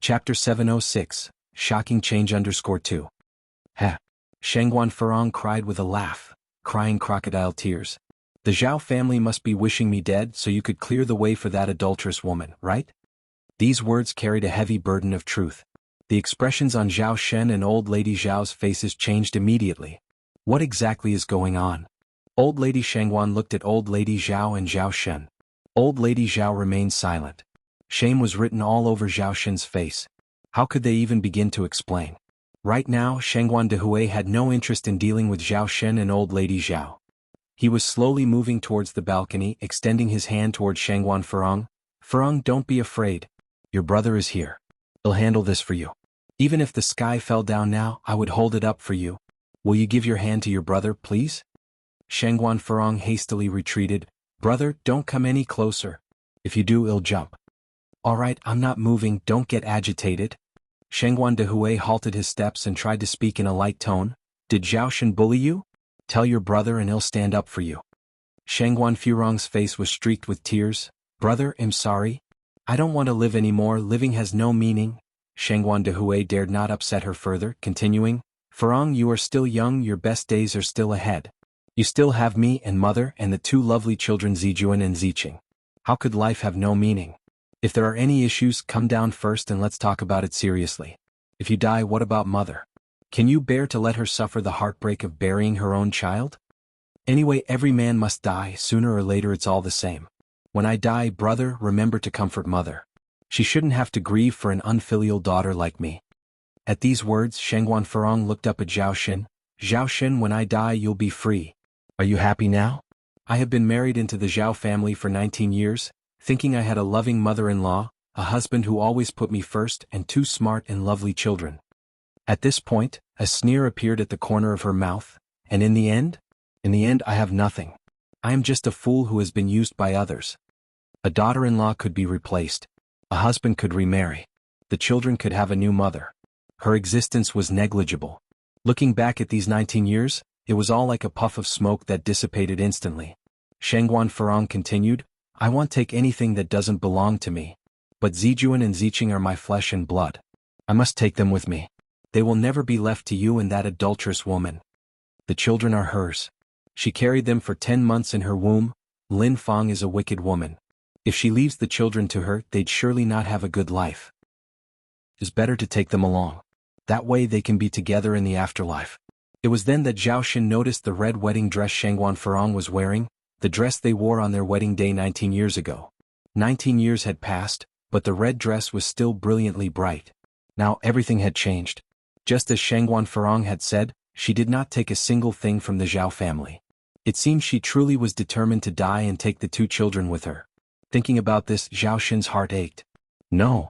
Chapter 706, Shocking Change _2. Heh. Shangguan Furong cried with a laugh, crying crocodile tears. The Zhao family must be wishing me dead so you could clear the way for that adulterous woman, right? These words carried a heavy burden of truth. The expressions on Zhao Shen and Old Lady Zhao's faces changed immediately. What exactly is going on? Old Lady Shangguan looked at Old Lady Zhao and Zhao Shen. Old Lady Zhao remained silent. Shame was written all over Zhao Shen's face. How could they even begin to explain? Right now, Shangguan Dehui had no interest in dealing with Zhao Shen and Old Lady Zhao. He was slowly moving towards the balcony, extending his hand towards Shangguan Furong. Furong, don't be afraid. Your brother is here. He'll handle this for you. Even if the sky fell down now, I would hold it up for you. Will you give your hand to your brother, please? Shangguan Furong hastily retreated. Brother, don't come any closer. If you do, he'll jump. All right, I'm not moving, don't get agitated. Shangguan Dehui halted his steps and tried to speak in a light tone. Did Zhao Shen bully you? Tell your brother and he'll stand up for you. Shangguan Furong's face was streaked with tears. Brother, I'm sorry. I don't want to live anymore, living has no meaning. Shangguan Dehui dared not upset her further, continuing. Furong, you are still young, your best days are still ahead. You still have me and mother and the two lovely children Zijuan and Ziqing. How could life have no meaning? If there are any issues, come down first and let's talk about it seriously. If you die, what about mother? Can you bear to let her suffer the heartbreak of burying her own child? Anyway, every man must die, sooner or later it's all the same. When I die, brother, remember to comfort mother. She shouldn't have to grieve for an unfilial daughter like me. At these words, Shangguan Furong looked up at Zhao Shen. Zhao Shen, when I die, you'll be free. Are you happy now? I have been married into the Zhao family for 19 years, thinking I had a loving mother-in-law, a husband who always put me first, and two smart and lovely children. At this point, a sneer appeared at the corner of her mouth, and in the end, I have nothing. I am just a fool who has been used by others. A daughter-in-law could be replaced. A husband could remarry. The children could have a new mother. Her existence was negligible. Looking back at these 19 years, it was all like a puff of smoke that dissipated instantly. Shangguan Furong continued, I won't take anything that doesn't belong to me. But Zijuan and Ziqing are my flesh and blood. I must take them with me. They will never be left to you and that adulterous woman. The children are hers. She carried them for 10 months in her womb. Lin Fang is a wicked woman. If she leaves the children to her, they'd surely not have a good life. It's better to take them along. That way they can be together in the afterlife. It was then that Zhao Shen noticed the red wedding dress Shangguan Furong was wearing, the dress they wore on their wedding day 19 years ago. 19 years had passed, but the red dress was still brilliantly bright. Now everything had changed. Just as Shangguan Furong had said, she did not take a single thing from the Zhao family. It seemed she truly was determined to die and take the two children with her. Thinking about this, Zhao Shen's heart ached. No.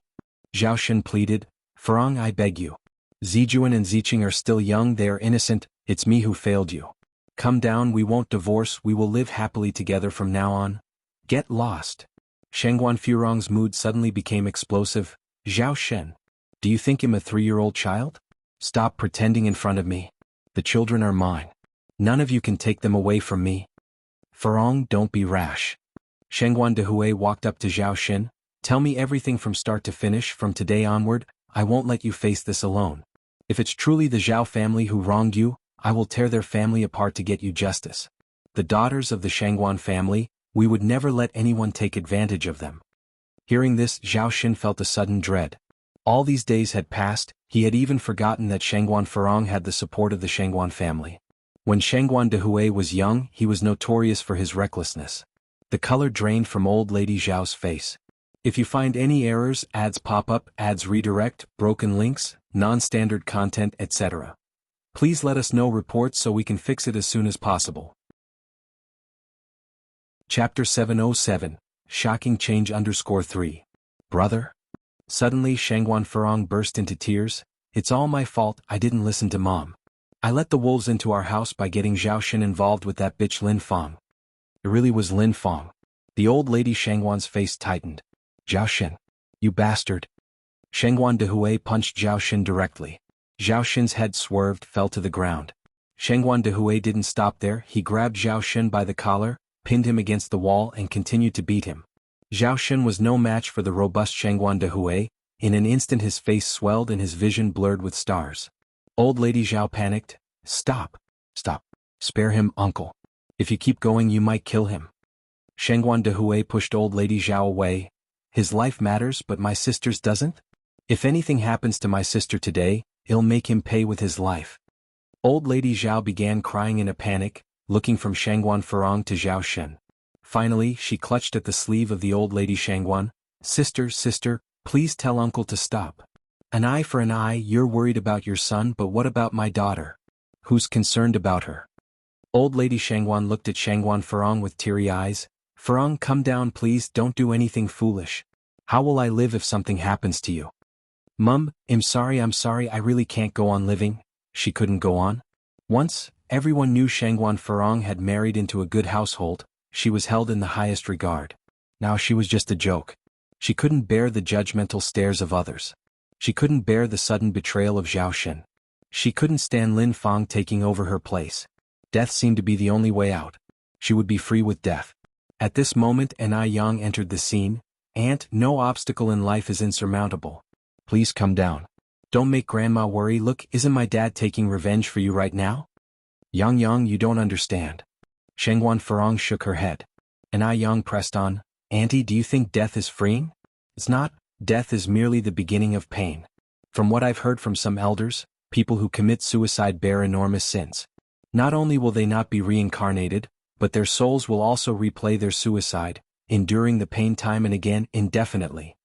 Zhao Shen pleaded, Furong, I beg you. Zijuan and Ziqing are still young, they are innocent, it's me who failed you. Come down, we won't divorce, we will live happily together from now on. Get lost. Shangguan Furong's mood suddenly became explosive. Zhao Shen. Do you think I'm a 3-year-old child? Stop pretending in front of me. The children are mine. None of you can take them away from me. Furong, don't be rash. Shangguan Dehui walked up to Zhao Shen. Tell me everything from start to finish, from today onward, I won't let you face this alone. If it's truly the Zhao family who wronged you, I will tear their family apart to get you justice. The daughters of the Shangguan family, we would never let anyone take advantage of them. Hearing this, Zhao Shen felt a sudden dread. All these days had passed, he had even forgotten that Shangguan Furong had the support of the Shangguan family. When Shangguan Dehui was young, he was notorious for his recklessness. The color drained from old lady Zhao's face. If you find any errors, ads pop up, ads redirect, broken links, non-standard content, etc. Please let us know reports so we can fix it as soon as possible. Chapter 707, Shocking Change _3. Brother? Suddenly Shangguan Furong burst into tears. It's all my fault, I didn't listen to mom. I let the wolves into our house by getting Zhao Shen involved with that bitch Lin Fang. It really was Lin Fang. The old lady Shangguan's face tightened. Zhao Shen. You bastard. Shangguan Dehui punched Zhao Shen directly. Zhao Shen's head swerved, fell to the ground. Shangguan Dehui didn't stop there, he grabbed Zhao Shen by the collar, pinned him against the wall and continued to beat him. Zhao Shen was no match for the robust Shangguan Dehui. In an instant his face swelled and his vision blurred with stars. Old Lady Zhao panicked. Stop. Stop. Spare him, uncle. If you keep going you might kill him. Shengguan Dehui pushed Old Lady Zhao away. His life matters but my sister's doesn't? If anything happens to my sister today, it'll make him pay with his life. Old Lady Zhao began crying in a panic, looking from Shangguan Furong to Zhao Shen. Finally, she clutched at the sleeve of the old lady Shangguan. Sister, sister, please tell uncle to stop. An eye for an eye, you're worried about your son, but what about my daughter? Who's concerned about her? Old lady Shangguan looked at Shangguan Furong with teary eyes. Furong, come down please, don't do anything foolish. How will I live if something happens to you? Mum, I'm sorry, I really can't go on living. She couldn't go on. Once, everyone knew Shangguan Furong had married into a good household. She was held in the highest regard. Now she was just a joke. She couldn't bear the judgmental stares of others. She couldn't bear the sudden betrayal of Zhao Shen. She couldn't stand Lin Fang taking over her place. Death seemed to be the only way out. She would be free with death. At this moment Anai Yang entered the scene. Aunt, no obstacle in life is insurmountable. Please come down. Don't make Grandma worry. Look, isn't my dad taking revenge for you right now? Yang, you don't understand. Shangguan Furong shook her head. Anai Yang pressed on. Auntie, do you think death is freeing? It's not. Death is merely the beginning of pain. From what I've heard from some elders, people who commit suicide bear enormous sins. Not only will they not be reincarnated, but their souls will also replay their suicide, enduring the pain time and again indefinitely.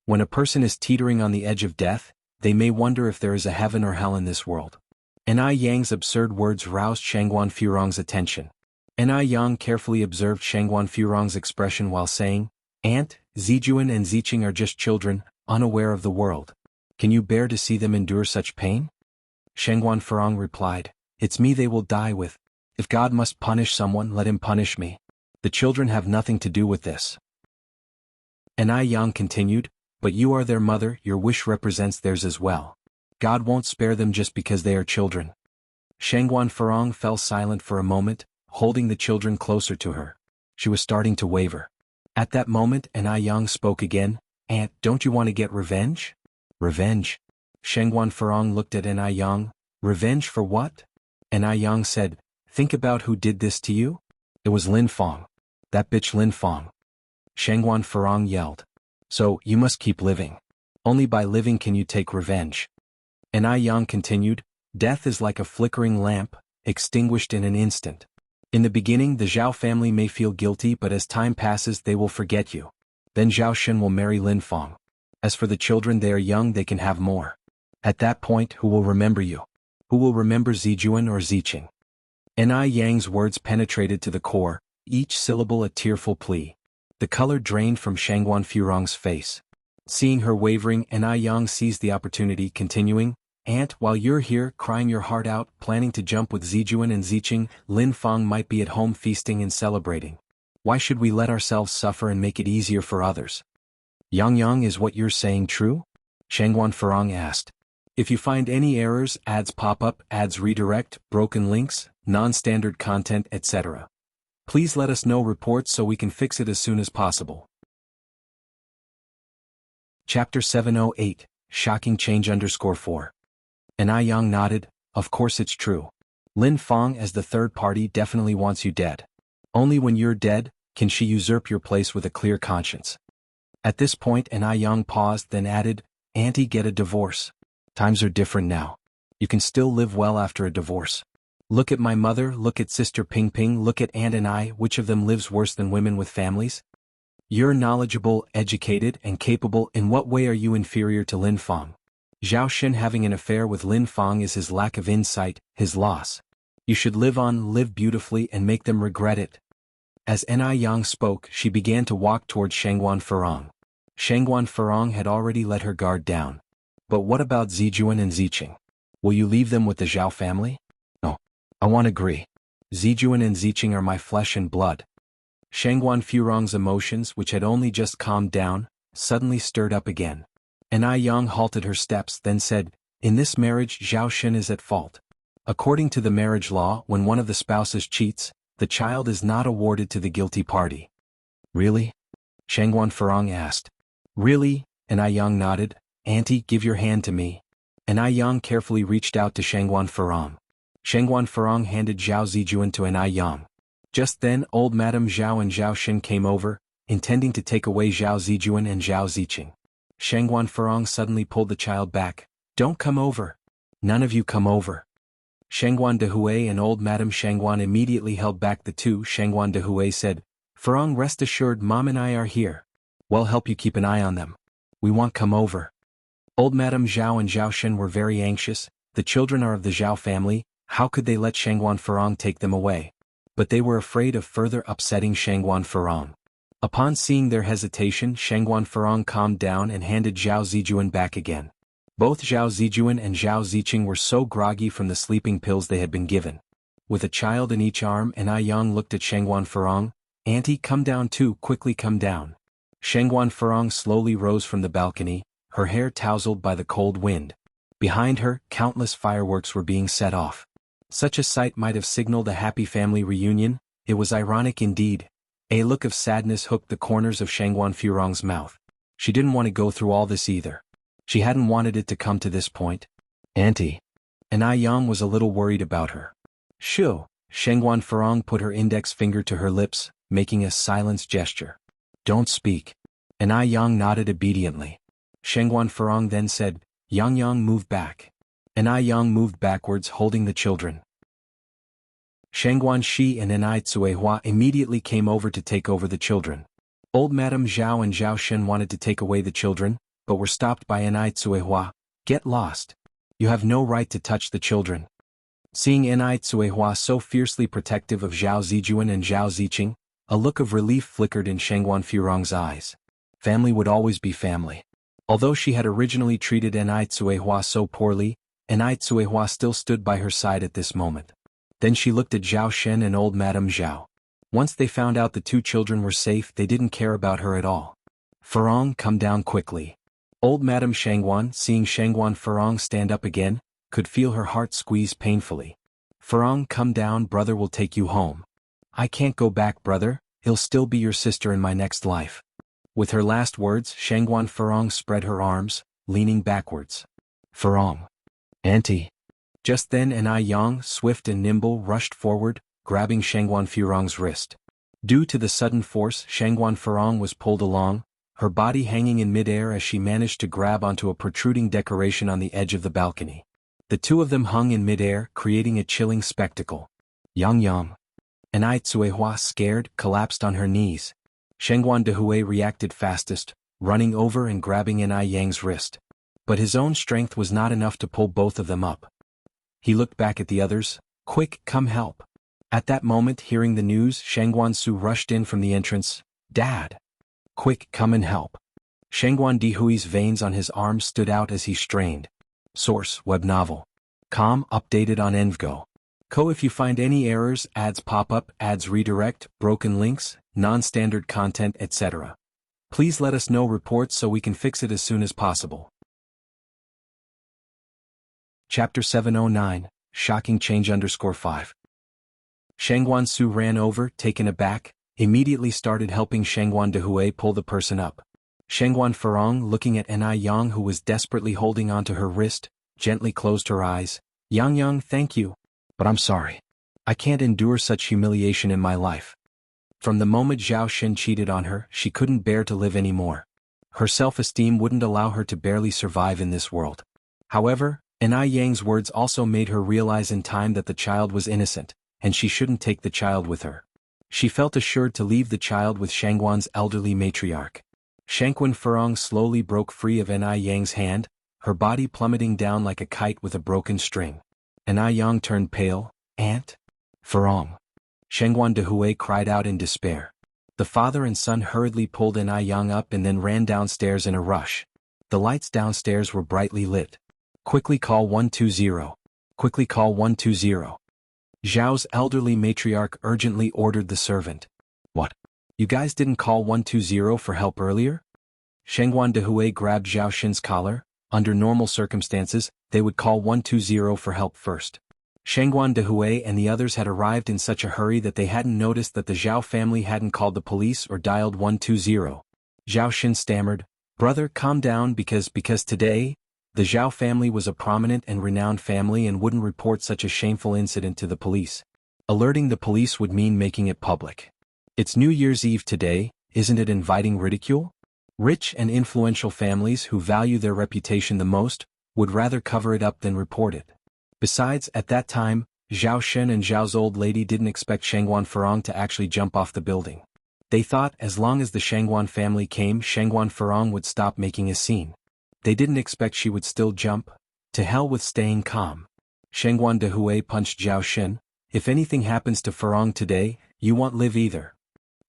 When a person is teetering on the edge of death, they may wonder if there is a heaven or hell in this world. Anai Yang's absurd words roused Shangguan Furong's attention. Anai Yang carefully observed Shangguan Furong's expression while saying, Aunt, Zijuan and Ziqing are just children, unaware of the world. Can you bear to see them endure such pain? Shangguan Furong replied, It's me they will die with. If God must punish someone, let him punish me. The children have nothing to do with this. Anai Yang continued, But you are their mother, your wish represents theirs as well. God won't spare them just because they are children. Shangguan Furong fell silent for a moment, holding the children closer to her. She was starting to waver. At that moment Anai Yang spoke again. Aunt, don't you want to get revenge? Revenge? Shangguan Furong looked at Anai Yang. Revenge for what? Anai Yang said, Think about who did this to you. It was Lin Fang. That bitch Lin Fang. Shangguan Furong yelled. So, you must keep living. Only by living can you take revenge. Anai Yang continued, Death is like a flickering lamp, extinguished in an instant. In the beginning the Zhao family may feel guilty, but as time passes they will forget you. Then Zhao Shen will marry Lin Fang. As for the children, they are young, they can have more. At that point, who will remember you? Who will remember Zijuan or Ziqing? Anai Yang's words penetrated to the core, each syllable a tearful plea. The color drained from Shangguan Furong's face. Seeing her wavering, Anai Yang seized the opportunity, continuing, Aunt, while you're here, crying your heart out, planning to jump with Zijuan and Ziqing, Lin Fang might be at home feasting and celebrating. Why should we let ourselves suffer and make it easier for others? Yang, is what you're saying true? Shangguan Furong asked. If you find any errors, ads pop up, ads redirect, broken links, non-standard content, etc. Please let us know reports so we can fix it as soon as possible. Chapter 708, Shocking Change _4. Anai Yang nodded, Of course it's true. Lin Fang as the third party definitely wants you dead. Only when you're dead, can she usurp your place with a clear conscience. At this point Anai Yang paused, then added, Auntie, get a divorce. Times are different now. You can still live well after a divorce. Look at my mother, look at Sister Ping Ping, look at Aunt and I, which of them lives worse than women with families? You're knowledgeable, educated, and capable, in what way are you inferior to Lin Fang? Zhao Shen having an affair with Lin Fang is his lack of insight, his loss. You should live on, live beautifully, and make them regret it. As Anai Yang spoke, she began to walk towards Shangguan Furong. Shangguan Furong had already let her guard down. But what about Zijuan and Ziqing? Will you leave them with the Zhao family? No. I won't agree. Zijuan and Ziqing are my flesh and blood. Shangguan Furong's emotions, which had only just calmed down, suddenly stirred up again. Anai Yang halted her steps, then said, In this marriage Zhao Shen is at fault. According to the marriage law, when one of the spouses cheats, the child is not awarded to the guilty party. Really? Shangguan Furong asked. Really? Anai Yang nodded. "Auntie, give your hand to me." And Ai Yang carefully reached out to Shangguan Farong. Shangguan Farong handed Zhao Zijuan to an Ai Yang. Just then, old Madame Zhao and Zhao Xin came over, intending to take away Zhao Zijuan and Zhao Ziqing. Shangguan Farong suddenly pulled the child back. "Don't come over. None of you come over." Shangguan Dehui and old Madame Shangguan immediately held back the two. Shangguan Dehui said, "Farong, rest assured, Mom and I are here. We'll help you keep an eye on them. We won't come over." Old Madame Zhao and Zhao Shen were very anxious. The children are of the Zhao family, how could they let Shangguan Farong take them away? But they were afraid of further upsetting Shangguan Farong. Upon seeing their hesitation, Shangguan Farong calmed down and handed Zhao Zijuan back again. Both Zhao Zijuan and Zhao Ziqing were so groggy from the sleeping pills they had been given. With a child in each arm, and Ai Yang looked at Shangguan Farong. "Auntie, come down too, quickly come down." Shangguan Farong slowly rose from the balcony, her hair tousled by the cold wind. Behind her, countless fireworks were being set off. Such a sight might have signaled a happy family reunion. It was ironic indeed. A look of sadness hooked the corners of Shangguan Farong's mouth. She didn't want to go through all this either. She hadn't wanted it to come to this point. "Auntie." And Ai Yang was a little worried about her. "Shoo." Shangguan Farong put her index finger to her lips, making a silence gesture. "Don't speak." And Ai Yang nodded obediently. Shangguan Farong then said, "Yang Yang, move back." And Ai Yang moved backwards, holding the children. Shangguan Shi and Enai Tsuehua immediately came over to take over the children. Old Madame Zhao and Zhao Shen wanted to take away the children, but were stopped by Enai Tsuehua. "Get lost. You have no right to touch the children." Seeing Enai Tsuehua so fiercely protective of Zhao Zijuan and Zhao Ziqing, a look of relief flickered in Shangguan Farong's eyes. Family would always be family. Although she had originally treated Enai Tsuehua so poorly, Enai Tsuehua still stood by her side at this moment. Then she looked at Zhao Shen and old Madame Zhao. Once they found out the two children were safe, they didn't care about her at all. "Farong, come down quickly." Old Madame Shangguan, seeing Shangguan Farong stand up again, could feel her heart squeeze painfully. "Farong, come down, brother will take you home." "I can't go back, brother, he'll still be your sister in my next life." With her last words, Shangguan Farong spread her arms, leaning backwards. "Farong." "Auntie." Just then an Ai Yang, swift and nimble, rushed forward, grabbing Shangguan Farong's wrist. Due to the sudden force, Shangguan Farong was pulled along, her body hanging in midair as she managed to grab onto a protruding decoration on the edge of the balcony. The two of them hung in midair, creating a chilling spectacle. Yang. Enai Tsuehua, scared, collapsed on her knees. Shangguan Dehui reacted fastest, running over and grabbing Enai Yang's wrist. But his own strength was not enough to pull both of them up. He looked back at the others. "Quick, come help." At that moment, hearing the news, Shangguan Su rushed in from the entrance. "Dad! Quick, come and help." Shangguan Dehui's veins on his arms stood out as he strained. Source: web novel. Com updated on Envgo. If you find any errors, ads pop up, ads redirect, broken links, non-standard content, etc. Please let us know reports so we can fix it as soon as possible. Chapter 709, Shocking Change _5. Shangguan Su ran over, taken aback, immediately started helping Shangguan Dehui pull the person up. Shangguan Farong, looking at Enai Yang who was desperately holding onto her wrist, gently closed her eyes. Yang, thank you. But I'm sorry. I can't endure such humiliation in my life." From the moment Zhao Xin cheated on her, she couldn't bear to live anymore. Her self-esteem wouldn't allow her to barely survive in this world. However, Enai Yang's words also made her realize in time that the child was innocent, and she shouldn't take the child with her. She felt assured to leave the child with Shangguan's elderly matriarch. Shangguan Farong slowly broke free of Enai Yang's hand, her body plummeting down like a kite with a broken string. Enai Yang turned pale. "Aunt? Farong." Shangguan Dehui cried out in despair. The father and son hurriedly pulled Enai Yang up and then ran downstairs in a rush. The lights downstairs were brightly lit. "Quickly call 120. Quickly call 120. Zhao's elderly matriarch urgently ordered the servant. "What? You guys didn't call 120 for help earlier?" Shangguan Dehui grabbed Zhao Xin's collar. Under normal circumstances, they would call 120 for help first. Shangguan Dehui and the others had arrived in such a hurry that they hadn't noticed that the Zhao family hadn't called the police or dialed 120. Zhao Xin stammered, Brother, calm down because today, the Zhao family was a prominent and renowned family and wouldn't report such a shameful incident to the police. Alerting the police would mean making it public. It's New Year's Eve today, isn't it inviting ridicule? Rich and influential families who value their reputation the most would rather cover it up than report it. Besides, at that time, Zhao Shen and Zhao's old lady didn't expect Shangguan Furong to actually jump off the building. They thought as long as the Shangguan family came, Shangguan Furong would stop making a scene. They didn't expect she would still jump. To hell with staying calm. Shangguan Dehui punched Zhao Shen. If anything happens to Furong today, you won't live either.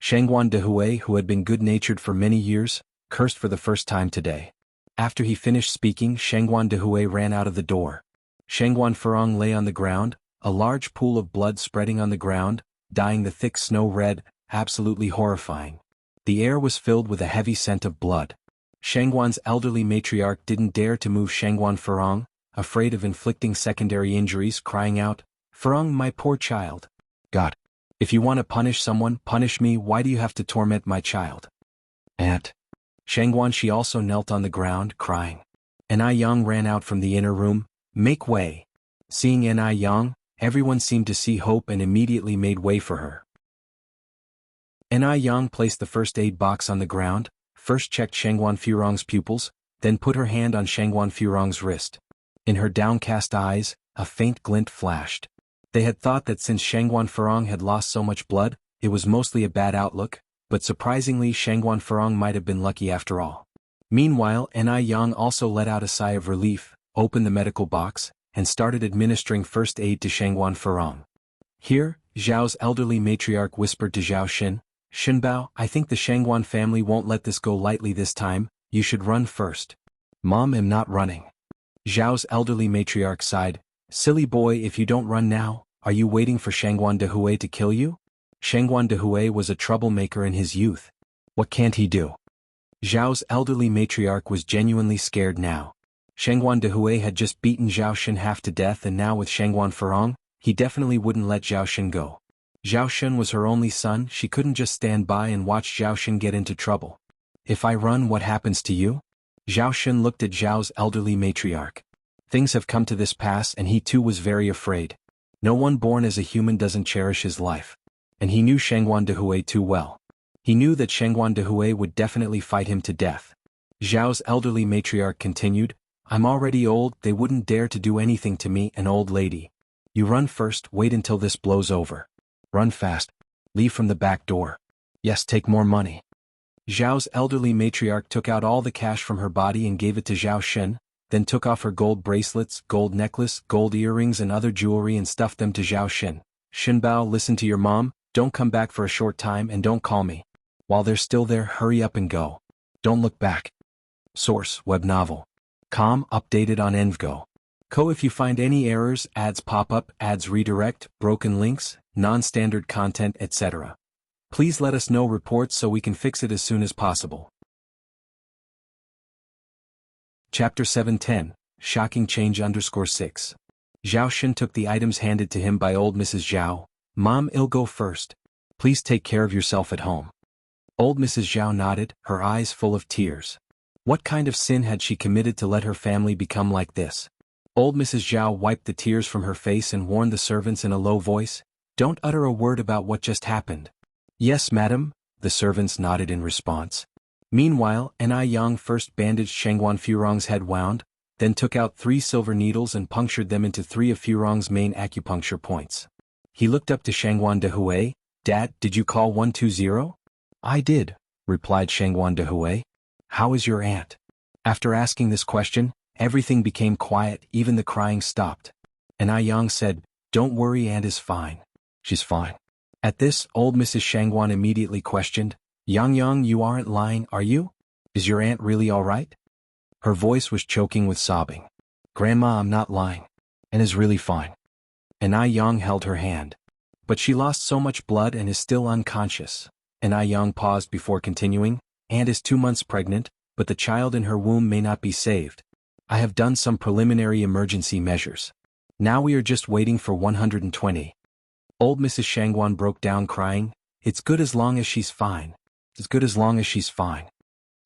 Shangguan Dehui, who had been good-natured for many years, cursed for the first time today. After he finished speaking, Shangguan Dehui ran out of the door. Shangguan Furong lay on the ground, a large pool of blood spreading on the ground, dyeing the thick snow red, absolutely horrifying. The air was filled with a heavy scent of blood. Shangguan's elderly matriarch didn't dare to move Shangguan Furong, afraid of inflicting secondary injuries, crying out, "Furong, my poor child. God, if you want to punish someone, punish me. Why do you have to torment my child?" Aunt. Shangguan, she also knelt on the ground, crying. Ai Yang ran out from the inner room. "Make way." Seeing Ai Yang, everyone seemed to see hope and immediately made way for her. Ai Yang placed the first aid box on the ground, first checked Shangguan Furong's pupils, then put her hand on Shangguan Furong's wrist. In her downcast eyes, a faint glint flashed. They had thought that since Shangguan Furong had lost so much blood, it was mostly a bad outlook, but surprisingly Shangguan Furong might have been lucky after all. Meanwhile, Ai Yang also let out a sigh of relief, opened the medical box, and started administering first aid to Shangguan Furong. Here, Zhao's elderly matriarch whispered to Zhao Shen, "Shenbao, I think the Shangguan family won't let this go lightly this time, you should run first." "Mom, I'm not running." Zhao's elderly matriarch sighed, "Silly boy, if you don't run now, are you waiting for Shangguan Dehui to kill you?" Shangguan Dehui was a troublemaker in his youth. What can't he do? Zhao's elderly matriarch was genuinely scared now. Shangguan Dehui had just beaten Zhao Shen half to death, and now with Shangguan Furong, he definitely wouldn't let Zhao Shen go. Zhao Shen was her only son, she couldn't just stand by and watch Zhao Shen get into trouble. "If I run, what happens to you?" Zhao Shen looked at Zhao's elderly matriarch. Things have come to this pass and he too was very afraid. No one born as a human doesn't cherish his life. And he knew Shangguan Dehui too well. He knew that Shangguan Dehui would definitely fight him to death. Zhao's elderly matriarch continued, "I'm already old, they wouldn't dare to do anything to me, an old lady. You run first, wait until this blows over. Run fast. Leave from the back door. Yes, take more money." Zhao's elderly matriarch took out all the cash from her body and gave it to Zhao Shen, then took off her gold bracelets, gold necklace, gold earrings and other jewelry and stuffed them to Zhao Shen. "Shenbao, listen to your mom, don't come back for a short time and don't call me. While they're still there, hurry up and go. Don't look back." Source, web novel. Com, updated on Envgo. Co. If you find any errors, ads pop up, ads redirect, broken links, non-standard content, etc. Please let us know reports so we can fix it as soon as possible. Chapter 710, Shocking Change _6. Zhao Shen took the items handed to him by old Mrs. Zhao. "Mom, I'll go first. Please take care of yourself at home." Old Mrs. Zhao nodded, her eyes full of tears. What kind of sin had she committed to let her family become like this? Old Mrs. Zhao wiped the tears from her face and warned the servants in a low voice, "Don't utter a word about what just happened." "Yes, madam," the servants nodded in response. Meanwhile, Ai Yang first bandaged Shangguan Furong's head wound, then took out 3 silver needles and punctured them into 3 of Furong's main acupuncture points. He looked up to Shangguan Dehui, "Dad, did you call 120? "I did," replied Shangguan Dehui. "How is your aunt?" After asking this question, everything became quiet, even the crying stopped. Ai Yang said, "Don't worry, aunt is fine. She's fine." At this, old Mrs. Shangguan immediately questioned, Yang, you aren't lying, are you? Is your aunt really all right?" Her voice was choking with sobbing. "Grandma, I'm not lying. Aunt is really fine." Ai Yang held her hand. "But she lost so much blood and is still unconscious." Ai Yang paused before continuing, "Aunt is 2 months pregnant, but the child in her womb may not be saved. I have done some preliminary emergency measures. Now we are just waiting for 120. Old Mrs. Shangguan broke down crying, "It's good as long as she's fine. It's good as long as she's fine."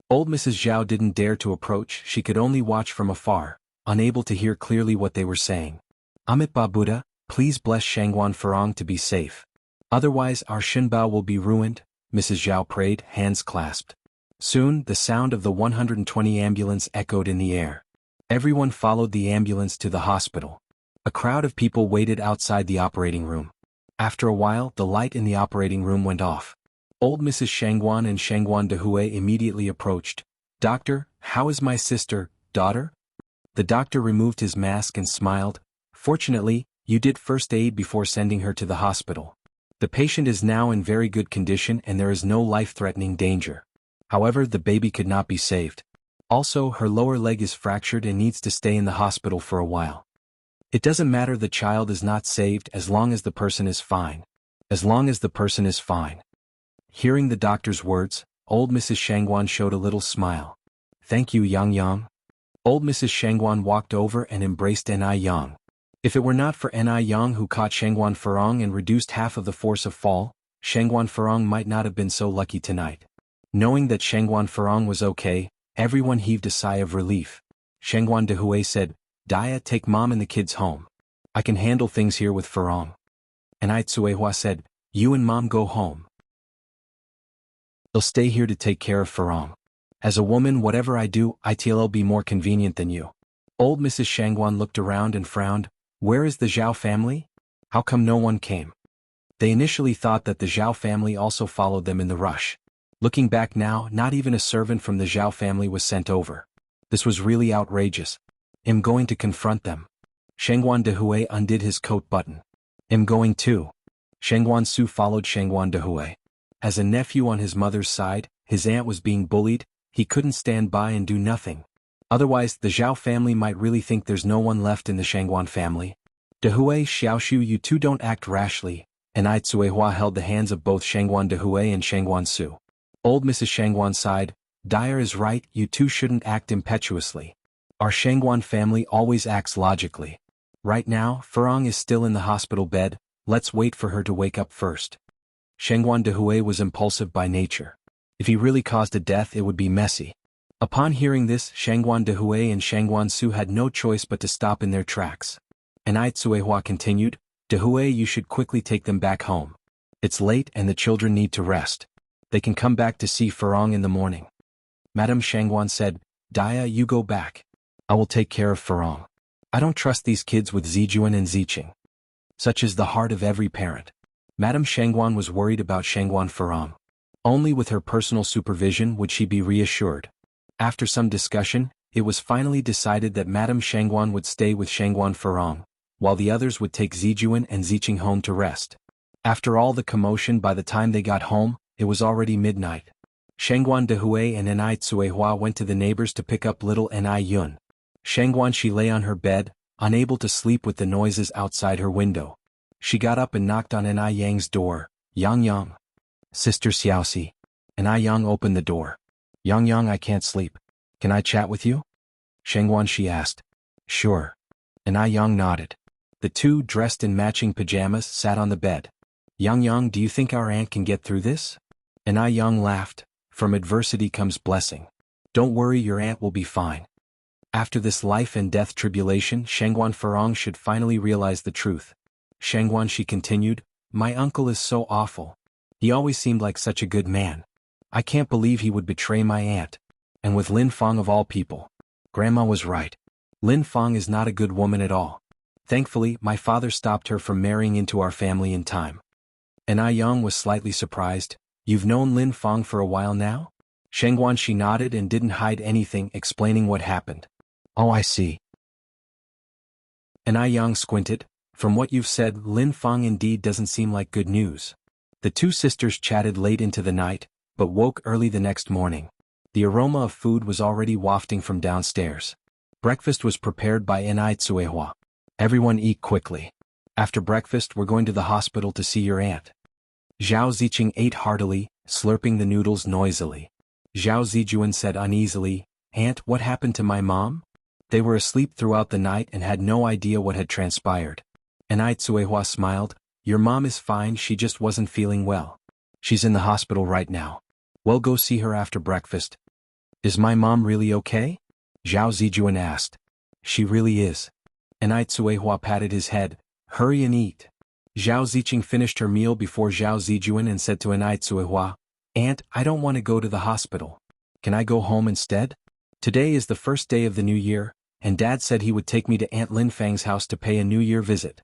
Old Mrs. Zhao didn't dare to approach, she could only watch from afar, unable to hear clearly what they were saying. Amitabha Buddha, please bless Shangguan Farong to be safe. Otherwise our Shenbao will be ruined, Mrs. Zhao prayed, hands clasped. Soon, the sound of the 120 ambulance echoed in the air. Everyone followed the ambulance to the hospital. A crowd of people waited outside the operating room. After a while, the light in the operating room went off. Old Mrs. Shangguan and Shangguan Dehui immediately approached. Doctor, how is my sister, daughter? The doctor removed his mask and smiled. Fortunately, you did first aid before sending her to the hospital. The patient is now in very good condition and there is no life-threatening danger. However, the baby could not be saved. Also, her lower leg is fractured and needs to stay in the hospital for a while. It doesn't matter, the child is not saved as long as the person is fine. As long as the person is fine. Hearing the doctor's words, old Mrs. Shangguan showed a little smile. Thank you, Yang Yang. Old Mrs. Shangguan walked over and embraced Ni Yang. If it were not for Ni Yang who caught Shangguan Farong and reduced half of the force of fall, Shangguan Farong might not have been so lucky tonight. Knowing that Shangguan Farong was okay, everyone heaved a sigh of relief. Shangguan Dehui said, Dia, take mom and the kids home. I can handle things here with Farong. And Tsuehua said, you and mom go home. I'll stay here to take care of Farong. As a woman, whatever I do, it'll be more convenient than you. Old Mrs. Shangguan looked around and frowned. Where is the Zhao family? How come no one came? They initially thought that the Zhao family also followed them in the rush. Looking back now, not even a servant from the Zhao family was sent over. This was really outrageous. I'm going to confront them. Shangguan Dehui undid his coat button. I'm going too. Shangguan Su followed Shangguan Dehui. As a nephew on his mother's side, his aunt was being bullied, he couldn't stand by and do nothing. Otherwise, the Zhao family might really think there's no one left in the Shangguan family. Dehui, Xiaoshu, you two don't act rashly, and Tsuehua held the hands of both Shangguan Dehui and Shangguan Su. Old Mrs. Shangguan sighed, Dyer is right, you two shouldn't act impetuously. Our Shangguan family always acts logically. Right now, Farong is still in the hospital bed, let's wait for her to wake up first. Shangguan Dehui was impulsive by nature. If he really caused a death, it would be messy. Upon hearing this, Shangguan Dehui and Shangguan Su had no choice but to stop in their tracks. And Tsuehua continued, Dehui, you should quickly take them back home. It's late and the children need to rest. They can come back to see Farong in the morning. Madame Shangguan said, Dia, you go back. I will take care of Farong. I don't trust these kids with Zijuan and Ziqing. Such is the heart of every parent. Madame Shangguan was worried about Shangguan Farong. Only with her personal supervision would she be reassured. After some discussion, it was finally decided that Madame Shangguan would stay with Shangguan Farong, while the others would take Zijuan and Ziqing home to rest. After all the commotion, by the time they got home, it was already midnight. Shangguan Dehui and Ni Tsuehua went to the neighbors to pick up little Ni Yun. Shangguan, she lay on her bed, unable to sleep with the noises outside her window. She got up and knocked on Ni Yang's door. Yang Yang. Sister Xiaoxi. Ni Yang opened the door. Yang Yang, I can't sleep. Can I chat with you? Shangguan, she asked. Sure. Ni Yang nodded. The two, dressed in matching pajamas, sat on the bed. Yang Yang, do you think our aunt can get through this? Ni Yang laughed. From adversity comes blessing. Don't worry, your aunt will be fine. After this life and death tribulation, Shangguan Farong should finally realize the truth. Shangguan, she continued, my uncle is so awful. He always seemed like such a good man. I can't believe he would betray my aunt. And with Lin Fang of all people. Grandma was right. Lin Fang is not a good woman at all. Thankfully, my father stopped her from marrying into our family in time. Ni Yang was slightly surprised. You've known Lin Fang for a while now? Shangguan, she nodded and didn't hide anything, explaining what happened. Oh, I see. Ni Yang squinted. From what you've said, Lin Fang indeed doesn't seem like good news. The two sisters chatted late into the night, but woke early the next morning. The aroma of food was already wafting from downstairs. Breakfast was prepared by Ni Tsuehua. Everyone eat quickly. After breakfast, we're going to the hospital to see your aunt. Zhao Ziqing ate heartily, slurping the noodles noisily. Zhao Zijuan said uneasily, Aunt, what happened to my mom? They were asleep throughout the night and had no idea what had transpired. Ni Tsuehua smiled, your mom is fine, she just wasn't feeling well. She's in the hospital right now. We'll go see her after breakfast. Is my mom really okay? Zhao Zijuan asked. She really is. Anai Tsuehua patted his head. Hurry and eat. Zhao Ziqing finished her meal before Zhao Zijuan and said to Anai Tsuehua, Aunt, I don't want to go to the hospital. Can I go home instead? Today is the first day of the new year, and Dad said he would take me to Aunt Lin Fang's house to pay a New Year visit.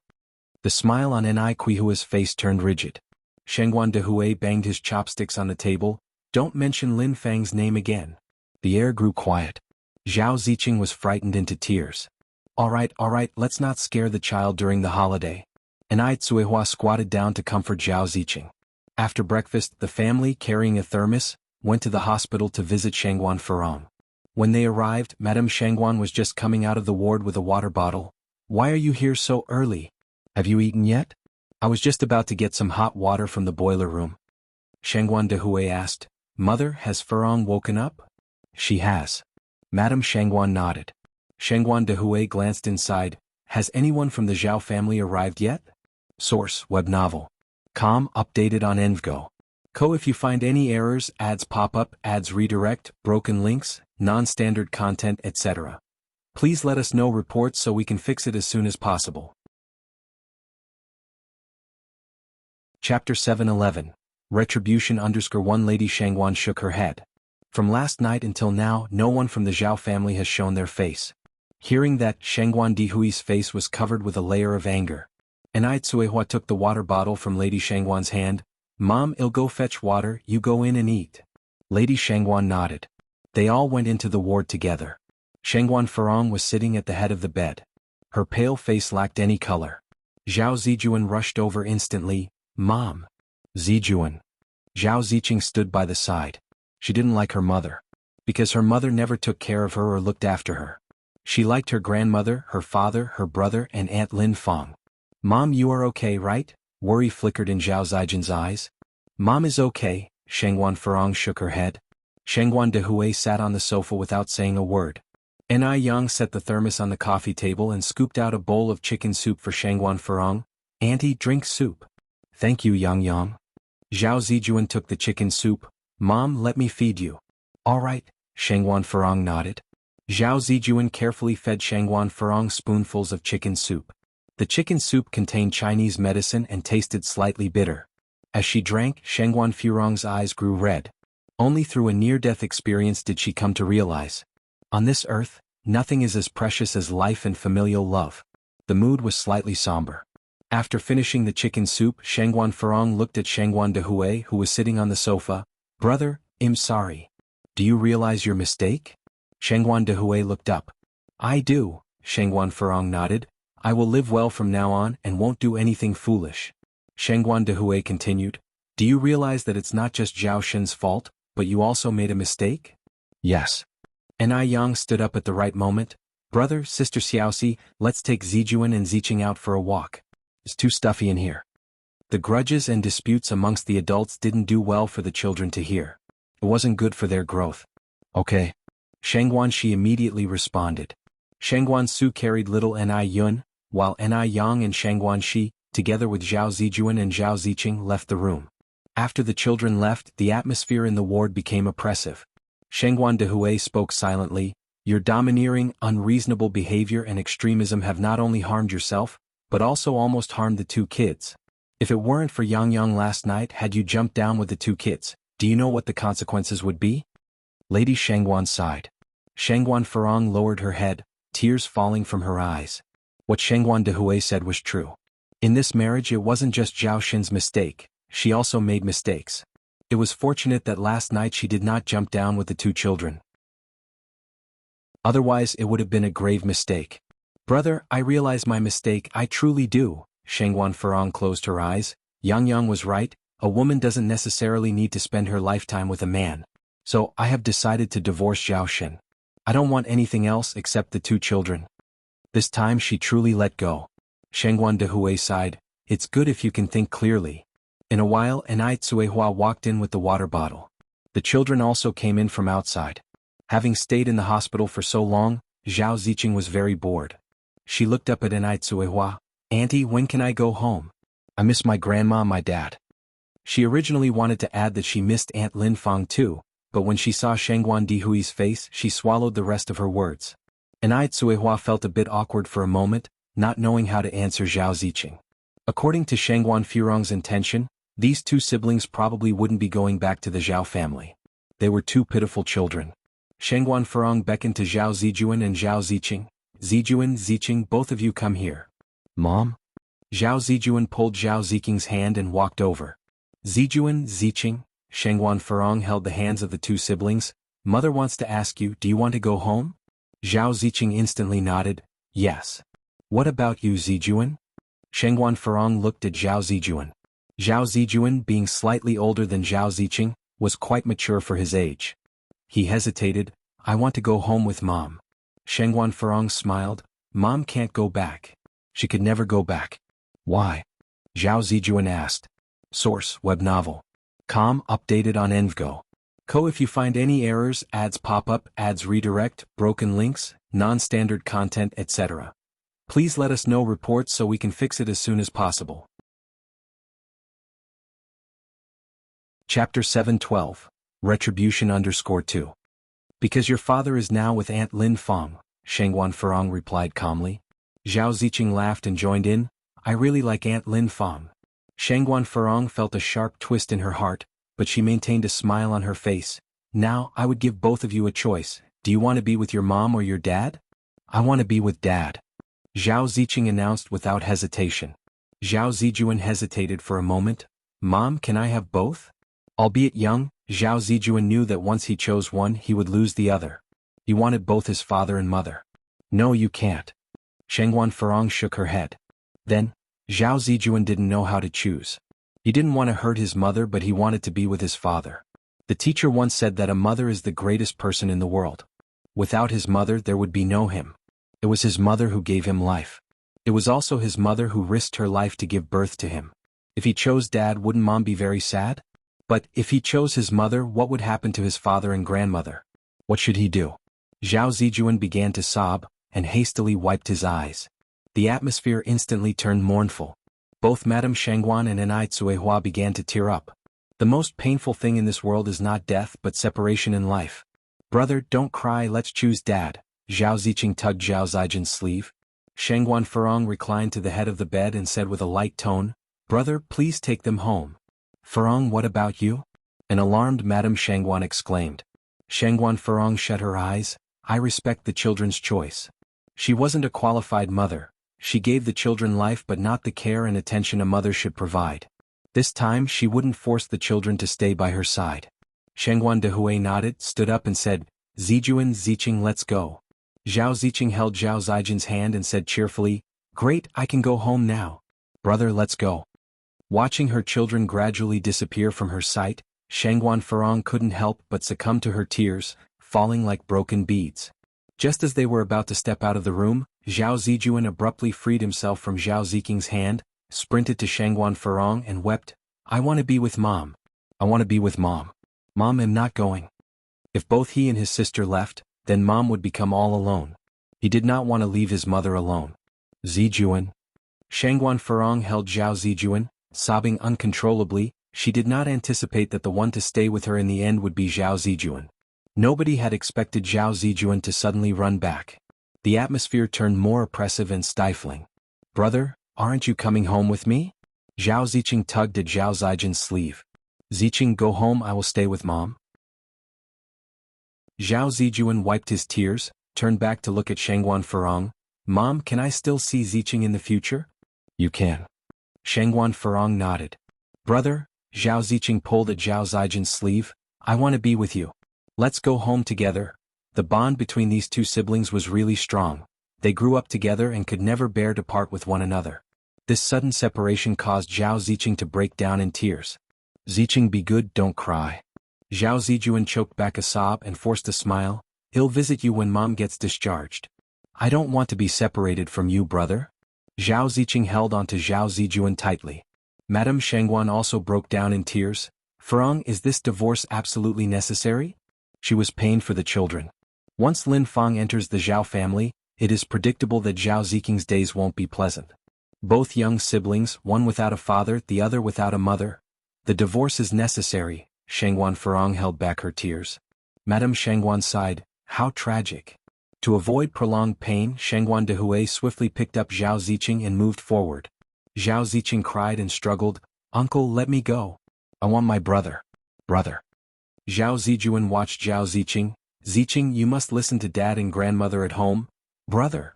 The smile on Anai Kuihua's face turned rigid. Shengguan Dehui banged his chopsticks on the table. Don't mention Lin Fang's name again. The air grew quiet. Zhao Ziqing was frightened into tears. All right, let's not scare the child during the holiday. Anai Tsuehua squatted down to comfort Zhao Ziqing. After breakfast, the family, carrying a thermos, went to the hospital to visit Shengguan Furong. When they arrived, Madame Shengguan was just coming out of the ward with a water bottle. Why are you here so early? Have you eaten yet? I was just about to get some hot water from the boiler room. Shengguan Dehui asked, Mother, has Furong woken up? She has. Madame Shengguan nodded. Shengguan Dehui glanced inside. Has anyone from the Zhao family arrived yet? Source, web novel. Com, updated on Envgo. Co. If you find any errors, ads pop up, ads redirect, broken links, non-standard content, etc. Please let us know reports so we can fix it as soon as possible. Chapter 711. Retribution _1 Lady Shengguan shook her head. From last night until now, no one from the Zhao family has shown their face. Hearing that, Shengguan Dihui's face was covered with a layer of anger. Anai Tsuehua took the water bottle from Lady Shengguan's hand. Mom, I'll go fetch water, you go in and eat. Lady Shengguan nodded. They all went into the ward together. Shengguan Furong was sitting at the head of the bed. Her pale face lacked any color. Zhao Zijuan rushed over instantly. Mom. Zijuan. Zhao Ziqing stood by the side. She didn't like her mother. Because her mother never took care of her or looked after her. She liked her grandmother, her father, her brother, and Aunt Lin Fang. Mom, you are okay, right? Worry flickered in Zhao Zijuan's eyes. Mom is okay, Shengguan Furong shook her head. Shengguan Dehui sat on the sofa without saying a word. Anai Yang set the thermos on the coffee table and scooped out a bowl of chicken soup for Shengguan Furong. Auntie, drink soup. Thank you, Yang Yang. Zhao Zijuan took the chicken soup. Mom, let me feed you. All right, Shengguan Furong nodded. Zhao Zijuan carefully fed Shengguan Furong spoonfuls of chicken soup. The chicken soup contained Chinese medicine and tasted slightly bitter. As she drank, Shengguan Furong's eyes grew red. Only through a near-death experience did she come to realize. On this earth, nothing is as precious as life and familial love. The mood was slightly somber. After finishing the chicken soup, Shengguan Furong looked at Shengguan Dehui, who was sitting on the sofa. Brother, I'm sorry. Do you realize your mistake? Shengguan Dehui looked up. I do, Shengguan Furong nodded. I will live well from now on and won't do anything foolish. Shengguan Dehui continued. Do you realize that it's not just Zhao Shen's fault, but you also made a mistake? Yes. Anai Yang stood up at the right moment. Brother, Sister Xiaoxi, let's take Zijuan and Ziqing out for a walk. It's too stuffy in here. The grudges and disputes amongst the adults didn't do well for the children to hear. It wasn't good for their growth. Okay. Shengguan Shi immediately responded. Shengguan Su carried little Anai Yun, while Anai Yang and Shengguan Shi, together with Zhao Zijuan and Zhao Ziqing, left the room. After the children left, the atmosphere in the ward became oppressive. Shengguan Dehui spoke silently. Your domineering, unreasonable behavior and extremism have not only harmed yourself, but also almost harmed the two kids. If it weren't for Yang Yang last night, had you jumped down with the two kids, do you know what the consequences would be? Lady Shengguan sighed. Shengguan Furong lowered her head, tears falling from her eyes. What Shengguan Dehui said was true. In this marriage it wasn't just Zhao Shen's mistake, she also made mistakes. It was fortunate that last night she did not jump down with the two children. Otherwise it would have been a grave mistake. Brother, I realize my mistake, I truly do. Shengguan Furong closed her eyes. Yang Yang was right, a woman doesn't necessarily need to spend her lifetime with a man. So, I have decided to divorce Zhao Shen. I don't want anything else except the two children. This time she truly let go. Shengguan Dehui sighed. It's good if you can think clearly. In a while, Anai Tsuehua walked in with the water bottle. The children also came in from outside. Having stayed in the hospital for so long, Zhao Ziqing was very bored. She looked up at Anai Tsuehua. Auntie, when can I go home? I miss my grandma and my dad. She originally wanted to add that she missed Aunt Lin Fang too, but when she saw Shangguan Dihui's face she swallowed the rest of her words. And Ai Tsuehua felt a bit awkward for a moment, not knowing how to answer Zhao Ziqing. According to Shangguan Furong's intention, these two siblings probably wouldn't be going back to the Zhao family. They were two pitiful children. Shangguan Furong beckoned to Zhao Zijuan and Zhao Ziqing. Zijuan, Ziqing, both of you come here. Mom? Zhao Zijuan pulled Zhao Ziqing's hand and walked over. Zijuan, Ziqing, Shangguan Furong held the hands of the two siblings. Mother wants to ask you, do you want to go home? Zhao Ziqing instantly nodded, yes. What about you, Zijuan? Shangguan Furong looked at Zhao Zijuan. Zhao Zijuan, being slightly older than Zhao Ziqing, was quite mature for his age. He hesitated, I want to go home with Mom. Shangguan Furong smiled, Mom can't go back. She could never go back. Why? Zhao Zijuan asked. Source, web novel. Com, updated on Envgo. Co. If you find any errors, ads pop up, ads redirect, broken links, non-standard content, etc. Please let us know reports so we can fix it as soon as possible. Chapter 712. Retribution _2. Because your father is now with Aunt Lin Fong, Shangguan Furong replied calmly. Zhao Ziqing laughed and joined in, I really like Aunt Lin Fong. Shangguan Furong felt a sharp twist in her heart, but she maintained a smile on her face. Now, I would give both of you a choice. Do you want to be with your mom or your dad? I want to be with dad. Zhao Ziqing announced without hesitation. Zhao Zijuan hesitated for a moment. Mom, can I have both? Albeit young, Zhao Zijuan knew that once he chose one he would lose the other. He wanted both his father and mother. No, you can't. Shangguan Furong shook her head. Then, Zhao Zijuan didn't know how to choose. He didn't want to hurt his mother but he wanted to be with his father. The teacher once said that a mother is the greatest person in the world. Without his mother there would be no him. It was his mother who gave him life. It was also his mother who risked her life to give birth to him. If he chose dad, wouldn't mom be very sad? But, if he chose his mother, what would happen to his father and grandmother? What should he do? Zhao Zijuan began to sob, and hastily wiped his eyes. The atmosphere instantly turned mournful. Both Madame Shangguan and Ai Tsuehua began to tear up. The most painful thing in this world is not death but separation in life. Brother, don't cry, let's choose dad. Zhao Ziqing tugged Zhao Zijuan's sleeve. Shangguan Furong reclined to the head of the bed and said with a light tone, Brother, please take them home. Furong, what about you? An alarmed Madame Shangguan exclaimed. Shangguan Furong shut her eyes. I respect the children's choice. She wasn't a qualified mother. She gave the children life but not the care and attention a mother should provide. This time she wouldn't force the children to stay by her side. Shangguan Dihui nodded, stood up and said, Zijuan, Ziqing, let's go. Zhao Ziqing held Zhao Zijuan's hand and said cheerfully, Great, I can go home now. Brother, let's go. Watching her children gradually disappear from her sight, Shangguan Furong couldn't help but succumb to her tears, falling like broken beads. Just as they were about to step out of the room, Zhao Zijuan abruptly freed himself from Zhao Ziqing's hand, sprinted to Shangguan Furong and wept, I want to be with Mom. I want to be with Mom. Mom, I'm not going. If both he and his sister left, then Mom would become all alone. He did not want to leave his mother alone. Zijuan. Shangguan Furong held Zhao Zijuan, sobbing uncontrollably. She did not anticipate that the one to stay with her in the end would be Zhao Zijuan. Nobody had expected Zhao Zijuan to suddenly run back. The atmosphere turned more oppressive and stifling. Brother, aren't you coming home with me? Zhao Ziqing tugged at Zhao Zijuan's sleeve. Ziqing, go home, I will stay with Mom. Zhao Zijuan wiped his tears, turned back to look at Shangguan Furong. Mom, can I still see Ziqing in the future? You can. Shangguan Furong nodded. Brother, Zhao Ziqing pulled at Zhao Zijuan's sleeve, I want to be with you. Let's go home together. The bond between these two siblings was really strong. They grew up together and could never bear to part with one another. This sudden separation caused Zhao Ziqing to break down in tears. Ziqing, be good, don't cry. Zhao Zijuan choked back a sob and forced a smile. He'll visit you when Mom gets discharged. I don't want to be separated from you, brother. Zhao Ziqing held onto Zhao Zijuan tightly. Madame Shangguan also broke down in tears. Furong, is this divorce absolutely necessary? She was pained for the children. Once Lin Fong enters the Zhao family, it is predictable that Zhao Ziqing's days won't be pleasant. Both young siblings, one without a father, the other without a mother. The divorce is necessary. Shangguan Furong held back her tears. Madame Shangguan sighed, how tragic. To avoid prolonged pain, Shangguan de Hui swiftly picked up Zhao Ziqing and moved forward. Zhao Ziqing cried and struggled, Uncle, let me go. I want my brother. Brother. Zhao Zijuan watched Zhao Ziqing. Ziqing, you must listen to dad and grandmother at home. Brother.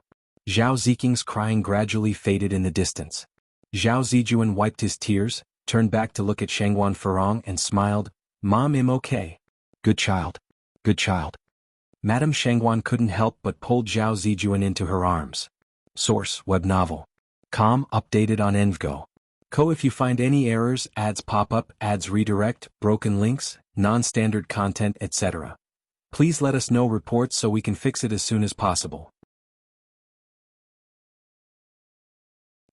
Zhao Ziqing's crying gradually faded in the distance. Zhao Zijuan wiped his tears, turned back to look at Shangguan Furong and smiled, Mom, I'm okay. Good child. Good child. Madame Shangguan couldn't help but pulled Zhao Zijuan into her arms. Source, web novel. Com, updated on Envgo. Co. If you find any errors, ads pop up, ads redirect, broken links, non-standard content, etc. Please let us know reports so we can fix it as soon as possible.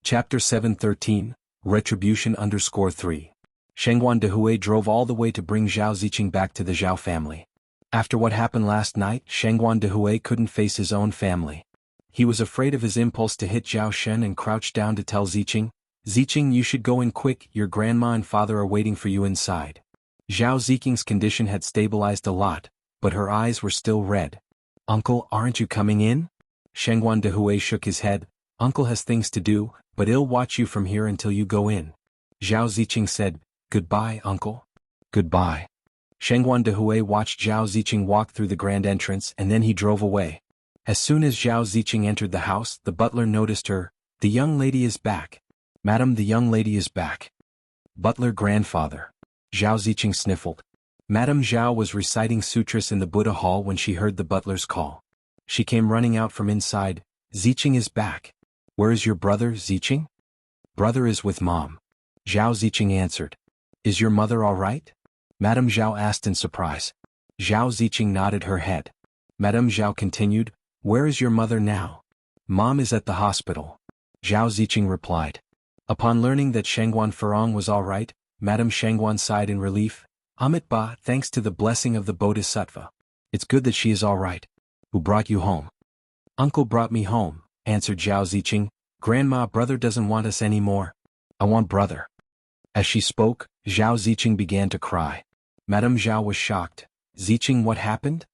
Chapter 713, Retribution _3. Shangguan de Hui drove all the way to bring Zhao Ziqing back to the Zhao family. After what happened last night, Shangguan de Hui couldn't face his own family. He was afraid of his impulse to hit Zhao Shen and crouched down to tell Ziqing, Ziqing, you should go in quick, your grandma and father are waiting for you inside. Zhao Ziqing's condition had stabilized a lot, but her eyes were still red. Uncle, aren't you coming in? Shangguan de Hui shook his head. Uncle has things to do, but he'll watch you from here until you go in. Zhao Ziqing said, Goodbye, uncle. Goodbye. Shangguan de Hui watched Zhao Ziqing walk through the grand entrance and then he drove away. As soon as Zhao Ziqing entered the house, the butler noticed her. The young lady is back. Madam, the young lady is back. Butler grandfather. Zhao Ziqing sniffled. Madame Zhao was reciting sutras in the Buddha hall when she heard the butler's call. She came running out from inside. Ziqing is back. Where is your brother, Ziqing? Brother is with mom. Zhao Ziqing answered. Is your mother all right? Madame Zhao asked in surprise. Zhao Ziqing nodded her head. Madame Zhao continued, Where is your mother now? Mom is at the hospital. Zhao Ziqing replied. Upon learning that Shangguan Furong was all right, Madame Shangguan sighed in relief. Amit Ba, thanks to the blessing of the Bodhisattva. It's good that she is all right. Who brought you home? Uncle brought me home, answered Zhao Ziqing. Grandma, brother doesn't want us anymore. I want brother. As she spoke, Zhao Ziqing began to cry. Madame Zhao was shocked. Ziqing, what happened?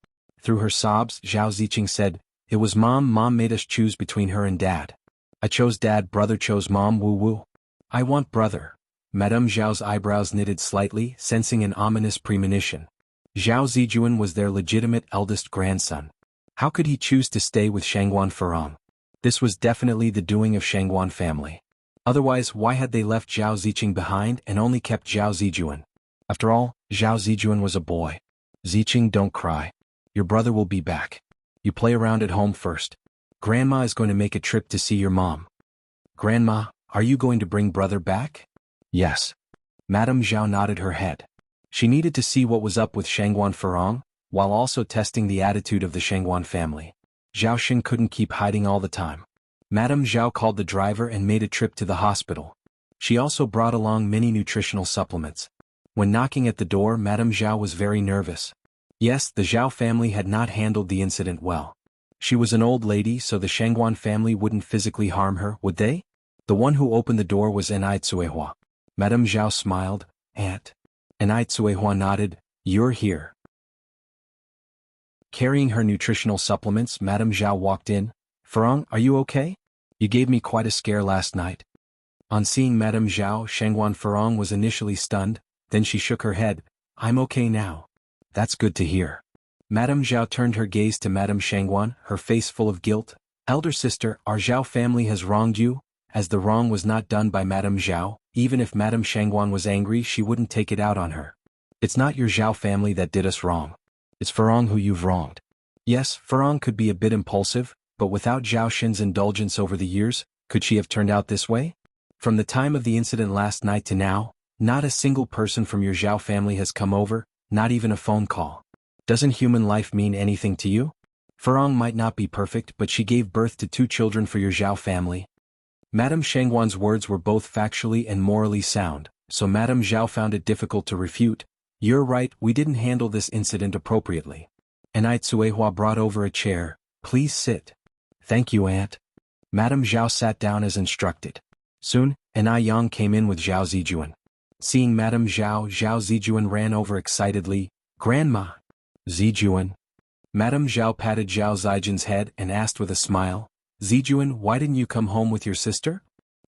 Through her sobs, Zhao Ziqing said, It was mom. Mom made us choose between her and dad. I chose dad, brother chose mom. Woo woo. I want brother. Madame Zhao's eyebrows knitted slightly, sensing an ominous premonition. Zhao Zijuan was their legitimate eldest grandson. How could he choose to stay with Shangguan Furong? This was definitely the doing of Shangguan family. Otherwise, why had they left Zhao Ziqing behind and only kept Zhao Zijuan? After all, Zhao Zijuan was a boy. Ziqing, don't cry. Your brother will be back. You play around at home first. Grandma is going to make a trip to see your mom. Grandma, are you going to bring brother back? Yes. Madame Zhao nodded her head. She needed to see what was up with Shangguan Furong, while also testing the attitude of the Shangguan family. Zhao Shen couldn't keep hiding all the time. Madame Zhao called the driver and made a trip to the hospital. She also brought along many nutritional supplements. When knocking at the door, Madame Zhao was very nervous. Yes, the Zhao family had not handled the incident well. She was an old lady, so the Shangguan family wouldn't physically harm her, would they? The one who opened the door was Enai Tsuehua. Madame Zhao smiled. Aunt. Enai Tsuehua nodded. You're here. Carrying her nutritional supplements, Madame Zhao walked in. Furong, are you okay? You gave me quite a scare last night. On seeing Madame Zhao, Shangguan Furong was initially stunned, then she shook her head. I'm okay now. That's good to hear. Madame Zhao turned her gaze to Madame Shangguan, her face full of guilt. Elder sister, our Zhao family has wronged you? As the wrong was not done by Madame Zhao, even if Madame Shangguan was angry, she wouldn't take it out on her. It's not your Zhao family that did us wrong. It's Furong who you've wronged. Yes, Furong could be a bit impulsive, but without Zhao Shen's indulgence over the years, could she have turned out this way? From the time of the incident last night to now, not a single person from your Zhao family has come over, not even a phone call. Doesn't human life mean anything to you? Furong might not be perfect, but she gave birth to 2 children for your Zhao family. Madame Shangguan's words were both factually and morally sound, so Madame Zhao found it difficult to refute. You're right, we didn't handle this incident appropriately. Enai Tsuehua brought over a chair. Please sit. Thank you, Aunt. Madame Zhao sat down as instructed. Soon, Enai Yang came in with Zhao Zijuan. Seeing Madame Zhao, Zhao Zijuan ran over excitedly. Grandma. Zijuan. Madame Zhao patted Zhao Zijin's head and asked with a smile, Zijuan, why didn't you come home with your sister?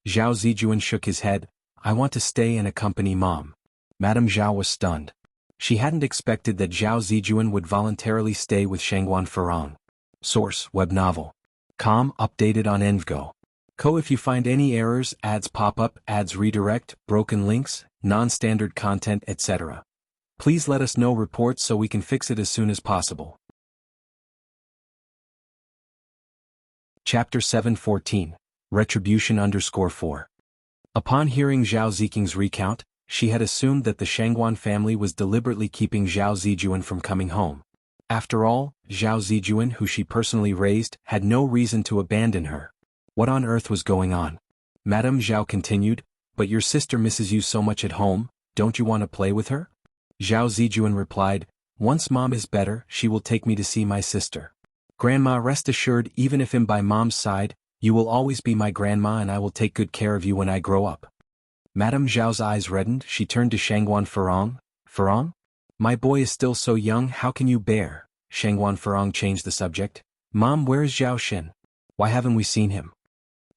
Zhao Zijuan shook his head, I want to stay and accompany Mom. Madame Zhao was stunned. She hadn't expected that Zhao Zijuan would voluntarily stay with Shengguan Farong. Source, web novel. Com, updated on Envgo. Co. If you find any errors, ads pop up, ads redirect, broken links, non-standard content, etc. Please let us know reports so we can fix it as soon as possible. Chapter 714, Retribution_4. Upon hearing Zhao Ziking's recount, she had assumed that the Shengguan family was deliberately keeping Zhao Zijuan from coming home. After all, Zhao Zijuan, who she personally raised, had no reason to abandon her. What on earth was going on? Madame Zhao continued, but your sister misses you so much at home, don't you want to play with her? Zhao Zijuan replied, once Mom is better, she will take me to see my sister. Grandma, rest assured, even if I'm by Mom's side, you will always be my grandma and I will take good care of you when I grow up. Madame Zhao's eyes reddened, she turned to Shengguan Farong. Farong? My boy is still so young, how can you bear? Shengguan Farong changed the subject. Mom, where is Zhao Xin? Why haven't we seen him?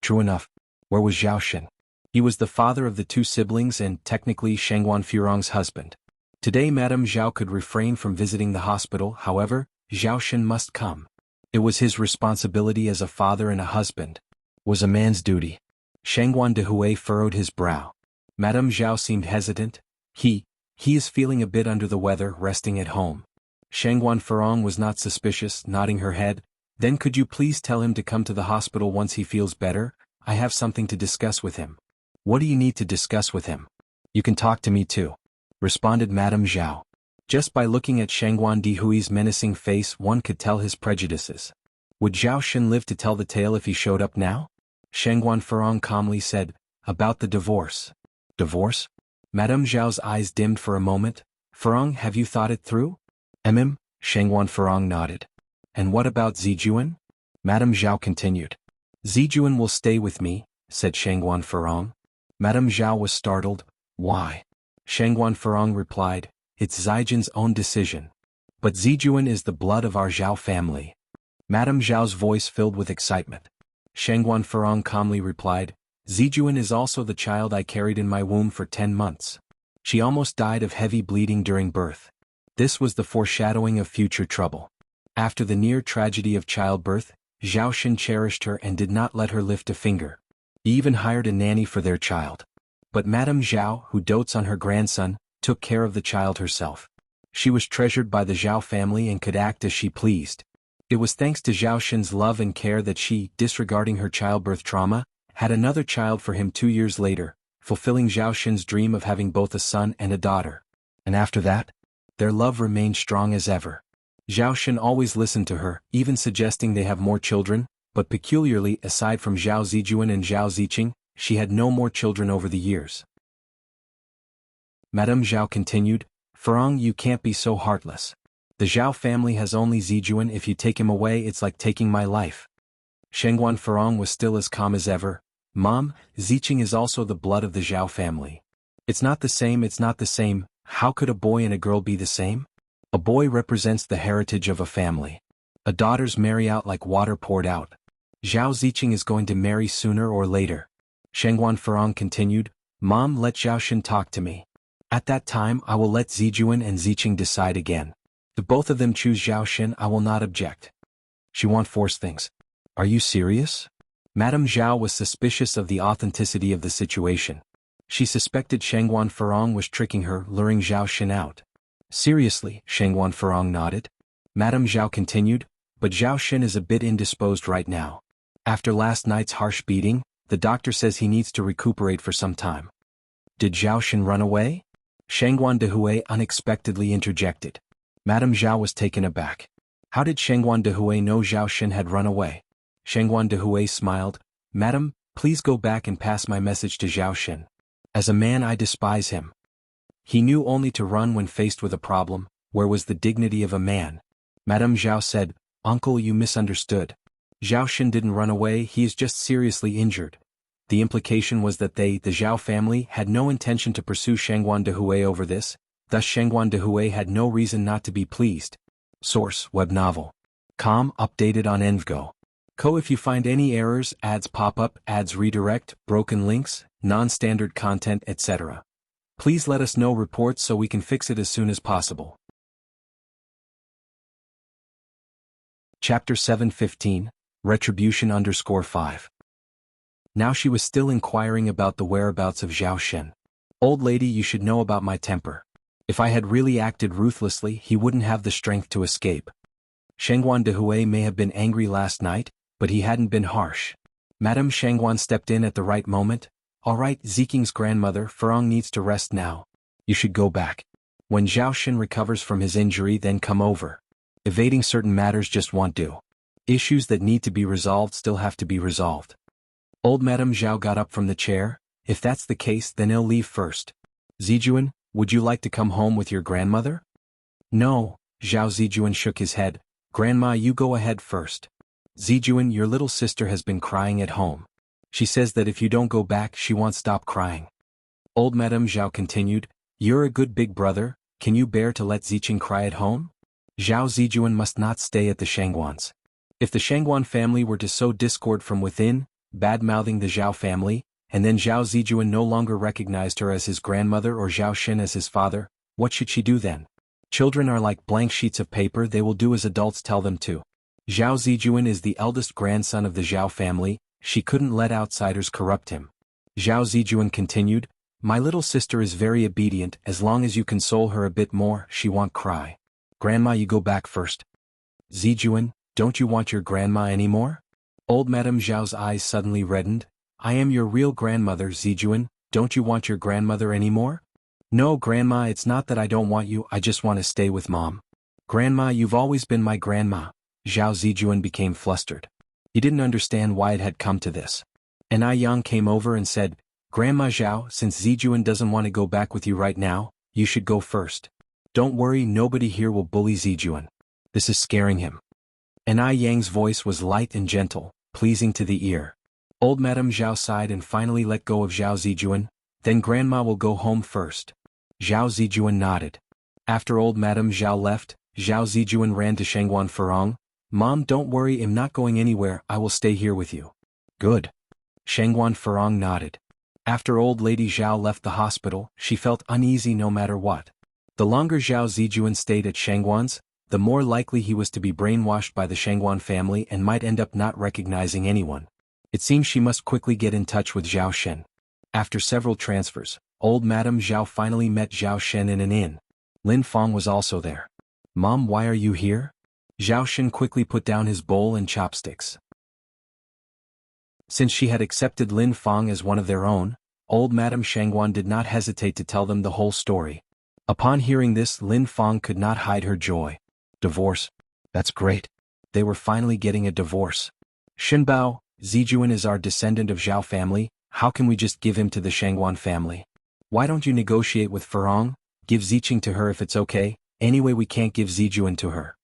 True enough, where was Zhao Xin? He was the father of the two siblings and technically Shengguan Farong's husband. Today Madame Zhao could refrain from visiting the hospital, however, Zhao Xin must come. It was his responsibility as a father and a husband. Was a man's duty. Shengguan Dehui furrowed his brow. Madame Zhao seemed hesitant. He is feeling a bit under the weather, resting at home. Shengguan Farong was not suspicious, nodding her head. Then could you please tell him to come to the hospital once he feels better? I have something to discuss with him. What do you need to discuss with him? You can talk to me too, responded Madame Zhao. Just by looking at Shengguan Dehui's menacing face one could tell his prejudices. Would Zhao Xin live to tell the tale if he showed up now? Shengguan Farong calmly said, about the divorce. Divorce? Madame Zhao's eyes dimmed for a moment. Farong, have you thought it through? Shengguan Farong nodded. And what about Zijuan? Madame Zhao continued. Zijuan will stay with me, said Shengguan Farong. Madame Zhao was startled. Why? Shengguan Farong replied, it's Zijin's own decision. But Zijuan is the blood of our Zhao family. Madame Zhao's voice filled with excitement. Shengguan Farong calmly replied, Zijuan is also the child I carried in my womb for 10 months. She almost died of heavy bleeding during birth. This was the foreshadowing of future trouble. After the near tragedy of childbirth, Zhao Xin cherished her and did not let her lift a finger. He even hired a nanny for their child. But Madame Zhao, who dotes on her grandson, took care of the child herself. She was treasured by the Zhao family and could act as she pleased. It was thanks to Zhao Xin's love and care that she, disregarding her childbirth trauma, had another child for him 2 years later, fulfilling Zhao Xin's dream of having both a son and a daughter. And after that, their love remained strong as ever. Zhao Xin always listened to her, even suggesting they have more children, but peculiarly, aside from Zhao Zijuan and Zhao Ziqing, she had no more children over the years. Madame Zhao continued, Farong, you can't be so heartless. The Zhao family has only Zijuan. If you take him away, it's like taking my life. Shengguan Farong was still as calm as ever. Mom, Ziqing is also the blood of the Zhao family. It's not the same. How could a boy and a girl be the same? A boy represents the heritage of a family. A daughters marry out like water poured out. Zhao Ziqing is going to marry sooner or later. Shengguan Farong continued, Mom, let Zhao Xin talk to me. At that time I will let Zijuan and Ziqing decide again. If both of them choose Zhao Xin, I will not object. She won't force things. Are you serious? Madame Zhao was suspicious of the authenticity of the situation. She suspected Shengguan Farong was tricking her, luring Zhao Xin out. Seriously, Shengguan Farong nodded. Madame Zhao continued, but Zhao Xin is a bit indisposed right now. After last night's harsh beating, the doctor says he needs to recuperate for some time. Did Zhao Xin run away? Shengguan Dehui unexpectedly interjected. Madame Zhao was taken aback. How did Shengguan Dehui know Zhao Xin had run away? Shengguan Dehui smiled. Madam, please go back and pass my message to Zhao Xin. As a man I despise him. He knew only to run when faced with a problem. Where was the dignity of a man? Madame Zhao said, Uncle, you misunderstood. Zhao Xin didn't run away, he is just seriously injured. The implication was that they, the Zhao family, had no intention to pursue Shengguan Dehui over this, thus Shengguan Dehui had no reason not to be pleased. Source, web novel. Com, updated on Envgo. Co. If you find any errors, ads pop up, ads redirect, broken links, non-standard content, etc. Please let us know reports so we can fix it as soon as possible. Chapter 715, Retribution_5. Now she was still inquiring about the whereabouts of Zhao Shen. Old lady, you should know about my temper. If I had really acted ruthlessly, he wouldn't have the strength to escape. Shangguan Dehui may have been angry last night, but he hadn't been harsh. Madame Shangguan stepped in at the right moment. All right, Ziking's grandmother, Furong needs to rest now. You should go back. When Zhao Shen recovers from his injury, then come over. Evading certain matters just won't do. Issues that need to be resolved still have to be resolved. Old Madame Zhao got up from the chair. If that's the case, then I'll leave first. Zijuan, would you like to come home with your grandmother? No, Zhao Zijuan shook his head. Grandma, you go ahead first. Zijuan, your little sister has been crying at home. She says that if you don't go back, she won't stop crying. Old Madame Zhao continued, you're a good big brother, can you bear to let Ziqing cry at home? Zhao Zijuan must not stay at the Shangguans. If the Shangguan family were to sow discord from within, bad-mouthing the Zhao family, and then Zhao Zijuan no longer recognized her as his grandmother or Zhao Shen as his father, what should she do then? Children are like blank sheets of paper, they will do as adults tell them to. Zhao Zijuan is the eldest grandson of the Zhao family, she couldn't let outsiders corrupt him. Zhao Zijuan continued, my little sister is very obedient, as long as you console her a bit more, she won't cry. Grandma, you go back first. Zijuan, don't you want your grandma anymore? Old Madame Zhao's eyes suddenly reddened. I am your real grandmother, Zijuan, don't you want your grandmother anymore? No, Grandma, it's not that I don't want you, I just want to stay with Mom. Grandma, you've always been my grandma. Zhao Zijuan became flustered. He didn't understand why it had come to this. And Yang came over and said, Grandma Zhao, since Zijuan doesn't want to go back with you right now, you should go first. Don't worry, nobody here will bully Zijuan. This is scaring him. And Yang's voice was light and gentle, pleasing to the ear. Old Madame Zhao sighed and finally let go of Zhao Zijuan. Then Grandma will go home first. Zhao Zijuan nodded. After old Madame Zhao left, Zhao Zijuan ran to Shangguan Furong. Mom, don't worry, I'm not going anywhere, I will stay here with you. Good. Shangguan Furong nodded. After old lady Zhao left the hospital, she felt uneasy no matter what. The longer Zhao Zijuan stayed at Shangguan's, the more likely he was to be brainwashed by the Shangguan family and might end up not recognizing anyone. It seemed she must quickly get in touch with Zhao Shen. After several transfers, old Madame Zhao finally met Zhao Shen in an inn. Lin Fang was also there. Mom, why are you here? Zhao Shen quickly put down his bowl and chopsticks. Since she had accepted Lin Fang as one of their own, old Madame Shangguan did not hesitate to tell them the whole story. Upon hearing this, Lin Fang could not hide her joy. Divorce? That's great. They were finally getting a divorce. Shenbao, Zijuan is our descendant of Zhao family, how can we just give him to the Shangguan family? Why don't you negotiate with Furong? Give Ziqing to her if it's okay, anyway we can't give Zijuan to her.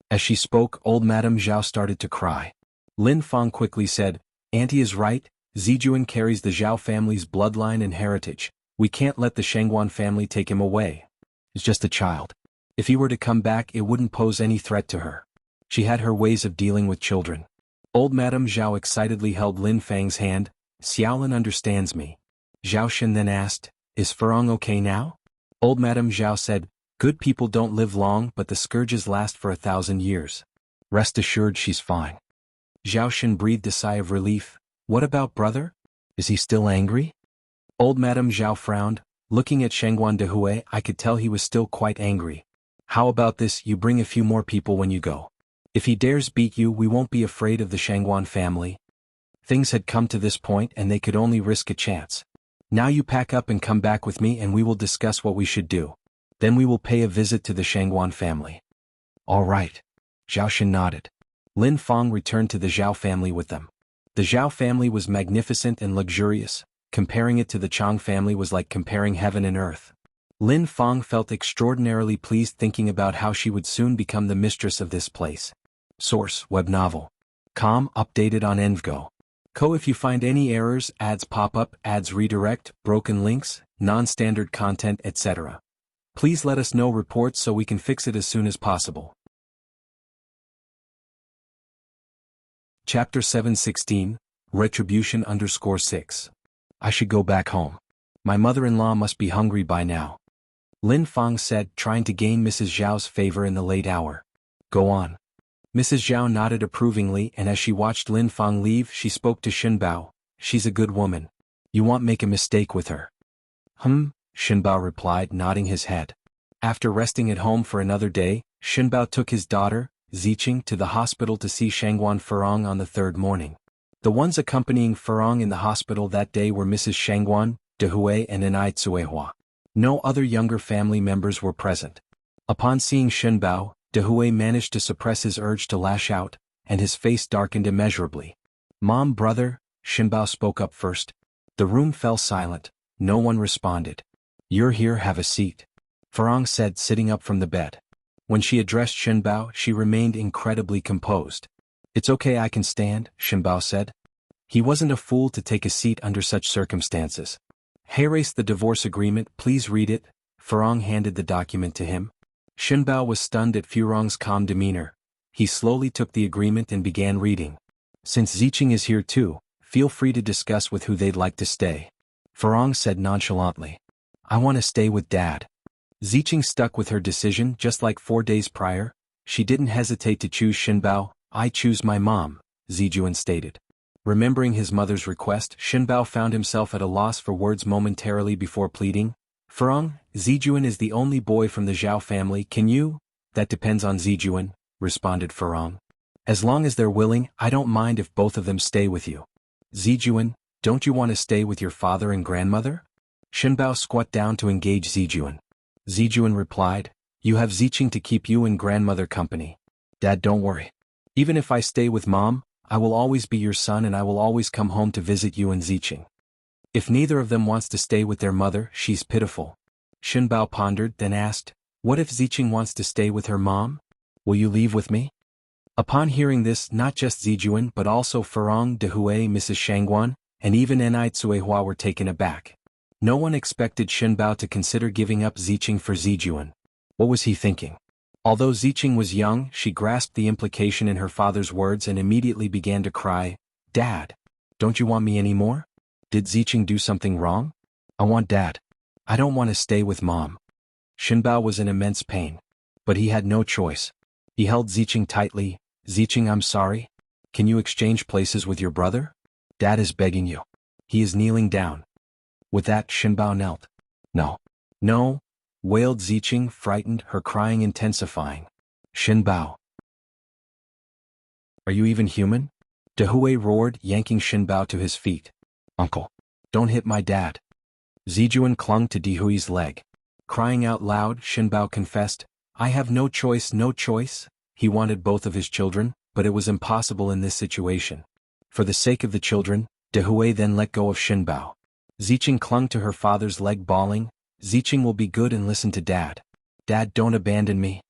As she spoke, old Madame Zhao started to cry. Lin Fang quickly said, Auntie is right, Zijuan carries the Zhao family's bloodline and heritage. We can't let the Shangguan family take him away. He's just a child. If he were to come back, it wouldn't pose any threat to her. She had her ways of dealing with children. Old Madame Zhao excitedly held Lin Fang's hand. Xiaolin understands me. Zhao Shen then asked, is Furong okay now? Old Madame Zhao said, good people don't live long, but the scourges last for 1,000 years. Rest assured she's fine. Zhao Shen breathed a sigh of relief. What about brother? Is he still angry? Old Madame Zhao frowned. Looking at Shangguan Dehui, I could tell he was still quite angry. How about this, you bring a few more people when you go. If he dares beat you, we won't be afraid of the Shangguan family. Things had come to this point and they could only risk a chance. Now you pack up and come back with me and we will discuss what we should do. Then we will pay a visit to the Shangguan family. All right. Zhao Shen nodded. Lin Fang returned to the Zhao family with them. The Zhao family was magnificent and luxurious. Comparing it to the Chang family was like comparing heaven and earth. Lin Fang felt extraordinarily pleased thinking about how she would soon become the mistress of this place. Source, web novel. Com, updated on Envgo. Co. If you find any errors, ads pop up, ads redirect, broken links, non-standard content, etc. Please let us know reports so we can fix it as soon as possible. Chapter 716, Retribution _6. I should go back home. My mother-in-law must be hungry by now. Lin Fang said, trying to gain Mrs. Zhao's favor in the late hour. Go on. Mrs. Zhao nodded approvingly, and as she watched Lin Fang leave, she spoke to Shenbao. She's a good woman. You won't make a mistake with her. Shenbao replied, nodding his head. After resting at home for another day, Shenbao took his daughter, Ziqing, to the hospital to see Shangguan Furong on the third morning. The ones accompanying Furong in the hospital that day were Mrs. Shangguan, Dehui, and Enai Tsuehua. No other younger family members were present. Upon seeing Shenbao, Dehui managed to suppress his urge to lash out, and his face darkened immeasurably. Mom, brother, Shenbao spoke up first. The room fell silent. No one responded. You're here, have a seat, Furong said, sitting up from the bed. When she addressed Shenbao, she remained incredibly composed. It's okay, I can stand, Shenbao said. He wasn't a fool to take a seat under such circumstances. Erase the divorce agreement, please read it. Furong handed the document to him. Shenbao was stunned at Furong's calm demeanor. He slowly took the agreement and began reading. Since Ziqing is here too, feel free to discuss with who they'd like to stay. Furong said nonchalantly. I want to stay with Dad. Ziqing stuck with her decision just like 4 days prior. She didn't hesitate to choose Shenbao. I choose my mom, Zijuan stated. Remembering his mother's request, Shenbao found himself at a loss for words momentarily before pleading. Furong, Zijuan is the only boy from the Zhao family, can you? That depends on Zijuan, responded Furong. As long as they're willing, I don't mind if both of them stay with you. Zijuan, don't you want to stay with your father and grandmother? Shenbao squat down to engage Zijuan. Zijuan replied, you have Ziqing to keep you and grandmother company. Dad, don't worry. Even if I stay with Mom, I will always be your son and I will always come home to visit you and Ziqing. If neither of them wants to stay with their mother, she's pitiful. Shenbao pondered, then asked, what if Ziqing wants to stay with her mom? Will you leave with me? Upon hearing this, not just Zijuan but also Furong, Dehui, Mrs. Shangguan, and even Enai Tsuehua were taken aback. No one expected Shenbao to consider giving up Ziqing for Zijuan. What was he thinking? Although Ziqing was young, she grasped the implication in her father's words and immediately began to cry, Dad, don't you want me anymore? Did Ziqing do something wrong? I want Dad. I don't want to stay with Mom. Shenbao was in immense pain. But he had no choice. He held Ziqing tightly. Ziqing, I'm sorry. Can you exchange places with your brother? Dad is begging you. He is kneeling down. With that, Shenbao knelt. No. No, wailed Ziqing, frightened, her crying intensifying. Shenbao. Are you even human? Dehui roared, yanking Shenbao to his feet. Uncle, don't hit my dad. Zijuan clung to Dehui's leg. Crying out loud, Shenbao confessed, I have no choice, no choice. He wanted both of his children, but it was impossible in this situation. For the sake of the children, Dehui then let go of Shenbao. Ziqing clung to her father's leg, bawling, Ziqing will be good and listen to Dad. Dad, don't abandon me.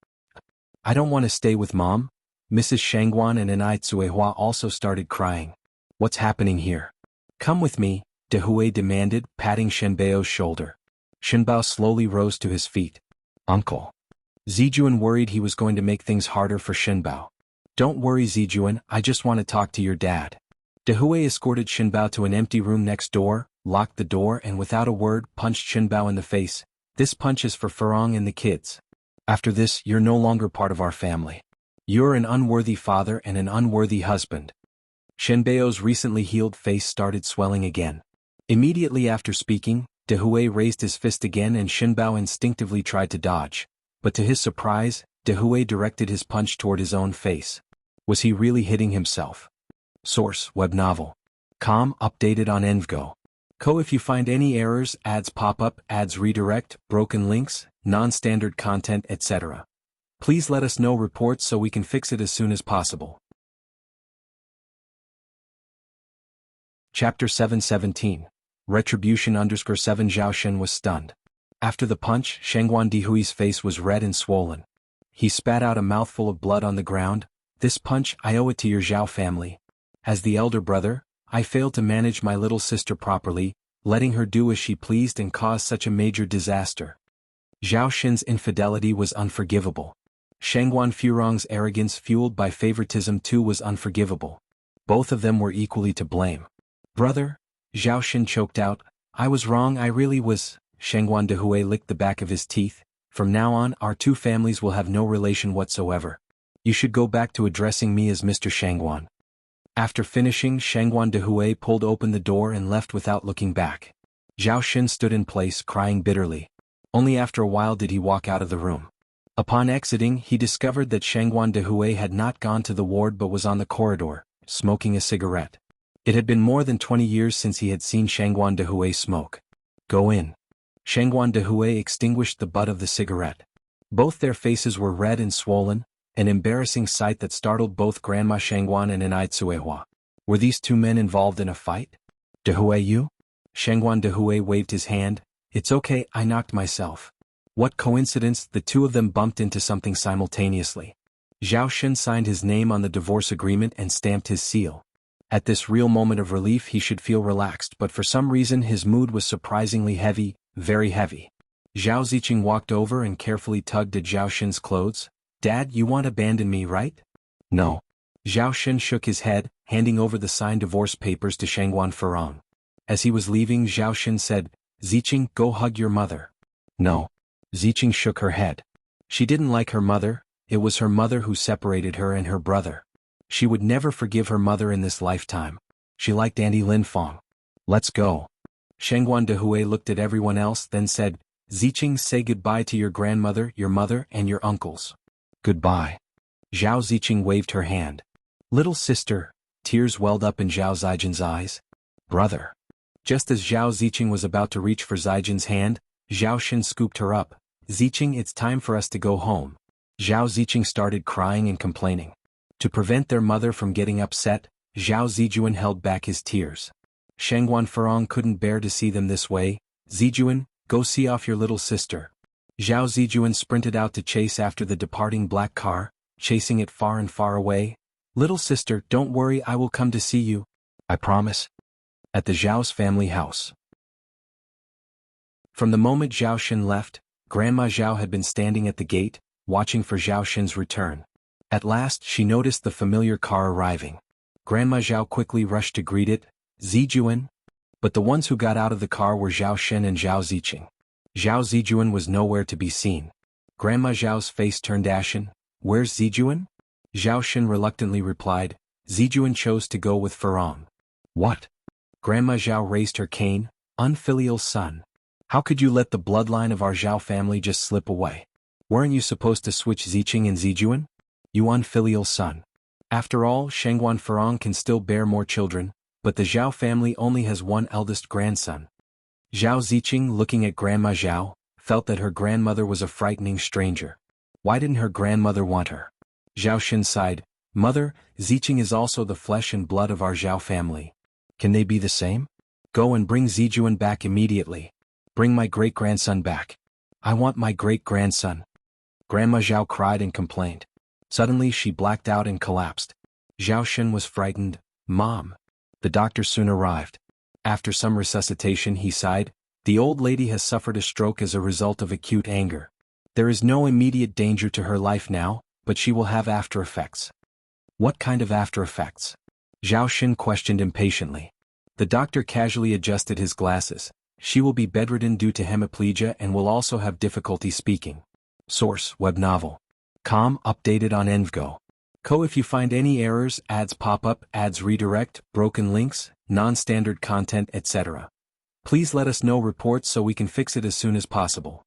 I don't want to stay with Mom. Mrs. Shangguan and Enai Tsuehua also started crying. What's happening here? Come with me, Dehui demanded, patting Shenbao's shoulder. Shenbao slowly rose to his feet. Uncle. Zijuan worried he was going to make things harder for Shenbao. Don't worry, Zijuan, I just want to talk to your dad. Dehui escorted Shenbao to an empty room next door, locked the door and without a word punched Shenbao in the face. This punch is for Furong and the kids. After this, you're no longer part of our family. You're an unworthy father and an unworthy husband. Shenbao's recently healed face started swelling again. Immediately after speaking, Dehui raised his fist again and Shenbao instinctively tried to dodge. But to his surprise, Dehui directed his punch toward his own face. Was he really hitting himself? Source, web novel. Com, updated on Envgo. If you find any errors, ads pop up, ads redirect, broken links, non-standard content, etc. Please let us know reports so we can fix it as soon as possible. Chapter 717. Retribution _7. Zhao Shen was stunned. After the punch, Shangguan Dehui's face was red and swollen. He spat out a mouthful of blood on the ground. This punch, I owe it to your Zhao family. As the elder brother, I failed to manage my little sister properly, letting her do as she pleased and cause such a major disaster. Zhao Shen's infidelity was unforgivable. Shangguan Furong's arrogance fueled by favoritism too was unforgivable. Both of them were equally to blame. Brother, Zhao Xin choked out, I was wrong, I really was. Shengguan Dehui licked the back of his teeth. From now on, our two families will have no relation whatsoever. You should go back to addressing me as Mr. Shengguan. After finishing, Shengguan Dehui pulled open the door and left without looking back. Zhao Xin stood in place, crying bitterly. Only after a while did he walk out of the room. Upon exiting, he discovered that Shengguan Dehui had not gone to the ward but was on the corridor, smoking a cigarette. It had been more than 20 years since he had seen Shengguan Dehui smoke. Go in. Shengguan Dehui extinguished the butt of the cigarette. Both their faces were red and swollen, an embarrassing sight that startled both Grandma Shengguan and Enai Tsuehua. Were these two men involved in a fight? Dehui, you? Shengguan Dehui waved his hand. It's okay, I knocked myself. What coincidence, the two of them bumped into something simultaneously. Zhao Xin signed his name on the divorce agreement and stamped his seal. At this real moment of relief he should feel relaxed, but for some reason his mood was surprisingly heavy, very heavy. Zhao Ziqing walked over and carefully tugged at Zhao Xin's clothes. Dad, you won't abandon me, right? No. Zhao Xin shook his head, handing over the signed divorce papers to Shengguan Furong. As he was leaving, Zhao Xin said, Ziqing, go hug your mother. No. Ziqing shook her head. She didn't like her mother, it was her mother who separated her and her brother. She would never forgive her mother in this lifetime. She liked Auntie Lin Fong. Let's go. Shengguan Dehui looked at everyone else, then said, Ziqing, say goodbye to your grandmother, your mother, and your uncles. Goodbye. Zhao Ziqing waved her hand. Little sister, tears welled up in Zhao Zijin's eyes. Brother. Just as Zhao Ziqing was about to reach for Zijin's hand, Zhao Xin scooped her up. Ziqing, it's time for us to go home. Zhao Ziqing started crying and complaining. To prevent their mother from getting upset, Zhao Zijuan held back his tears. Shengguan Furong couldn't bear to see them this way. Zijuan, go see off your little sister. Zhao Zijuan sprinted out to chase after the departing black car, chasing it far and far away. Little sister, don't worry, I will come to see you. I promise. At the Zhao's family house. From the moment Zhao Xin left, Grandma Zhao had been standing at the gate, watching for Zhao Xin's return. At last she noticed the familiar car arriving. Grandma Zhao quickly rushed to greet it. Zijuan? But the ones who got out of the car were Zhao Xin and Zhao Ziqing. Zhao Zijuan was nowhere to be seen. Grandma Zhao's face turned ashen. Where's Zijuan? Zhao Xin reluctantly replied. Zijuan chose to go with Furong. What? Grandma Zhao raised her cane. Unfilial son. How could you let the bloodline of our Zhao family just slip away? Weren't you supposed to switch Ziqing and Zijuan? You unfilial son. After all, Shengguan Furong can still bear more children, but the Zhao family only has one eldest grandson. Zhao Ziqing, looking at Grandma Zhao, felt that her grandmother was a frightening stranger. Why didn't her grandmother want her? Zhao Xin sighed. Mother, Ziqing is also the flesh and blood of our Zhao family. Can they be the same? Go and bring Zijuan back immediately. Bring my great-grandson back. I want my great-grandson. Grandma Zhao cried and complained. Suddenly she blacked out and collapsed. Zhao Xin was frightened. Mom. The doctor soon arrived. After some resuscitation he sighed. The old lady has suffered a stroke as a result of acute anger. There is no immediate danger to her life now, but she will have after effects. What kind of after effects? Zhao Xin questioned impatiently. The doctor casually adjusted his glasses. She will be bedridden due to hemiplegia and will also have difficulty speaking. Source, web novel. Com, updated on Envgo. Co. If you find any errors, ads pop up, ads redirect, broken links, non-standard content, etc. Please let us know reports so we can fix it as soon as possible.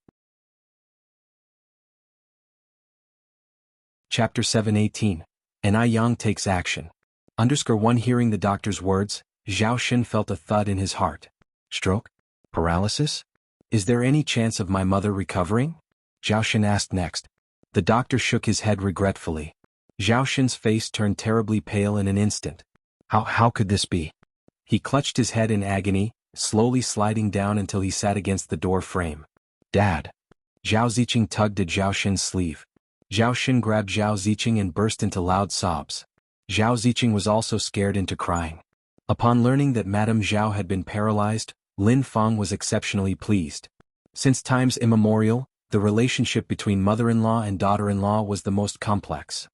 Chapter 718. Enai Yang takes action. _1 Hearing the doctor's words, Zhao Xin felt a thud in his heart. Stroke? Paralysis? Is there any chance of my mother recovering? Zhao Xin asked next. The doctor shook his head regretfully. Zhao Xin's face turned terribly pale in an instant. How could this be? He clutched his head in agony, slowly sliding down until he sat against the door frame. Dad. Zhao Ziqing tugged at Zhao Xin's sleeve. Zhao Xin grabbed Zhao Ziqing and burst into loud sobs. Zhao Ziqing was also scared into crying. Upon learning that Madame Zhao had been paralyzed, Lin Fong was exceptionally pleased. Since times immemorial, the relationship between mother-in-law and daughter-in-law was the most complex.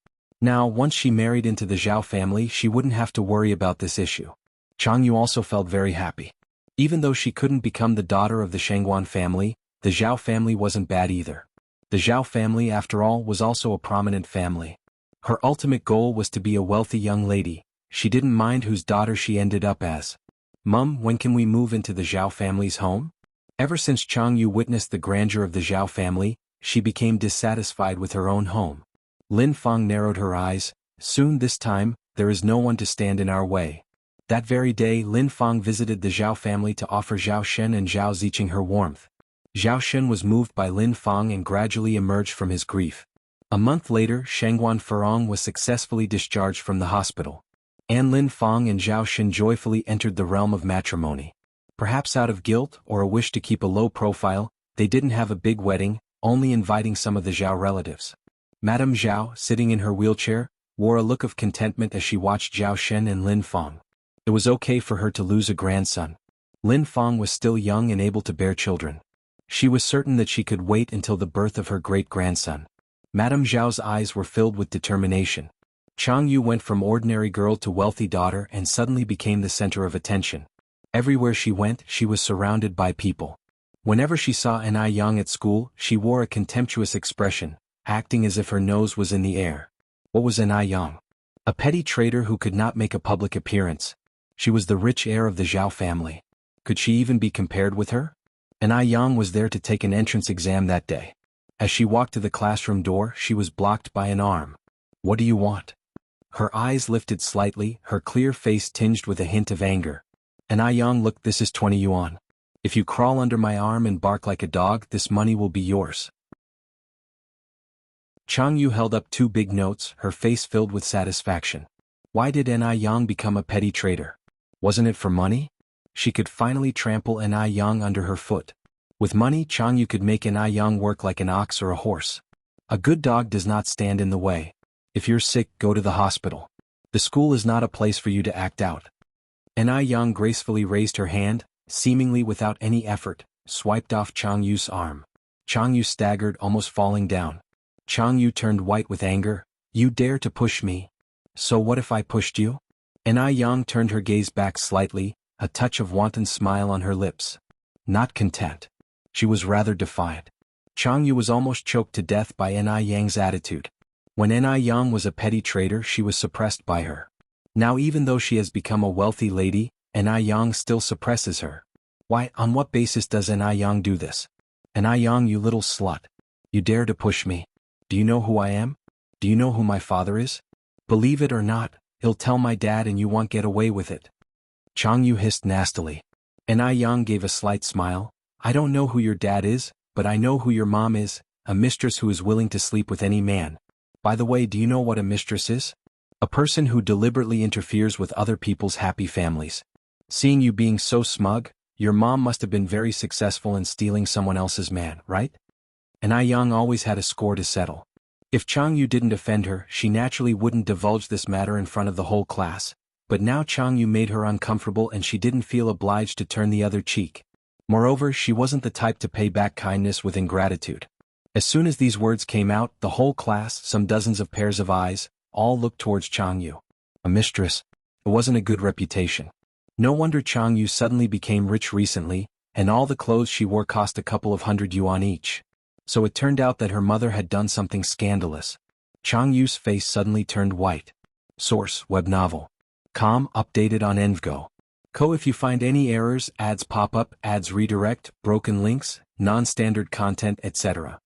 Now, once she married into the Zhao family, she wouldn't have to worry about this issue. Jianghu also felt very happy. Even though she couldn't become the daughter of the Shangguan family, the Zhao family wasn't bad either. The Zhao family, after all, was also a prominent family. Her ultimate goal was to be a wealthy young lady. She didn't mind whose daughter she ended up as. "Mum, when can we move into the Zhao family's home?" Ever since Jianghu witnessed the grandeur of the Zhao family, she became dissatisfied with her own home. Lin Feng narrowed her eyes. "Soon this time, there is no one to stand in our way." That very day, Lin Feng visited the Zhao family to offer Zhao Shen and Zhao Ziqing her warmth. Zhao Shen was moved by Lin Feng and gradually emerged from his grief. A month later, Shangguan Furong was successfully discharged from the hospital. And Lin Feng and Zhao Shen joyfully entered the realm of matrimony. Perhaps out of guilt or a wish to keep a low profile, they didn't have a big wedding, only inviting some of the Zhao relatives. Madame Zhao, sitting in her wheelchair, wore a look of contentment as she watched Zhao Shen and Lin Feng. It was okay for her to lose a grandson. Lin Feng was still young and able to bear children. She was certain that she could wait until the birth of her great-grandson. Madame Zhao's eyes were filled with determination. Jianghu went from ordinary girl to wealthy daughter and suddenly became the center of attention. Everywhere she went, she was surrounded by people. Whenever she saw Anai Yang at school, she wore a contemptuous expression, acting as if her nose was in the air. What was Anai Yang? A petty traitor who could not make a public appearance. She was the rich heir of the Zhao family. Could she even be compared with her? Anai Yang was there to take an entrance exam that day. As she walked to the classroom door, she was blocked by an arm. "What do you want?" Her eyes lifted slightly, her clear face tinged with a hint of anger. Anai Yang looked. "This is 20 yuan. If you crawl under my arm and bark like a dog, this money will be yours." Jianghu held up 2 big notes, her face filled with satisfaction. Why did Anai Yang become a petty traitor? Wasn't it for money? She could finally trample Anai Yang under her foot. With money, Jianghu could make Anai Yang work like an ox or a horse. A good dog does not stand in the way. If you're sick, go to the hospital. The school is not a place for you to act out. Anai Yang gracefully raised her hand, seemingly without any effort, swiped off Jianghu's arm. Jianghu staggered, almost falling down. Jianghu turned white with anger. "You dare to push me? So what if I pushed you?" Anai Yang turned her gaze back slightly, a touch of wanton smile on her lips. Not content. She was rather defiant. Jianghu was almost choked to death by Anai Yang's attitude. When Anai Yang was a petty traitor, she was suppressed by her. Now even though she has become a wealthy lady, Anai Yang still suppresses her. Why, on what basis does Anai Yang do this? "Anai Yang, you little slut. You dare to push me. Do you know who I am? Do you know who my father is? Believe it or not, he'll tell my dad and you won't get away with it." Jianghu hissed nastily. Anai Yang gave a slight smile. "I don't know who your dad is, but I know who your mom is, a mistress who is willing to sleep with any man. By the way, do you know what a mistress is? A person who deliberately interferes with other people's happy families. Seeing you being so smug, your mom must have been very successful in stealing someone else's man, right?" Anai Yang always had a score to settle. If Jianghu didn't offend her, she naturally wouldn't divulge this matter in front of the whole class. But now Jianghu made her uncomfortable and she didn't feel obliged to turn the other cheek. Moreover, she wasn't the type to pay back kindness with ingratitude. As soon as these words came out, the whole class, some dozens of pairs of eyes, all looked towards Jianghu. A mistress. It wasn't a good reputation. No wonder Jianghu suddenly became rich recently, and all the clothes she wore cost a couple of 100 yuan each. So it turned out that her mother had done something scandalous. Jianghu's face suddenly turned white. Source: web novel. Com, updated on Envgo. Co. If you find any errors, ads pop up, ads redirect, broken links, non-standard content, etc.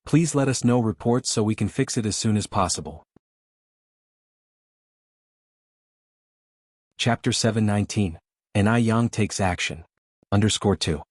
Please let us know reports so we can fix it as soon as possible. Chapter 719. Anai Yang takes action. _2.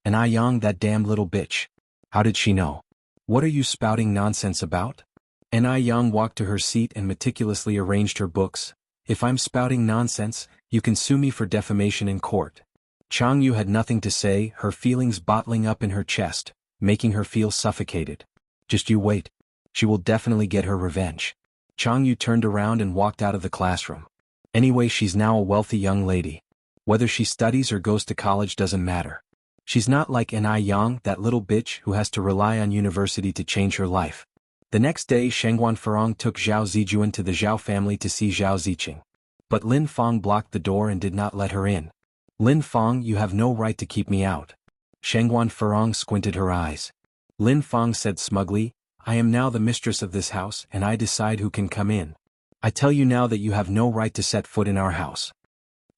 Anai Yang, that damn little bitch. How did she know? What are you spouting nonsense about? Anai Yang walked to her seat and meticulously arranged her books. If I'm spouting nonsense, you can sue me for defamation in court. Jianghu had nothing to say, her feelings bottling up in her chest, making her feel suffocated. Just you wait. She will definitely get her revenge. Jianghu turned around and walked out of the classroom. Anyway, she's now a wealthy young lady. Whether she studies or goes to college doesn't matter. She's not like Anai Yang, that little bitch who has to rely on university to change her life. The next day Shengguan Furong took Zhao Zijuan to the Zhao family to see Zhao Ziqing. But Lin Fang blocked the door and did not let her in. Lin Fang, you have no right to keep me out. Shengguan Furong squinted her eyes. Lin Fang said smugly, I am now the mistress of this house and I decide who can come in. I tell you now that you have no right to set foot in our house.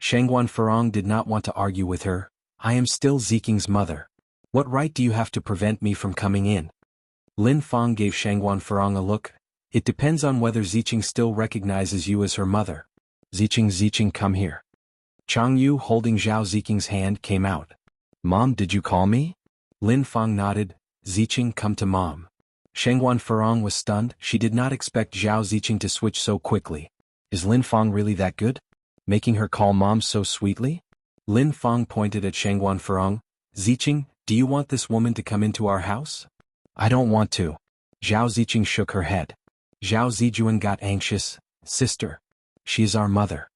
Shengguan Furong did not want to argue with her. I am still Ziqing's mother. What right do you have to prevent me from coming in? Lin Fang gave Shengguan Furong a look. It depends on whether Ziqing still recognizes you as her mother. Ziqing, come here. Jianghu, holding Zhao Ziqing's hand, came out. Mom, did you call me? Lin Fang nodded. Ziqing, come to Mom. Shengguan Furong was stunned. She did not expect Zhao Ziqing to switch so quickly. Is Lin Fang really that good? Making her call Mom so sweetly? Lin Fang pointed at Shengguan Furong. Ziqing, do you want this woman to come into our house? I don't want to. Zhao Ziqing shook her head. Zhao Zijuan got anxious. Sister. She is our mother.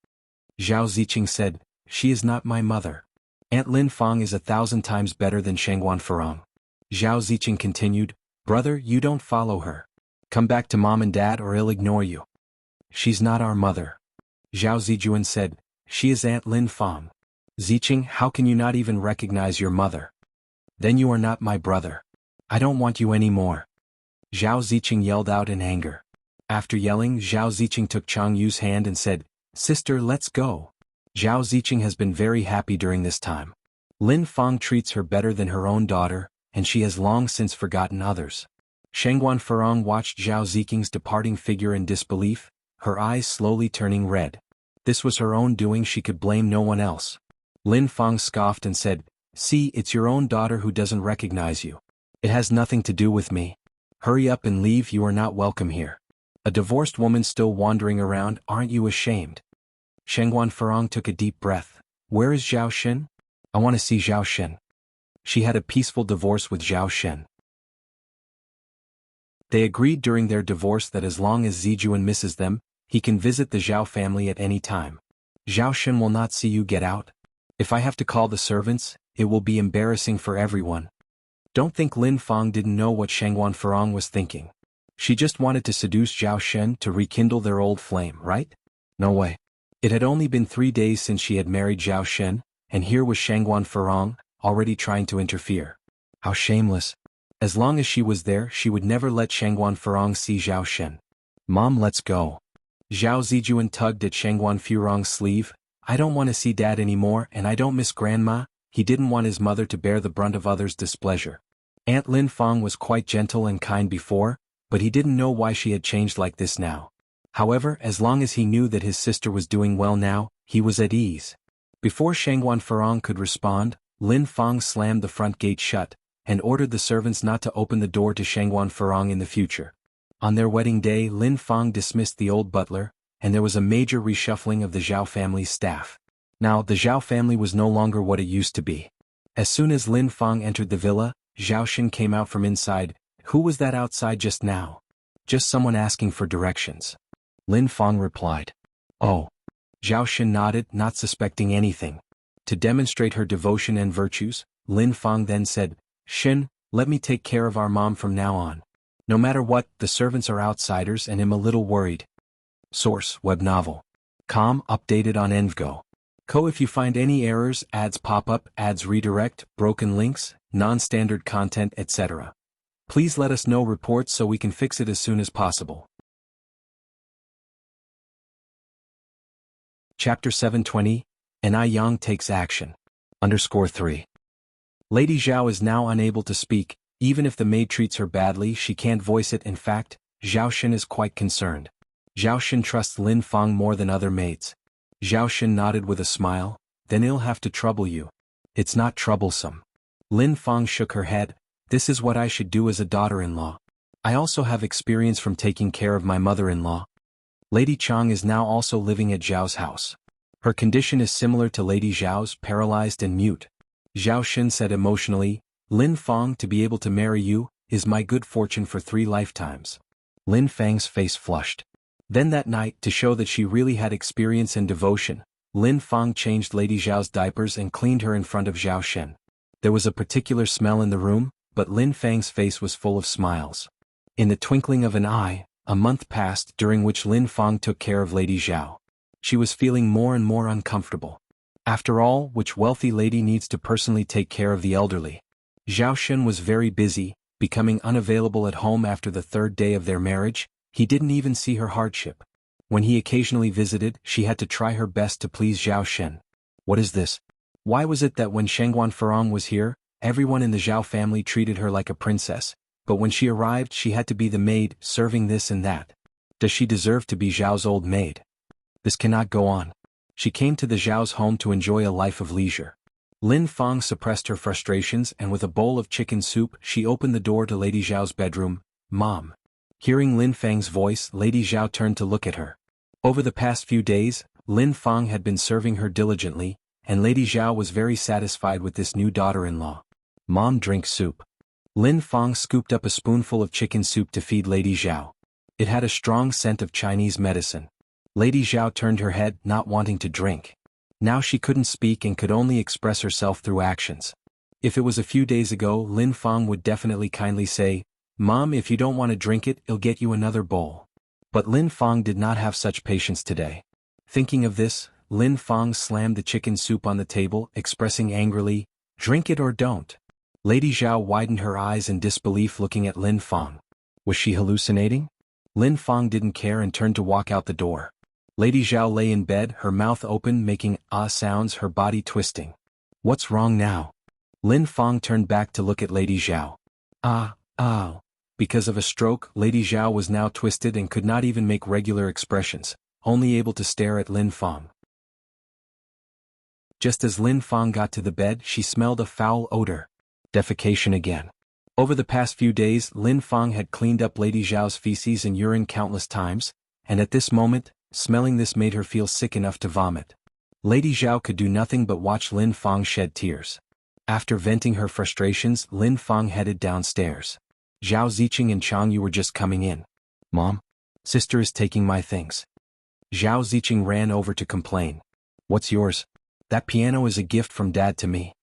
Zhao Ziqing said, she is not my mother. Aunt Lin Fang is 1,000 times better than Shengguan Furong. Zhao Ziqing continued, brother, you don't follow her. Come back to Mom and Dad or I'll ignore you. She's not our mother. Zhao Zijuan said, she is Aunt Lin Fang. Ziqing, how can you not even recognize your mother? Then you are not my brother. I don't want you anymore. Zhao Ziqing yelled out in anger. After yelling, Zhao Ziqing took Changyu's hand and said, sister, let's go. Zhao Ziqing has been very happy during this time. Lin Fang treats her better than her own daughter, and she has long since forgotten others. Shengguan Furong watched Zhao Ziqing's departing figure in disbelief, her eyes slowly turning red. This was her own doing, she could blame no one else. Lin Fang scoffed and said, see, it's your own daughter who doesn't recognize you. It has nothing to do with me. Hurry up and leave, you are not welcome here. A divorced woman still wandering around, aren't you ashamed? Shengguan Furong took a deep breath. Where is Zhao Shen? I want to see Zhao Shen. She had a peaceful divorce with Zhao Shen. They agreed during their divorce that as long as Zijuan misses them, he can visit the Zhao family at any time. Zhao Shen will not see you, get out. If I have to call the servants, it will be embarrassing for everyone. Don't think Lin Fang didn't know what Shengguan Furong was thinking. She just wanted to seduce Zhao Shen to rekindle their old flame, right? No way. It had only been 3 days since she had married Zhao Shen, and here was Shengguan Furong, already trying to interfere. How shameless. As long as she was there, she would never let Shengguan Furong see Zhao Shen. Mom, let's go. Zhao Zijuan tugged at Shengguan Furong's sleeve. I don't want to see Dad anymore, and I don't miss Grandma. He didn't want his mother to bear the brunt of others' displeasure. Aunt Lin Fang was quite gentle and kind before, but he didn't know why she had changed like this now. However, as long as he knew that his sister was doing well now, he was at ease. Before Shengguan Furong could respond, Lin Fang slammed the front gate shut, and ordered the servants not to open the door to Shengguan Furong in the future. On their wedding day, Lin Fang dismissed the old butler, and there was a major reshuffling of the Zhao family's staff. Now, the Zhao family was no longer what it used to be. As soon as Lin Fang entered the villa, Zhao Shen came out from inside. Who was that outside just now? Just someone asking for directions. Lin Fang replied. Oh. Zhao Shen nodded, not suspecting anything. To demonstrate her devotion and virtues, Lin Fang then said, Shen, let me take care of our mom from now on. No matter what, the servants are outsiders and I'm a little worried. Source, web novel. Com, updated on Envgo. Co. If you find any errors, ads pop up, ads redirect, broken links, non-standard content, etc. Please let us know reports so we can fix it as soon as possible. Chapter 720, and Yang takes action. _3. Lady Zhao is now unable to speak. Even if the maid treats her badly, she can't voice it. In fact, Zhao Shen is quite concerned. Zhao Shen trusts Lin Fang more than other maids. Zhao Shen nodded with a smile. Then he'll have to trouble you. It's not troublesome. Lin Fang shook her head. This is what I should do as a daughter-in-law. I also have experience from taking care of my mother-in-law. Lady Chang is now also living at Zhao's house. Her condition is similar to Lady Zhao's, paralyzed and mute. Zhao Shen said emotionally, Lin Fang, to be able to marry you, is my good fortune for 3 lifetimes. Lin Fang's face flushed. Then that night, to show that she really had experience and devotion, Lin Fang changed Lady Zhao's diapers and cleaned her in front of Zhao Shen. There was a particular smell in the room, but Lin Fang's face was full of smiles. In the twinkling of an eye, a month passed during which Lin Fang took care of Lady Zhao. She was feeling more and more uncomfortable. After all, which wealthy lady needs to personally take care of the elderly? Zhao Shen was very busy, becoming unavailable at home after the third day of their marriage. He didn't even see her hardship. When he occasionally visited, she had to try her best to please Zhao Shen. What is this? Why was it that when Shengguan Farong was here, everyone in the Zhao family treated her like a princess, but when she arrived she had to be the maid, serving this and that? Does she deserve to be Zhao's old maid? This cannot go on. She came to the Zhao's home to enjoy a life of leisure. Lin Fang suppressed her frustrations and with a bowl of chicken soup she opened the door to Lady Zhao's bedroom. Mom. Hearing Lin Fang's voice, Lady Zhao turned to look at her. Over the past few days, Lin Fang had been serving her diligently, and Lady Zhao was very satisfied with this new daughter-in-law. Mom, drink soup. Lin Fang scooped up a spoonful of chicken soup to feed Lady Zhao. It had a strong scent of Chinese medicine. Lady Zhao turned her head, not wanting to drink. Now she couldn't speak and could only express herself through actions. If it was a few days ago, Lin Fang would definitely kindly say, "Mom, if you don't want to drink it, I'll get you another bowl." But Lin Fang did not have such patience today. Thinking of this, Lin Fang slammed the chicken soup on the table, expressing angrily, "Drink it or don't." Lady Zhao widened her eyes in disbelief looking at Lin Fang. Was she hallucinating? Lin Fang didn't care and turned to walk out the door. Lady Zhao lay in bed, her mouth open making ah sounds, her body twisting. What's wrong now? Lin Fang turned back to look at Lady Zhao. Ah. Because of a stroke, Lady Zhao was now twisted and could not even make regular expressions, only able to stare at Lin Fang. Just as Lin Fang got to the bed, she smelled a foul odor. Defecation again. Over the past few days, Lin Fang had cleaned up Lady Zhao's feces and urine countless times, and at this moment, smelling this made her feel sick enough to vomit. Lady Zhao could do nothing but watch Lin Fang shed tears. After venting her frustrations, Lin Fang headed downstairs. Zhao Ziqing and Jianghu were just coming in. Mom? Sister is taking my things. Zhao Ziqing ran over to complain. What's yours? That piano is a gift from Dad to me.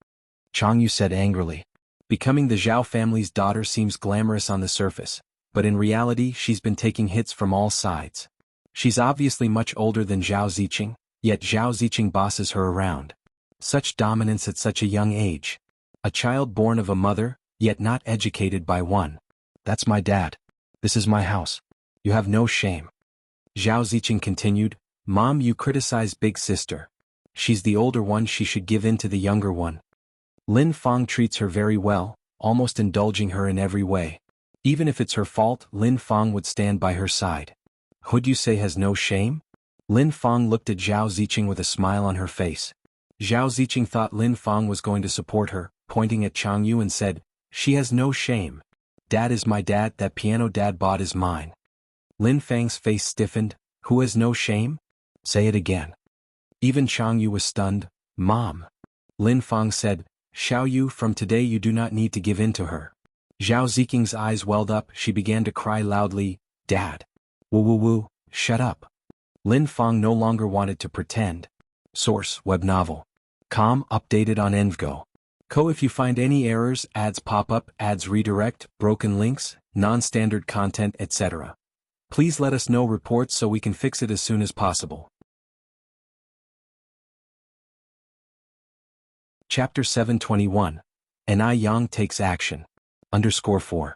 Jianghu said angrily. Becoming the Zhao family's daughter seems glamorous on the surface, but in reality she's been taking hits from all sides. She's obviously much older than Zhao Ziqing, yet Zhao Ziqing bosses her around. Such dominance at such a young age. A child born of a mother, yet not educated by one. That's my dad. This is my house. You have no shame. Zhao Ziqing continued, Mom, you criticize big sister. She's the older one, she should give in to the younger one. Lin Fang treats her very well, almost indulging her in every way. Even if it's her fault, Lin Fang would stand by her side. Who'd you say has no shame? Lin Fang looked at Zhao Ziqing with a smile on her face. Zhao Ziqing thought Lin Fang was going to support her, pointing at Jianghu and said, She has no shame. Dad is my dad, that piano Dad bought is mine. Lin Fang's face stiffened. Who has no shame? Say it again. Even Jianghu was stunned. Mom. Lin Fang said, Xiaoyu, from today you do not need to give in to her. Zhao Ziqing's eyes welled up, she began to cry loudly, Dad. Woo, shut up. Lin Fang no longer wanted to pretend. Source, web novel. Com, updated on Envgo. Co. If you find any errors, ads pop up, ads redirect, broken links, non-standard content, etc. Please let us know reports so we can fix it as soon as possible. Chapter 721. Ai Yang takes action. _4.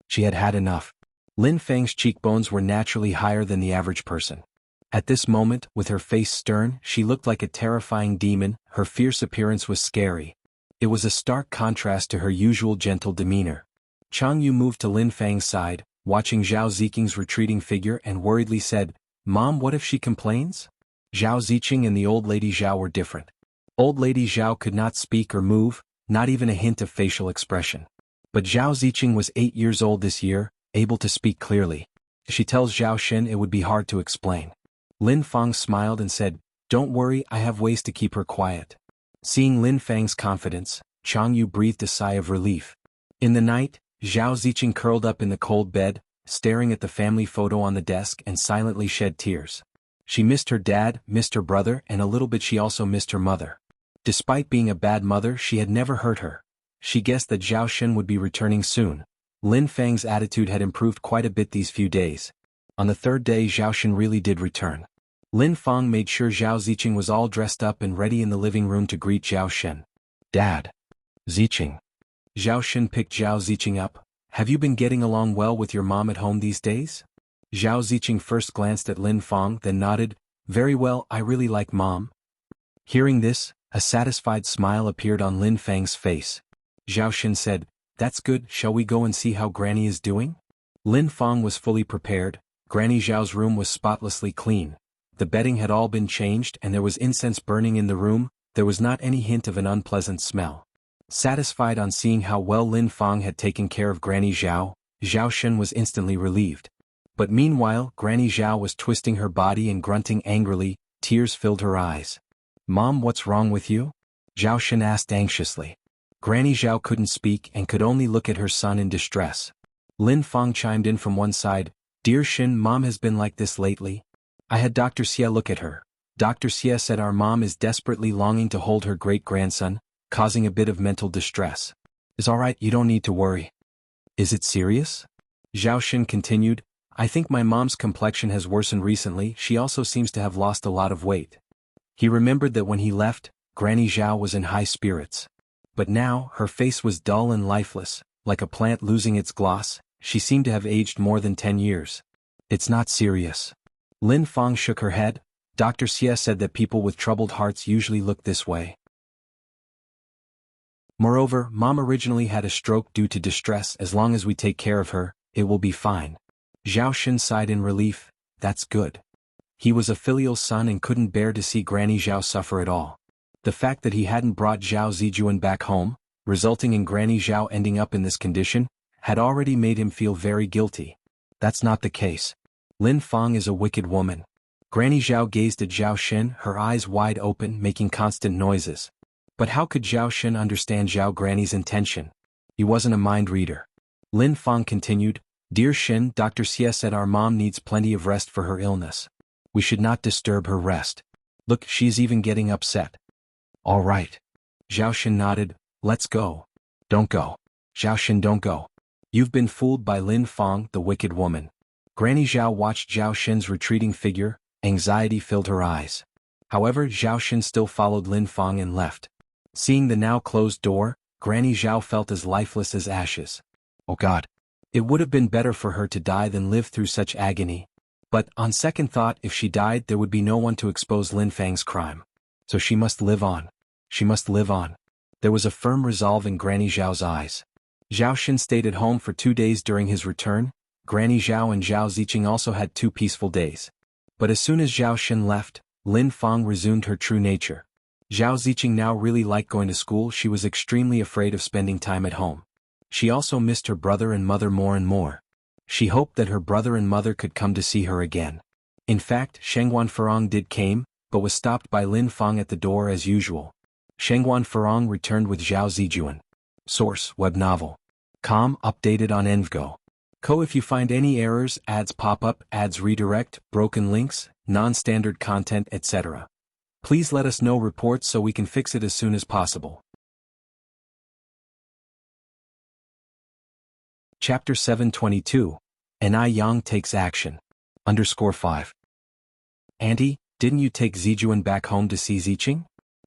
She had had enough. Lin Fang's cheekbones were naturally higher than the average person. At this moment, with her face stern, she looked like a terrifying demon, her fierce appearance was scary. It was a stark contrast to her usual gentle demeanor. Jianghu moved to Lin Fang's side, watching Zhao Ziqing's retreating figure and worriedly said, Mom, what if she complains? Zhao Ziqing and the old lady Zhao were different. Old lady Zhao could not speak or move, not even a hint of facial expression. But Zhao Ziqing was 8 years old this year, able to speak clearly. She tells Zhao Shen it would be hard to explain. Lin Fang smiled and said, Don't worry, I have ways to keep her quiet. Seeing Lin Fang's confidence, Jianghu breathed a sigh of relief. In the night, Zhao Ziqing curled up in the cold bed, staring at the family photo on the desk and silently shed tears. She missed her dad, missed her brother, and a little bit she also missed her mother. Despite being a bad mother, she had never hurt her. She guessed that Zhao Shen would be returning soon. Lin Fang's attitude had improved quite a bit these few days. On the third day Zhao Shen really did return. Lin Fang made sure Zhao Ziqing was all dressed up and ready in the living room to greet Zhao Shen. Dad. Ziqing. Zhao Shen picked Zhao Ziqing up. Have you been getting along well with your mom at home these days? Zhao Ziqing first glanced at Lin Fang then nodded. Very well, I really like Mom. Hearing this, a satisfied smile appeared on Lin Fang's face. Zhao Shen said, That's good, shall we go and see how Granny is doing? Lin Fang was fully prepared. Granny Zhao's room was spotlessly clean. The bedding had all been changed and there was incense burning in the room. There was not any hint of an unpleasant smell. Satisfied on seeing how well Lin Fang had taken care of Granny Zhao, Zhao Shen was instantly relieved. But meanwhile, Granny Zhao was twisting her body and grunting angrily. Tears filled her eyes. Mom, what's wrong with you? Zhao Shen asked anxiously. Granny Zhao couldn't speak and could only look at her son in distress. Lin Fang chimed in from one side. Dear Shen, Mom has been like this lately. I had Dr. Xie look at her. Dr. Xie said our mom is desperately longing to hold her great-grandson, causing a bit of mental distress. It's alright, you don't need to worry. Is it serious? Zhao Shen continued. I think my mom's complexion has worsened recently. She also seems to have lost a lot of weight. He remembered that when he left, Granny Zhao was in high spirits. But now, her face was dull and lifeless, like a plant losing its gloss. She seemed to have aged more than 10 years. It's not serious. Lin Fang shook her head. Dr. Xie said that people with troubled hearts usually look this way. Moreover, Mom originally had a stroke due to distress. As long as we take care of her, it will be fine. Zhao Shen sighed in relief. That's good. He was a filial son and couldn't bear to see Granny Zhao suffer at all. The fact that he hadn't brought Zhao Zijuan back home, resulting in Granny Zhao ending up in this condition, had already made him feel very guilty. That's not the case. Lin Fang is a wicked woman. Granny Zhao gazed at Zhao Shen, her eyes wide open, making constant noises. But how could Zhao Shen understand Zhao Granny's intention? He wasn't a mind reader. Lin Fang continued, Dear Shen, Dr. Xie said our mom needs plenty of rest for her illness. We should not disturb her rest. Look, she's even getting upset. All right. Zhao Shen nodded. Let's go. Don't go. Zhao Shen, don't go. You've been fooled by Lin Fang, the wicked woman. Granny Zhao watched Zhao Shen's retreating figure. Anxiety filled her eyes. However, Zhao Shen still followed Lin Fang and left. Seeing the now closed door, Granny Zhao felt as lifeless as ashes. Oh God. It would have been better for her to die than live through such agony. But, on second thought, if she died there would be no one to expose Lin Fang's crime. So she must live on. She must live on. There was a firm resolve in Granny Zhao's eyes. Zhao Shen stayed at home for 2 days during his return. Granny Zhao and Zhao Ziqing also had 2 peaceful days. But as soon as Zhao Shen left, Lin Fang resumed her true nature. Zhao Ziqing now really liked going to school. She was extremely afraid of spending time at home. She also missed her brother and mother more and more. She hoped that her brother and mother could come to see her again. In fact, Shengguan Farong did came, but was stopped by Lin Fang at the door as usual. Shengguan Farong returned with Zhao Zijuan. Source, web novel. Com, updated on Envgo. Co. If you find any errors, ads pop up, ads redirect, broken links, non-standard content, etc. Please let us know reports so we can fix it as soon as possible. Chapter 722. Enai Yang takes action. _5. Auntie, didn't you take Zijuan back home to see Ziqing?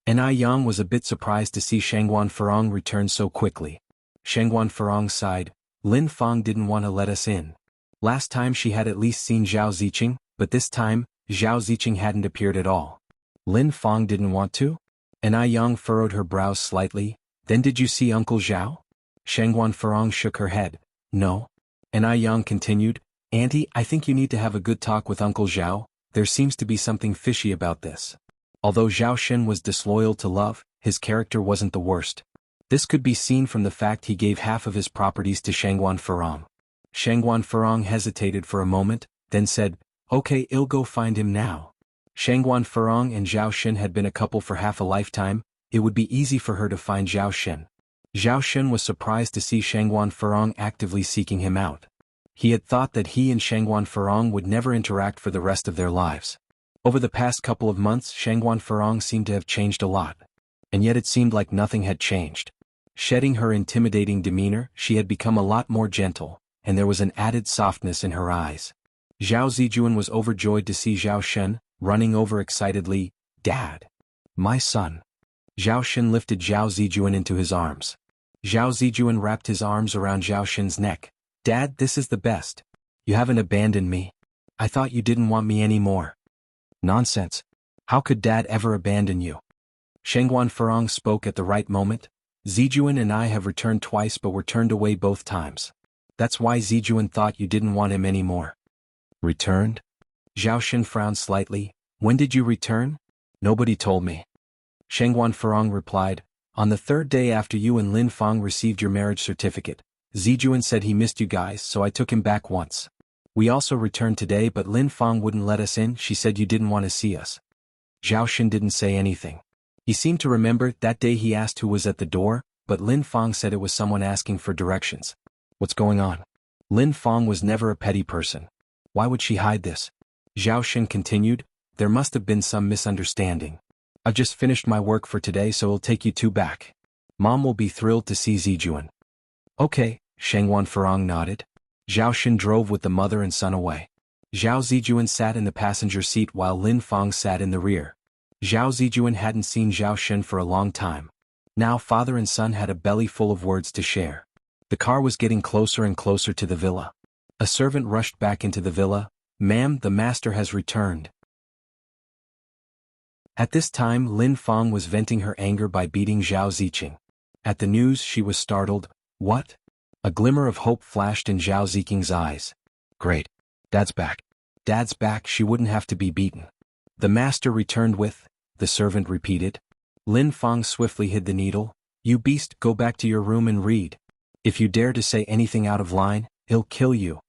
Enai Yang was a bit surprised to see Shengguan Farong return so quickly. Shengguan Farong sighed. Lin Fang didn't want to let us in. Last time she had at least seen Zhao Ziqing, but this time, Zhao Ziqing hadn't appeared at all. Lin Fang didn't want to? Enai Yang furrowed her brows slightly. Then did you see Uncle Zhao? Shengguan Farong shook her head. No. Enai Yang continued, Auntie, I think you need to have a good talk with Uncle Zhao. There seems to be something fishy about this. Although Zhao Shen was disloyal to love, his character wasn't the worst. This could be seen from the fact he gave half of his properties to Shengguan Farong. Shengguan Farong hesitated for a moment, then said, Okay, I'll go find him now. Shengguan Farong and Zhao Shen had been a couple for half a lifetime. It would be easy for her to find Zhao Shen. Zhao Shen was surprised to see Shengguan Farong actively seeking him out. He had thought that he and Shengguan Farong would never interact for the rest of their lives. Over the past couple of months Shengguan Farong seemed to have changed a lot. And yet it seemed like nothing had changed. Shedding her intimidating demeanor, she had become a lot more gentle, and there was an added softness in her eyes. Zhao Zijuan was overjoyed to see Zhao Shen, running over excitedly, "Dad! My son!" Zhao Shen lifted Zhao Zijuan into his arms. Zhao Zijuan wrapped his arms around Zhao Shen's neck. "Dad, this is the best. You haven't abandoned me. I thought you didn't want me anymore." "Nonsense. How could Dad ever abandon you?" Shengguan Furong spoke at the right moment. "Zijuan and I have returned twice but were turned away both times. That's why Zijuan thought you didn't want him anymore." "Returned?" Zhao Shen frowned slightly. "When did you return?" "Nobody told me." Shengguan Furong replied, "On the third day after you and Lin Fang received your marriage certificate, Zijuan said he missed you guys, so I took him back once. We also returned today but Lin Fang wouldn't let us in. She said you didn't want to see us." Zhao Shen didn't say anything. He seemed to remember that day he asked who was at the door, but Lin Fang said it was someone asking for directions. What's going on? Lin Fang was never a petty person. Why would she hide this? Zhao Shen continued, "There must have been some misunderstanding. I've just finished my work for today, so I'll take you two back. Mom will be thrilled to see Zijuan." "Okay," Shengguan Furong nodded. Zhao Shen drove with the mother and son away. Zhao Zijuan sat in the passenger seat while Lin Fang sat in the rear. Zhao Zijuan hadn't seen Zhao Shen for a long time. Now father and son had a belly full of words to share. The car was getting closer and closer to the villa. A servant rushed back into the villa. "Ma'am, the master has returned." At this time Lin Fang was venting her anger by beating Zhao Ziqing. At the news she was startled. "What?" A glimmer of hope flashed in Zhao Ziqing's eyes. "Great. Dad's back." "Dad's back, she wouldn't have to be beaten." "The master returned with," the servant repeated. Lin Fang swiftly hid the needle. "You beast, go back to your room and read. If you dare to say anything out of line, he'll kill you."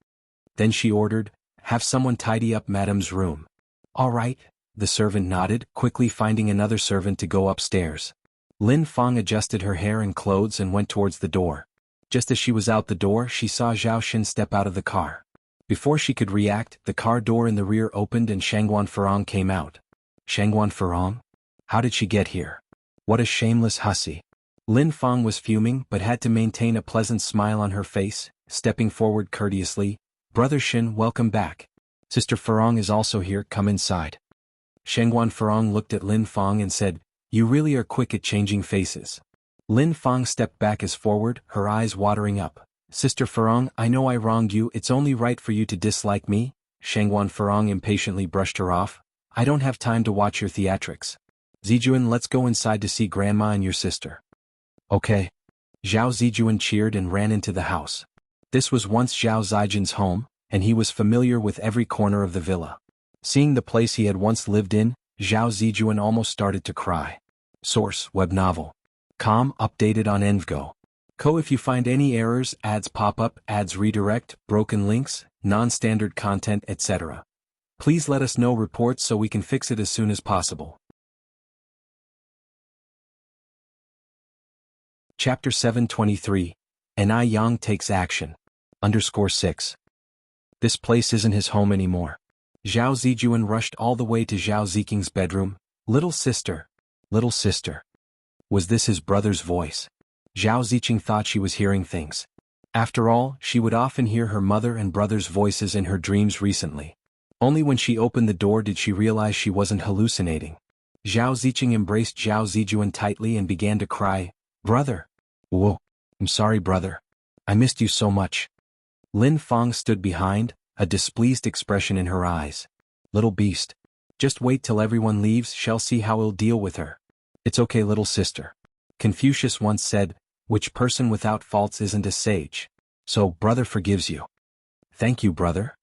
Then she ordered, "Have someone tidy up Madame's room." "All right," the servant nodded, quickly finding another servant to go upstairs. Lin Fang adjusted her hair and clothes and went towards the door. Just as she was out the door, she saw Zhao Shen step out of the car. Before she could react, the car door in the rear opened and Shengguan Furong came out. Shengguan Furong? How did she get here? What a shameless hussy. Lin Fang was fuming but had to maintain a pleasant smile on her face, stepping forward courteously. "Brother Shen, welcome back. Sister Furong is also here, come inside." Shengguan Furong looked at Lin Fang and said, "You really are quick at changing faces." Lin Fang stepped back as forward, her eyes watering up. "Sister Furong, I know I wronged you, it's only right for you to dislike me." Shengguan Furong impatiently brushed her off. "I don't have time to watch your theatrics. Zijuan, let's go inside to see Grandma and your sister." "Okay." Zhao Zijuan cheered and ran into the house. This was once Zhao Zijuan's home, and he was familiar with every corner of the villa. Seeing the place he had once lived in, Zhao Zijuan almost started to cry. Source: web novel. Com updated on Envgo. Co. If you find any errors, ads pop up, ads redirect, broken links, non-standard content, etc. Please let us know reports so we can fix it as soon as possible. Chapter 723. Ni Yang takes action. _6. This place isn't his home anymore. Zhao Zijuan rushed all the way to Zhao Ziqing's bedroom. Little sister. Little sister. Was this his brother's voice? Zhao Ziqing thought she was hearing things. After all, she would often hear her mother and brother's voices in her dreams recently. Only when she opened the door did she realize she wasn't hallucinating. Zhao Ziqing embraced Zhao Zijuan tightly and began to cry. "Brother." "Whoa. I'm sorry, brother. I missed you so much." Lin Fang stood behind, a displeased expression in her eyes. "Little beast. Just wait till everyone leaves, shall see how he'll deal with her." "It's okay, little sister. Confucius once said, which person without faults isn't a sage. So, brother forgives you." "Thank you, brother."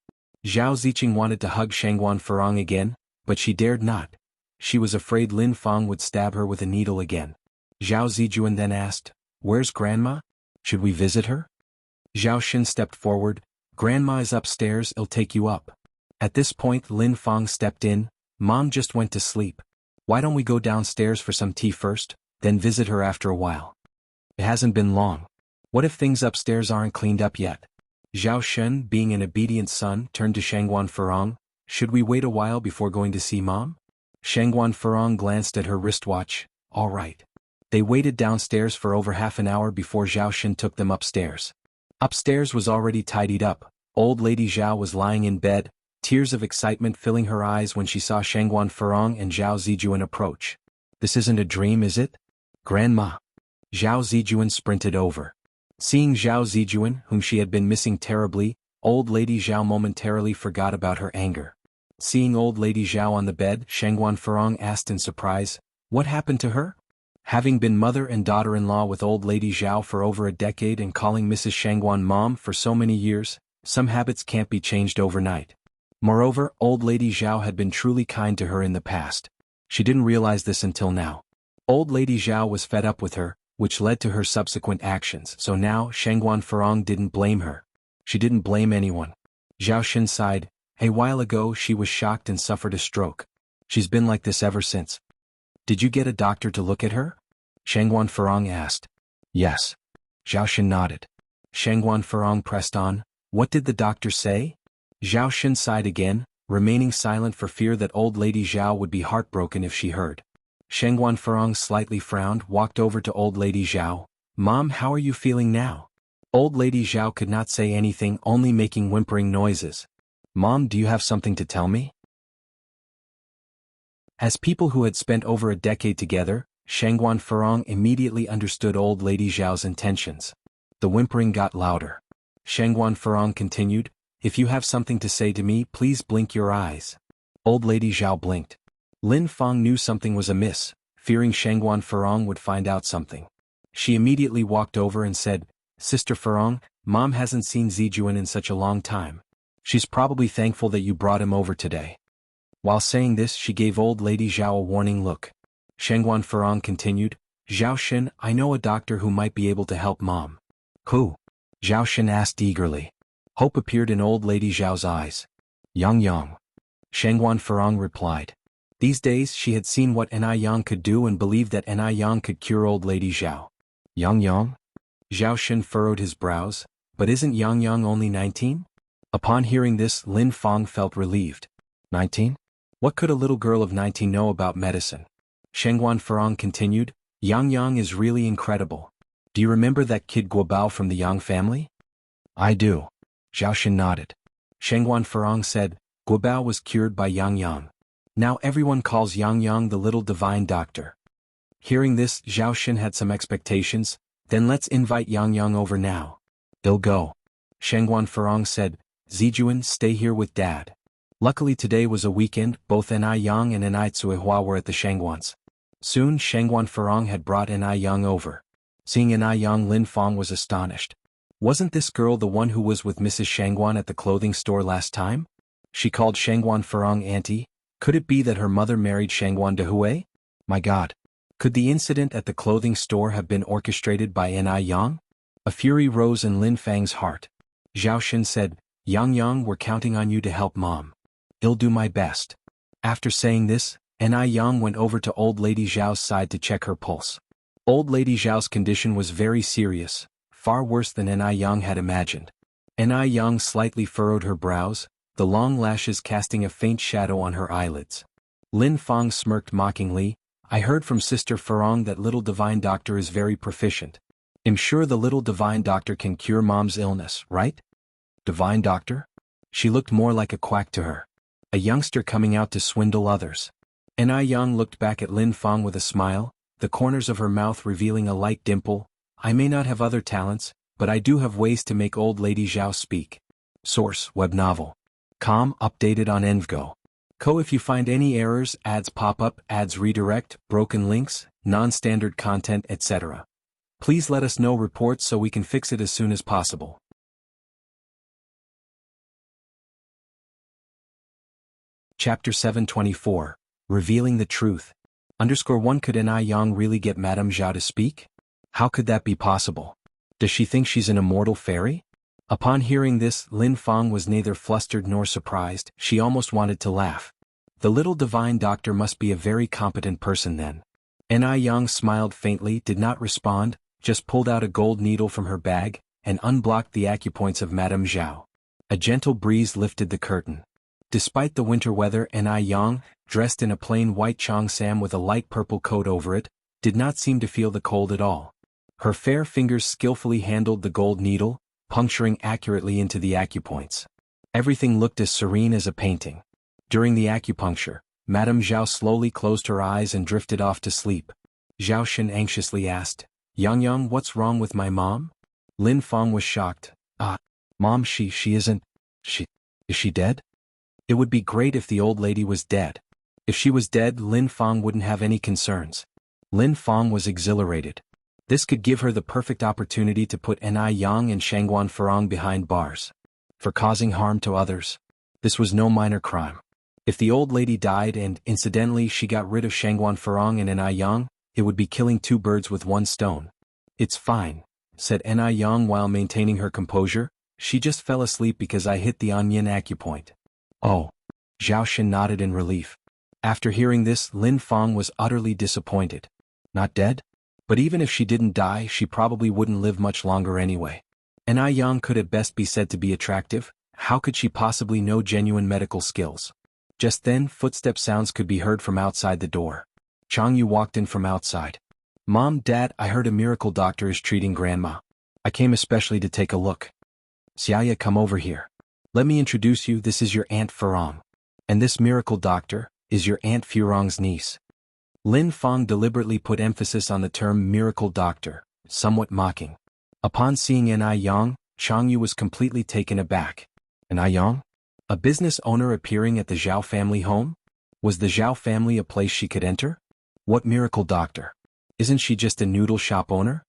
Zhao Ziqing wanted to hug Shengguan Furong again, but she dared not. She was afraid Lin Fang would stab her with a needle again. Zhao Zijuan then asked, "Where's Grandma? Should we visit her?" Zhao Shen stepped forward. "Grandma is upstairs, I'll take you up." At this point Lin Fang stepped in. "Mom just went to sleep. Why don't we go downstairs for some tea first, then visit her after a while? It hasn't been long. What if things upstairs aren't cleaned up yet?" Zhao Shen, being an obedient son, turned to Shengguan Furong. "Should we wait a while before going to see Mom?" Shengguan Furong glanced at her wristwatch. "All right. They waited downstairs for over half an hour before Zhao Shen took them upstairs. Upstairs was already tidied up. Old Lady Zhao was lying in bed, tears of excitement filling her eyes when she saw Shangguan Furong and Zhao Zijuan approach. This isn't a dream, is it? Grandma. Zhao Zijuan sprinted over. Seeing Zhao Zijuan, whom she had been missing terribly, Old Lady Zhao momentarily forgot about her anger. Seeing Old Lady Zhao on the bed, Shangguan Furong asked in surprise, "What happened to her?" Having been mother and daughter-in-law with Old Lady Zhao for over a decade and calling Mrs. Shangguan Mom for so many years, some habits can't be changed overnight. Moreover, Old Lady Zhao had been truly kind to her in the past. She didn't realize this until now. Old Lady Zhao was fed up with her, which led to her subsequent actions, so now Shangguan Furong didn't blame her. She didn't blame anyone. Zhao Shen sighed. A while ago she was shocked and suffered a stroke. She's been like this ever since. Did you get a doctor to look at her? Shangguan Furong asked. Yes. Zhao Shen nodded. Shangguan Furong pressed on. What did the doctor say? Zhao Shen sighed again, remaining silent for fear that Old Lady Zhao would be heartbroken if she heard. Shangguan Furong slightly frowned, walked over to Old Lady Zhao. Mom, how are you feeling now? Old Lady Zhao could not say anything, only making whimpering noises. Mom, do you have something to tell me? As people who had spent over a decade together, Shangguan Furong immediately understood Old Lady Zhao's intentions. The whimpering got louder. Shangguan Furong continued, if you have something to say to me, please blink your eyes. Old Lady Zhao blinked. Lin Fang knew something was amiss, fearing Shangguan Furong would find out something. She immediately walked over and said, Sister Furong, Mom hasn't seen Zijuan in such a long time. She's probably thankful that you brought him over today. While saying this, she gave Old Lady Zhao a warning look. Shangguan Furong continued, Zhao Shen, I know a doctor who might be able to help Mom. Who? Zhao Shen asked eagerly. Hope appeared in Old Lady Zhao's eyes. Yang. Shangguan Furong replied. These days she had seen what Yang could do and believed that Yang could cure Old Lady Zhao. Yang? Zhao Shen furrowed his brows, but isn't Yang only 19? Upon hearing this, Lin Fang felt relieved. 19? What could a little girl of 19 know about medicine? Shangguan Furong continued, Yang is really incredible. Do you remember that kid Guobao from the Yang family? I do. Zhao Shen nodded. Shangguan Furong said, Guobao was cured by Yang. Now everyone calls Yang the little divine doctor. Hearing this, Zhao Shen had some expectations. Then let's invite Yang over now. They'll go. Shangguan Furong said, Zijuan, stay here with Dad. Luckily today was a weekend, both Yang and Cuihua were at the Shangguans. Soon Shangguan Furong had brought Yang over. Seeing Yang, Lin Fang was astonished. Wasn't this girl the one who was with Mrs. Shangguan at the clothing store last time? She called Shangguan Furong auntie. Could it be that her mother married Shangguan Dehui? My God. Could the incident at the clothing store have been orchestrated by Yang? A fury rose in Lin Fang's heart. Zhao Shen said, Yang, we're counting on you to help Mom. I'll do my best. After saying this, Yang went over to Old Lady Zhao's side to check her pulse. Old Lady Zhao's condition was very serious, far worse than Yang had imagined. Yang slightly furrowed her brows, the long lashes casting a faint shadow on her eyelids. Lin Fang smirked mockingly, I heard from Sister Furong that little divine doctor is very proficient. I'm sure the little divine doctor can cure Mom's illness, right? Divine doctor? She looked more like a quack to her. A youngster coming out to swindle others. Yang looked back at Lin Fang with a smile, the corners of her mouth revealing a light dimple. I may not have other talents, but I do have ways to make Old Lady Zhao speak. Source, web novel. Com, updated on Envgo. If you find any errors, ads pop up, ads redirect, broken links, non-standard content, etc. Please let us know reports so we can fix it as soon as possible. Chapter 724. Revealing the Truth. _1 Could Yang really get Madame Zhao to speak? How could that be possible? Does she think she's an immortal fairy? Upon hearing this, Lin Fang was neither flustered nor surprised, she almost wanted to laugh. The little divine doctor must be a very competent person then. Yang smiled faintly, did not respond, just pulled out a gold needle from her bag, and unblocked the acupoints of Madame Zhao. A gentle breeze lifted the curtain. Despite the winter weather, Yang, dressed in a plain white cheongsam with a light purple coat over it, did not seem to feel the cold at all. Her fair fingers skillfully handled the gold needle, puncturing accurately into the acupoints. Everything looked as serene as a painting. During the acupuncture, Madame Zhao slowly closed her eyes and drifted off to sleep. Zhao Shen anxiously asked, Yang, what's wrong with my mom? Lin Fang was shocked. Mom, she isn't. Is she dead? It would be great if the old lady was dead. If she was dead, Lin Fang wouldn't have any concerns. Lin Fang was exhilarated. This could give her the perfect opportunity to put Ni Yang and Shangguan Farong behind bars. For causing harm to others. This was no minor crime. If the old lady died and, incidentally, she got rid of Shangguan Farong and Ni Yang, it would be killing two birds with one stone. It's fine, said Ni Yang while maintaining her composure. She just fell asleep because I hit the onion acupoint. Oh. Zhao Shen nodded in relief. After hearing this, Lin Fang was utterly disappointed. Not dead? But even if she didn't die, she probably wouldn't live much longer anyway. Ni Yang could at best be said to be attractive. How could she possibly know genuine medical skills? Just then, footstep sounds could be heard from outside the door. Changyu walked in from outside. Mom, Dad, I heard a miracle doctor is treating Grandma. I came especially to take a look. Xianxia, come over here. Let me introduce you, this is your Aunt Farong. And this miracle doctor is your Aunt Furong's niece. Lin Fang deliberately put emphasis on the term miracle doctor, somewhat mocking. Upon seeing Ni Yang, Changyu was completely taken aback. Ni Yang? A business owner appearing at the Zhao family home? Was the Zhao family a place she could enter? What miracle doctor? Isn't she just a noodle shop owner?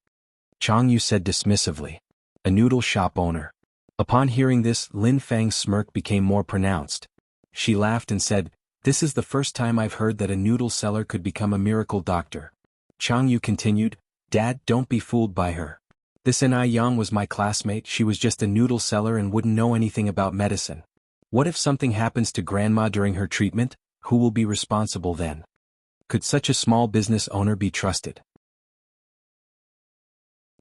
Changyu said dismissively. A noodle shop owner. Upon hearing this, Lin Fang's smirk became more pronounced. She laughed and said, This is the first time I've heard that a noodle seller could become a miracle doctor. Changyu continued, Dad, don't be fooled by her. This Ni Yang was my classmate, she was just a noodle seller and wouldn't know anything about medicine. What if something happens to Grandma during her treatment? Who will be responsible then? Could such a small business owner be trusted?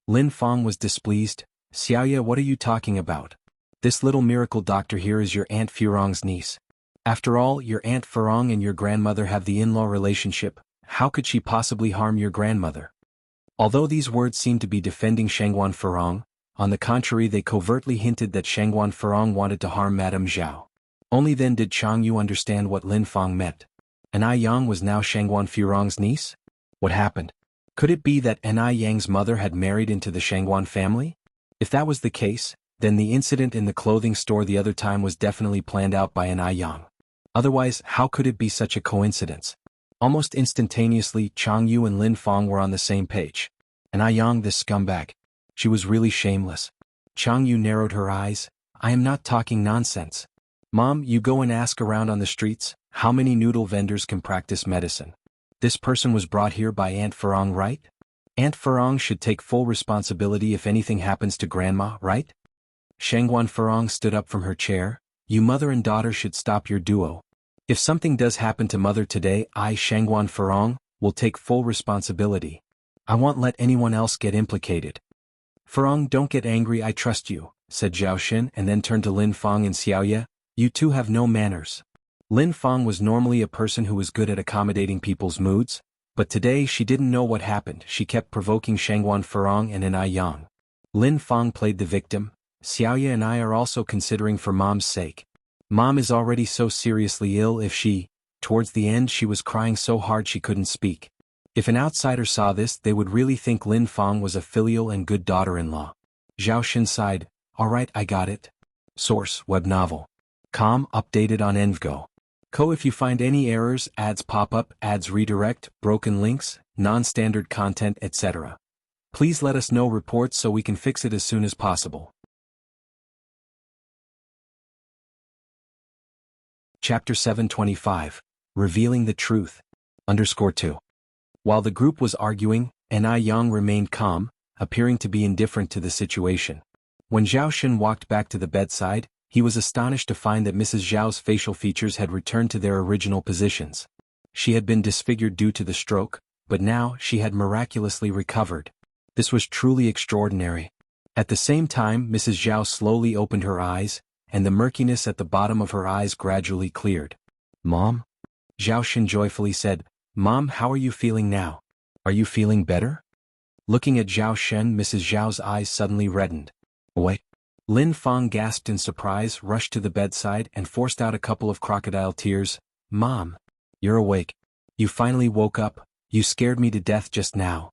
Lin Fang was displeased. Xiaoya, what are you talking about? This little miracle doctor here is your Aunt Furong's niece. After all, your Aunt Farong and your grandmother have the in-law relationship. How could she possibly harm your grandmother? Although these words seemed to be defending Shangguan Farong, on the contrary they covertly hinted that Shangguan Farong wanted to harm Madame Zhao. Only then did Changyu understand what Lin Fang meant. Ni Yang was now Shangguan Farong's niece? What happened? Could it be that Ni Yang's mother had married into the Shangguan family? If that was the case, then the incident in the clothing store the other time was definitely planned out by Ni Yang. Otherwise, how could it be such a coincidence? Almost instantaneously, Changyu and Lin Fang were on the same page. Ni Yang, this scumbag. She was really shameless. Changyu narrowed her eyes. I am not talking nonsense. Mom, you go and ask around on the streets, how many noodle vendors can practice medicine? This person was brought here by Aunt Farong, right? Aunt Farong should take full responsibility if anything happens to Grandma, right? Shangguan Farong stood up from her chair. You mother and daughter should stop your duo. If something does happen to mother today, I, Shangguan Farong, will take full responsibility. I won't let anyone else get implicated. Farong, don't get angry, I trust you, said Zhao Xin and then turned to Lin Fang and Xiaoya. You two have no manners. Lin Fang was normally a person who was good at accommodating people's moods, but today she didn't know what happened. She kept provoking Shangguan Farong and Ni Yang. Lin Fang played the victim. Xiaoya and I are also considering for Mom's sake. Mom is already so seriously ill towards the end she was crying so hard she couldn't speak. If an outsider saw this they would really think Lin Fang was a filial and good daughter-in-law. Zhao Xin sighed, alright I got it. Source, web novel. Com, updated on Envgo. If you find any errors, ads pop up, ads redirect, broken links, non-standard content, etc. Please let us know reports so we can fix it as soon as possible. Chapter 725. Revealing the Truth. _2. While the group was arguing, Ni Yang remained calm, appearing to be indifferent to the situation. When Zhao Xin walked back to the bedside, he was astonished to find that Mrs. Zhao's facial features had returned to their original positions. She had been disfigured due to the stroke, but now she had miraculously recovered. This was truly extraordinary. At the same time, Mrs. Zhao slowly opened her eyes, and the murkiness at the bottom of her eyes gradually cleared. Mom? Zhao Xin joyfully said, Mom, how are you feeling now? Are you feeling better? Looking at Zhao Shen, Mrs. Zhao's eyes suddenly reddened. Wait. Lin Feng gasped in surprise, rushed to the bedside and forced out a couple of crocodile tears. Mom. You're awake. You finally woke up. You scared me to death just now.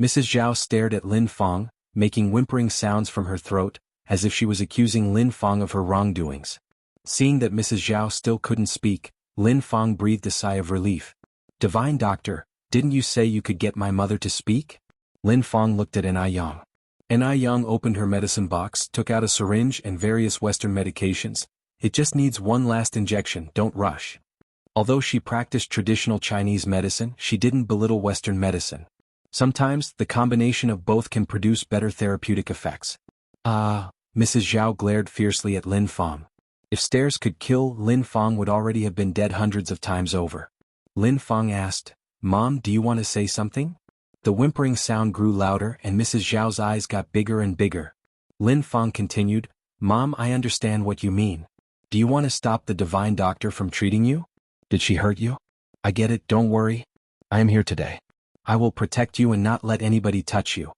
Mrs. Zhao stared at Lin Feng, making whimpering sounds from her throat, as if she was accusing Lin Feng of her wrongdoings. Seeing that Mrs. Zhao still couldn't speak, Lin Feng breathed a sigh of relief. Divine Doctor, didn't you say you could get my mother to speak? Lin Feng looked at An Yang. An Yang opened her medicine box, took out a syringe and various Western medications. It just needs one last injection, don't rush. Although she practiced traditional Chinese medicine, she didn't belittle Western medicine. Sometimes, the combination of both can produce better therapeutic effects. Mrs. Zhao glared fiercely at Lin Feng. If stairs could kill, Lin Feng would already have been dead hundreds of times over. Lin Feng asked, Mom, do you want to say something? The whimpering sound grew louder and Mrs. Zhao's eyes got bigger and bigger. Lin Feng continued, Mom, I understand what you mean. Do you want to stop the Divine Doctor from treating you? Did she hurt you? I get it, don't worry. I am here today. I will protect you and not let anybody touch you.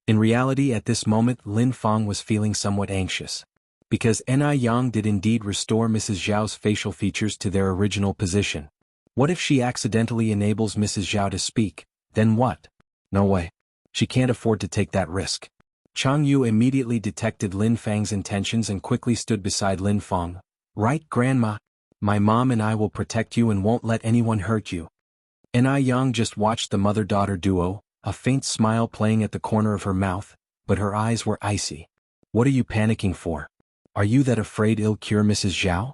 In reality, at this moment, Lin Feng was feeling somewhat anxious. Because An Yang did indeed restore Mrs. Zhao's facial features to their original position. What if she accidentally enables Mrs. Zhao to speak? Then what? No way. She can't afford to take that risk. Jianghu immediately detected Lin Feng's intentions and quickly stood beside Lin Feng. Right, Grandma? My mom and I will protect you and won't let anyone hurt you. An Yang just watched the mother-daughter duo, a faint smile playing at the corner of her mouth, but her eyes were icy. What are you panicking for? Are you that afraid it'll cure Mrs. Zhao?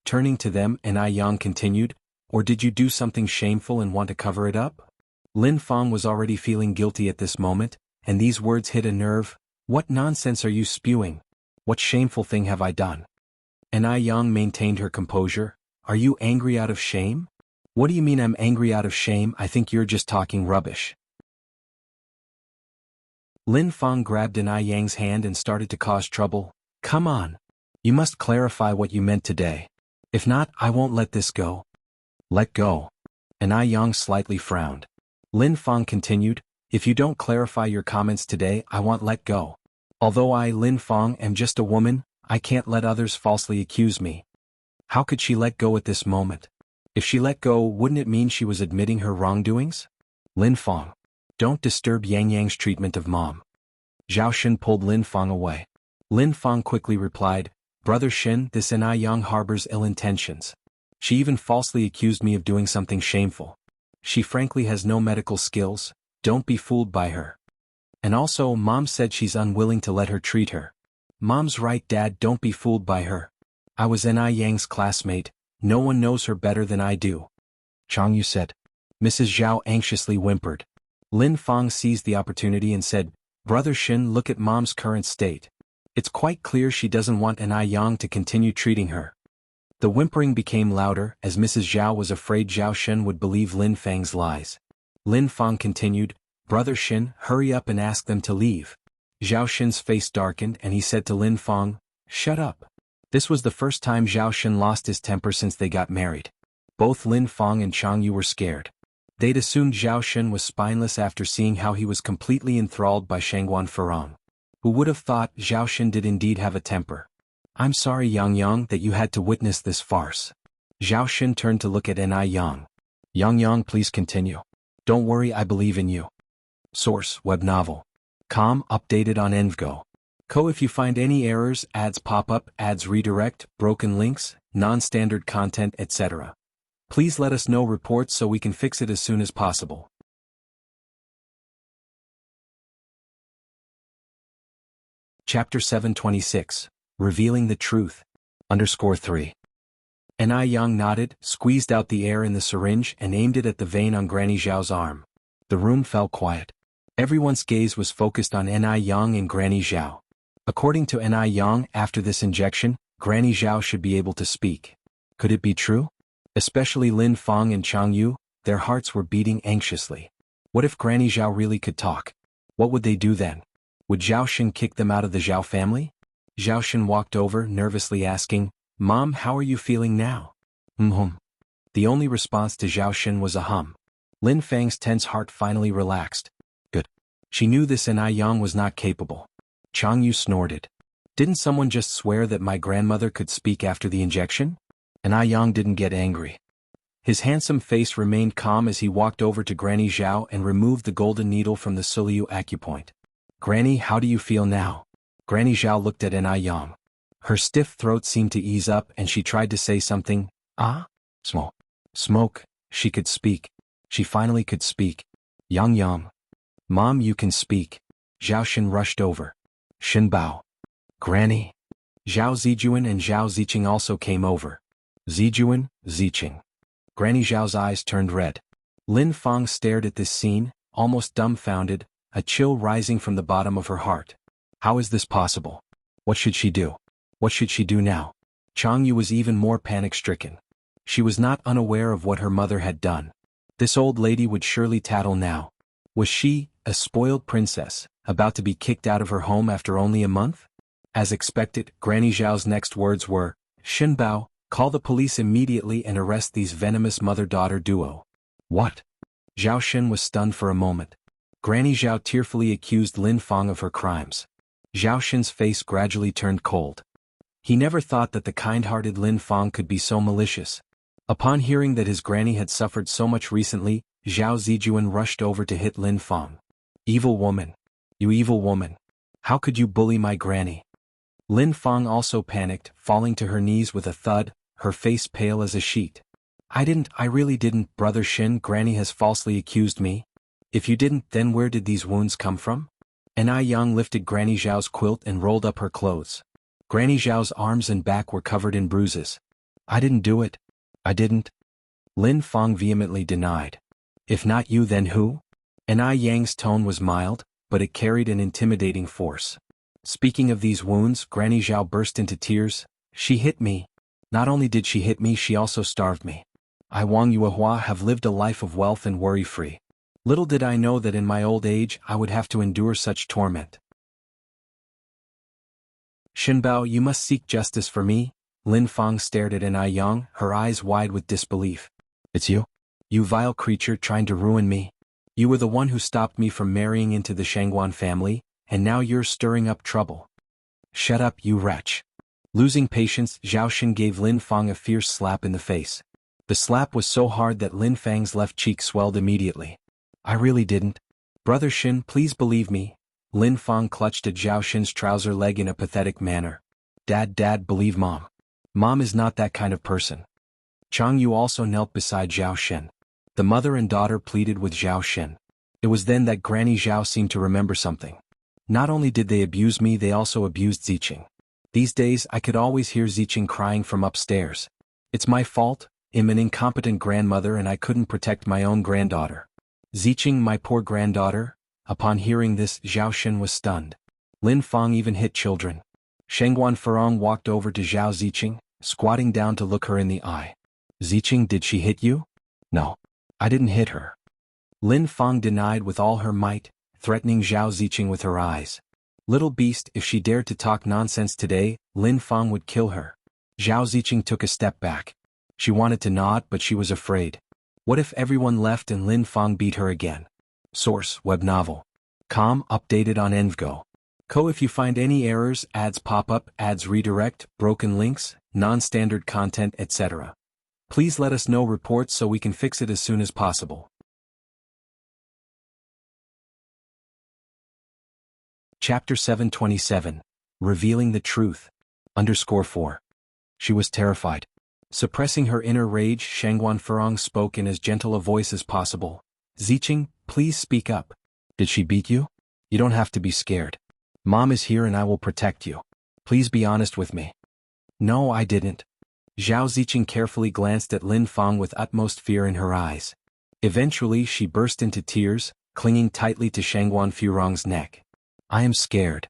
Turning to them, An Yang continued, or did you do something shameful and want to cover it up? Lin Feng was already feeling guilty at this moment, and these words hit a nerve. What nonsense are you spewing? What shameful thing have I done? An Yang maintained her composure. Are you angry out of shame? What do you mean I'm angry out of shame? I think you're just talking rubbish. Lin Feng grabbed An Yang's hand and started to cause trouble. Come on. You must clarify what you meant today. If not, I won't let this go. Let go. An Yang slightly frowned. Lin Feng continued, if you don't clarify your comments today, I won't let go. Although I, Lin Feng, am just a woman, I can't let others falsely accuse me. How could she let go at this moment? If she let go, wouldn't it mean she was admitting her wrongdoings? Lin Feng. Don't disturb Yang Yang's treatment of Mom. Zhao Shen pulled Lin Feng away. Lin Feng quickly replied, Brother Shen, this An Yang harbors ill intentions. She even falsely accused me of doing something shameful. She frankly has no medical skills, don't be fooled by her. And also, Mom said she's unwilling to let her treat her. Mom's right, Dad, don't be fooled by her. I was An Yang's classmate, no one knows her better than I do. Jianghu said. Mrs. Zhao anxiously whimpered. Lin Feng seized the opportunity and said, Brother Shen, look at Mom's current state. It's quite clear she doesn't want An Yang to continue treating her. The whimpering became louder as Mrs. Zhao was afraid Zhao Shen would believe Lin Feng's lies. Lin Feng continued, Brother Shen, hurry up and ask them to leave. Zhao Shen's face darkened and he said to Lin Feng, Shut up. This was the first time Zhao Shen lost his temper since they got married. Both Lin Feng and Jianghu were scared. They'd assumed Zhao Shen was spineless after seeing how he was completely enthralled by Shangguan Farang. Who would have thought Zhao Shen did indeed have a temper? I'm sorry, Yang Yang, that you had to witness this farce. Zhao Shen turned to look at An Yang. Yang Yang, please continue. Don't worry, I believe in you. Source, web novel. Com, updated on Envgo. Co. If you find any errors, ads pop up, ads redirect, broken links, non-standard content, etc. Please let us know reports so we can fix it as soon as possible. Chapter 726. Revealing the Truth. _3. An Yang nodded, squeezed out the air in the syringe and aimed it at the vein on Granny Zhao's arm. The room fell quiet. Everyone's gaze was focused on An Yang and Granny Zhao. According to An Yang, after this injection, Granny Zhao should be able to speak. Could it be true? Especially Lin Feng and Jianghu, their hearts were beating anxiously. What if Granny Zhao really could talk? What would they do then? Would Zhao Shen kick them out of the Zhao family? Zhao Shen walked over, nervously asking, Mom, how are you feeling now? The only response to Zhao Shen was a hum. Lin Fang's tense heart finally relaxed. Good. She knew this and Yang was not capable. Chang Yu snorted. Didn't someone just swear that my grandmother could speak after the injection? And Yang didn't get angry. His handsome face remained calm as he walked over to Granny Zhao and removed the golden needle from the Suliu acupoint. Granny, how do you feel now? Granny Zhao looked at Yang. Her stiff throat seemed to ease up and she tried to say something. Smoke. Smoke. She could speak. She finally could speak. Yang. Mom, you can speak. Zhao Xin rushed over. Shinbao. Granny. Zhao Zijuan and Zhao Ziqing also came over. Zijuan, Ziqing. Granny Zhao's eyes turned red. Lin Fang stared at this scene, almost dumbfounded, a chill rising from the bottom of her heart. How is this possible? What should she do? What should she do now? Chang Yu was even more panic-stricken. She was not unaware of what her mother had done. This old lady would surely tattle now. Was she, a spoiled princess, about to be kicked out of her home after only a month? As expected, Granny Zhao's next words were, Shinbao, call the police immediately and arrest these venomous mother-daughter duo. What? Zhao Xin was stunned for a moment. Granny Zhao tearfully accused Lin Fang of her crimes. Zhao Xin's face gradually turned cold. He never thought that the kind-hearted Lin Fang could be so malicious. Upon hearing that his granny had suffered so much recently, Zhao Zijuan rushed over to hit Lin Fang. Evil woman. You evil woman. How could you bully my granny? Lin Fang also panicked, falling to her knees with a thud, her face pale as a sheet. I really didn't, Brother Xin. Granny has falsely accused me. If you didn't, then where did these wounds come from? And Yang lifted Granny Zhao's quilt and rolled up her clothes. Granny Zhao's arms and back were covered in bruises. I didn't do it. I didn't. Lin Fang vehemently denied. If not you, then who? And Yang's tone was mild, but it carried an intimidating force. Speaking of these wounds, Granny Zhao burst into tears. She hit me. Not only did she hit me, she also starved me. I, Wang Yuehua, have lived a life of wealth and worry-free. Little did I know that in my old age I would have to endure such torment. Shinbao, you must seek justice for me. Lin Fang stared at Yang, her eyes wide with disbelief. It's you? You vile creature trying to ruin me. You were the one who stopped me from marrying into the Shangguan family, and now you're stirring up trouble. Shut up, you wretch. Losing patience, Zhao Xin gave Lin Fang a fierce slap in the face. The slap was so hard that Lin Fang's left cheek swelled immediately. I really didn't. Brother Xin, please believe me. Lin Fang clutched at Zhao Xin's trouser leg in a pathetic manner. Dad, believe Mom. Mom is not that kind of person. Chang Yu also knelt beside Zhao Xin. The mother and daughter pleaded with Zhao Xin. It was then that Granny Zhao seemed to remember something. Not only did they abuse me, they also abused Ziqing. These days I could always hear Ziqing crying from upstairs. It's my fault. I'm an incompetent grandmother and I couldn't protect my own granddaughter. Ziqing, my poor granddaughter. Upon hearing this, Zhao Xin was stunned. Lin Fang even hit children. Shengguan Furong walked over to Zhao Ziqing, squatting down to look her in the eye. Ziqing, did she hit you? No. I didn't hit her. Lin Fang denied with all her might, threatening Zhao Ziqing with her eyes. Little beast, if she dared to talk nonsense today, Lin Fang would kill her. Zhao Ziqing took a step back. She wanted to nod, but she was afraid. What if everyone left and Lin Fang beat her again? Source, web novel. Com, updated on Envgo. Co, if you find any errors, ads pop up, ads redirect, broken links, non-standard content, etc. Please let us know reports so we can fix it as soon as possible. Chapter 727. Revealing the Truth. _4. She was terrified. Suppressing her inner rage, Shangguan Furong spoke in as gentle a voice as possible. Ziqing, please speak up. Did she beat you? You don't have to be scared. Mom is here and I will protect you. Please be honest with me. No, I didn't. Zhao Ziqing carefully glanced at Lin Fang with utmost fear in her eyes. Eventually she burst into tears, clinging tightly to Shangguan Furong's neck. I am scared.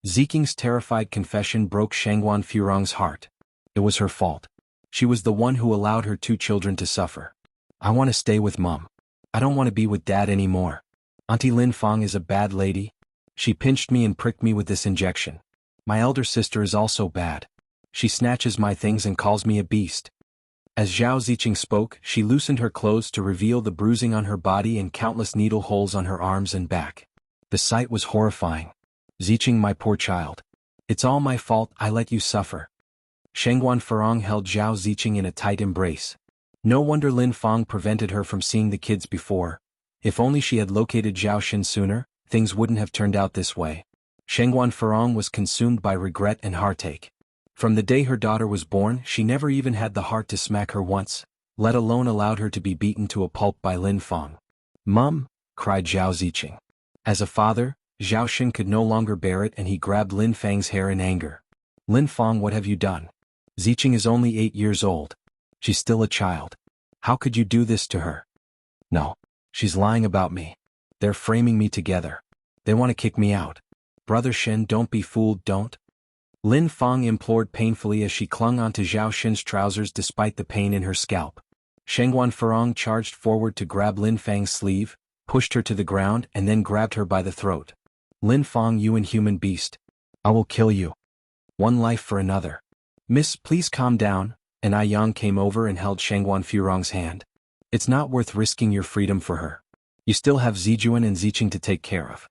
Ziqing's terrified confession broke Shangguan Furong's heart. It was her fault. She was the one who allowed her two children to suffer. I want to stay with Mom. I don't want to be with Dad anymore. Auntie Lin Fang is a bad lady. She pinched me and pricked me with this injection. My elder sister is also bad. She snatches my things and calls me a beast. As Zhao Ziqing spoke, she loosened her clothes to reveal the bruising on her body and countless needle holes on her arms and back. The sight was horrifying. Ziqing, my poor child. It's all my fault, I let you suffer. Shengguan Furong held Zhao Ziqing in a tight embrace. No wonder Lin Fang prevented her from seeing the kids before. If only she had located Zhao Xin sooner, things wouldn't have turned out this way. Shengguan Furong was consumed by regret and heartache. From the day her daughter was born, she never even had the heart to smack her once, let alone allowed her to be beaten to a pulp by Lin Fang. "Mum!" cried Zhao Ziqing. As a father, Zhao Xin could no longer bear it and he grabbed Lin Fang's hair in anger. "Lin Fang, what have you done? Ziqing is only 8 years old. She's still a child. How could you do this to her?" "No. She's lying about me. They're framing me together. They want to kick me out. Brother Xin, don't be fooled, don't." Lin Fang implored painfully as she clung onto Zhao Xin's trousers despite the pain in her scalp. Shengguan Furong charged forward to grab Lin Fang's sleeve, pushed her to the ground and then grabbed her by the throat. "Lin Fang, you inhuman beast. I will kill you. One life for another." "Miss, please calm down," and Ai Yang came over and held Shengguan Furong's hand. "It's not worth risking your freedom for her. You still have Zijuan and Ziqing to take care of."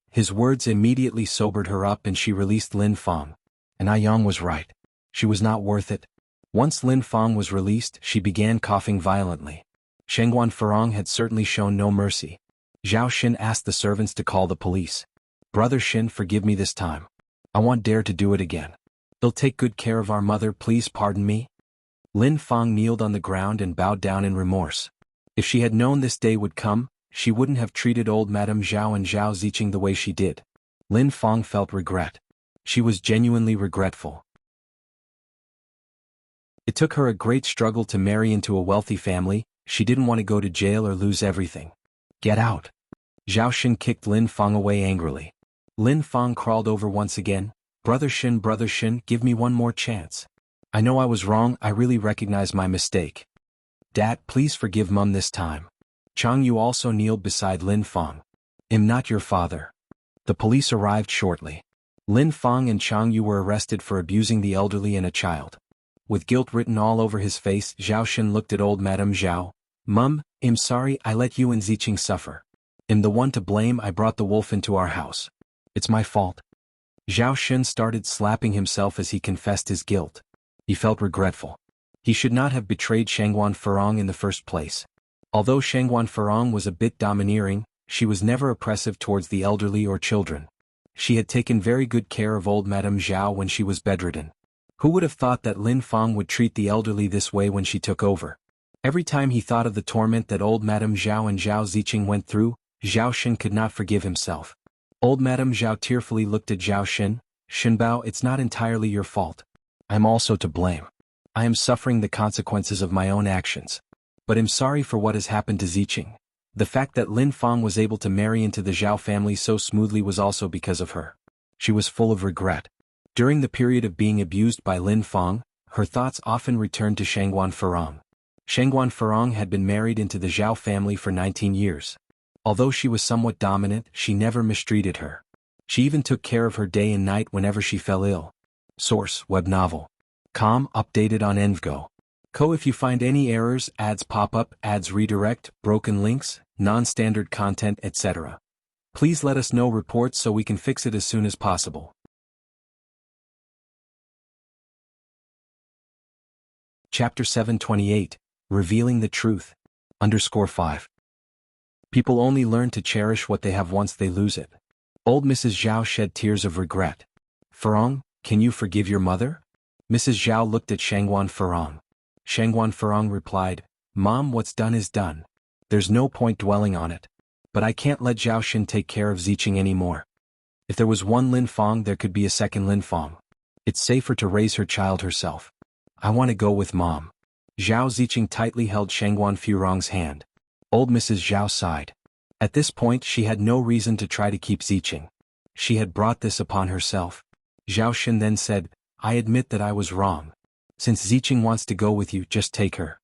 His words immediately sobered her up and she released Lin Fang. And Ai Yang was right. She was not worth it. Once Lin Fang was released, she began coughing violently. Shengguan Furong had certainly shown no mercy. Zhao Xin asked the servants to call the police. "Brother Xin, forgive me this time. I won't dare to do it again. They'll take good care of our mother, please pardon me." Lin Fang kneeled on the ground and bowed down in remorse. If she had known this day would come, she wouldn't have treated old Madame Zhao and Zhao Ziqing the way she did. Lin Fang felt regret. She was genuinely regretful. It took her a great struggle to marry into a wealthy family. She didn't want to go to jail or lose everything. "Get out!" Zhao Xin kicked Lin Fang away angrily. Lin Fang crawled over once again. Brother Xin, give me one more chance. I know I was wrong, I really recognize my mistake. Dad, please forgive Mum this time." Chang Yu also kneeled beside Lin Fang. "I'm not your father." The police arrived shortly. Lin Fang and Chang Yu were arrested for abusing the elderly and a child. With guilt written all over his face, Zhao Xin looked at old Madame Zhao. "Mum, I'm sorry I let you and Ziqing suffer. I'm the one to blame, I brought the wolf into our house. It's my fault." Zhao Xin started slapping himself as he confessed his guilt. He felt regretful. He should not have betrayed Shengguan Furong in the first place. Although Shengguan Furong was a bit domineering, she was never oppressive towards the elderly or children. She had taken very good care of old Madame Zhao when she was bedridden. Who would have thought that Lin Fang would treat the elderly this way when she took over? Every time he thought of the torment that old Madame Zhao and Zhao Ziqing went through, Zhao Xin could not forgive himself. Old Madame Zhao tearfully looked at Zhao Xin. "Xinbao, it's not entirely your fault. I'm also to blame. I am suffering the consequences of my own actions. But I'm sorry for what has happened to Ziqing. The fact that Lin Fang was able to marry into the Zhao family so smoothly was also because of her." She was full of regret. During the period of being abused by Lin Fang, her thoughts often returned to Shengguan Furong. Shengguan Furong had been married into the Zhao family for 19 years. Although she was somewhat dominant, she never mistreated her. She even took care of her day and night whenever she fell ill. Source: web novel. Updated on Envgo. If you find any errors, ads pop up, ads redirect, broken links, non-standard content, etc. Please let us know reports so we can fix it as soon as possible. Chapter 728, Revealing the Truth. _5. People only learn to cherish what they have once they lose it. Old Mrs. Zhao shed tears of regret. "Furong, can you forgive your mother?" Mrs. Zhao looked at Shengguan Furong. Shengguan Furong replied, "Mom, what's done is done. There's no point dwelling on it. But I can't let Zhao Xin take care of Ziqing anymore. If there was one Lin Fang, there could be a second Lin Fang. It's safer to raise her child herself. I want to go with Mom." Zhao Ziqing tightly held Shengguan Furong's hand. Old Mrs. Zhao sighed. At this point she had no reason to try to keep Ziqing. She had brought this upon herself. Zhao Xin then said, "I admit that I was wrong. Since Ziqing wants to go with you, just take her."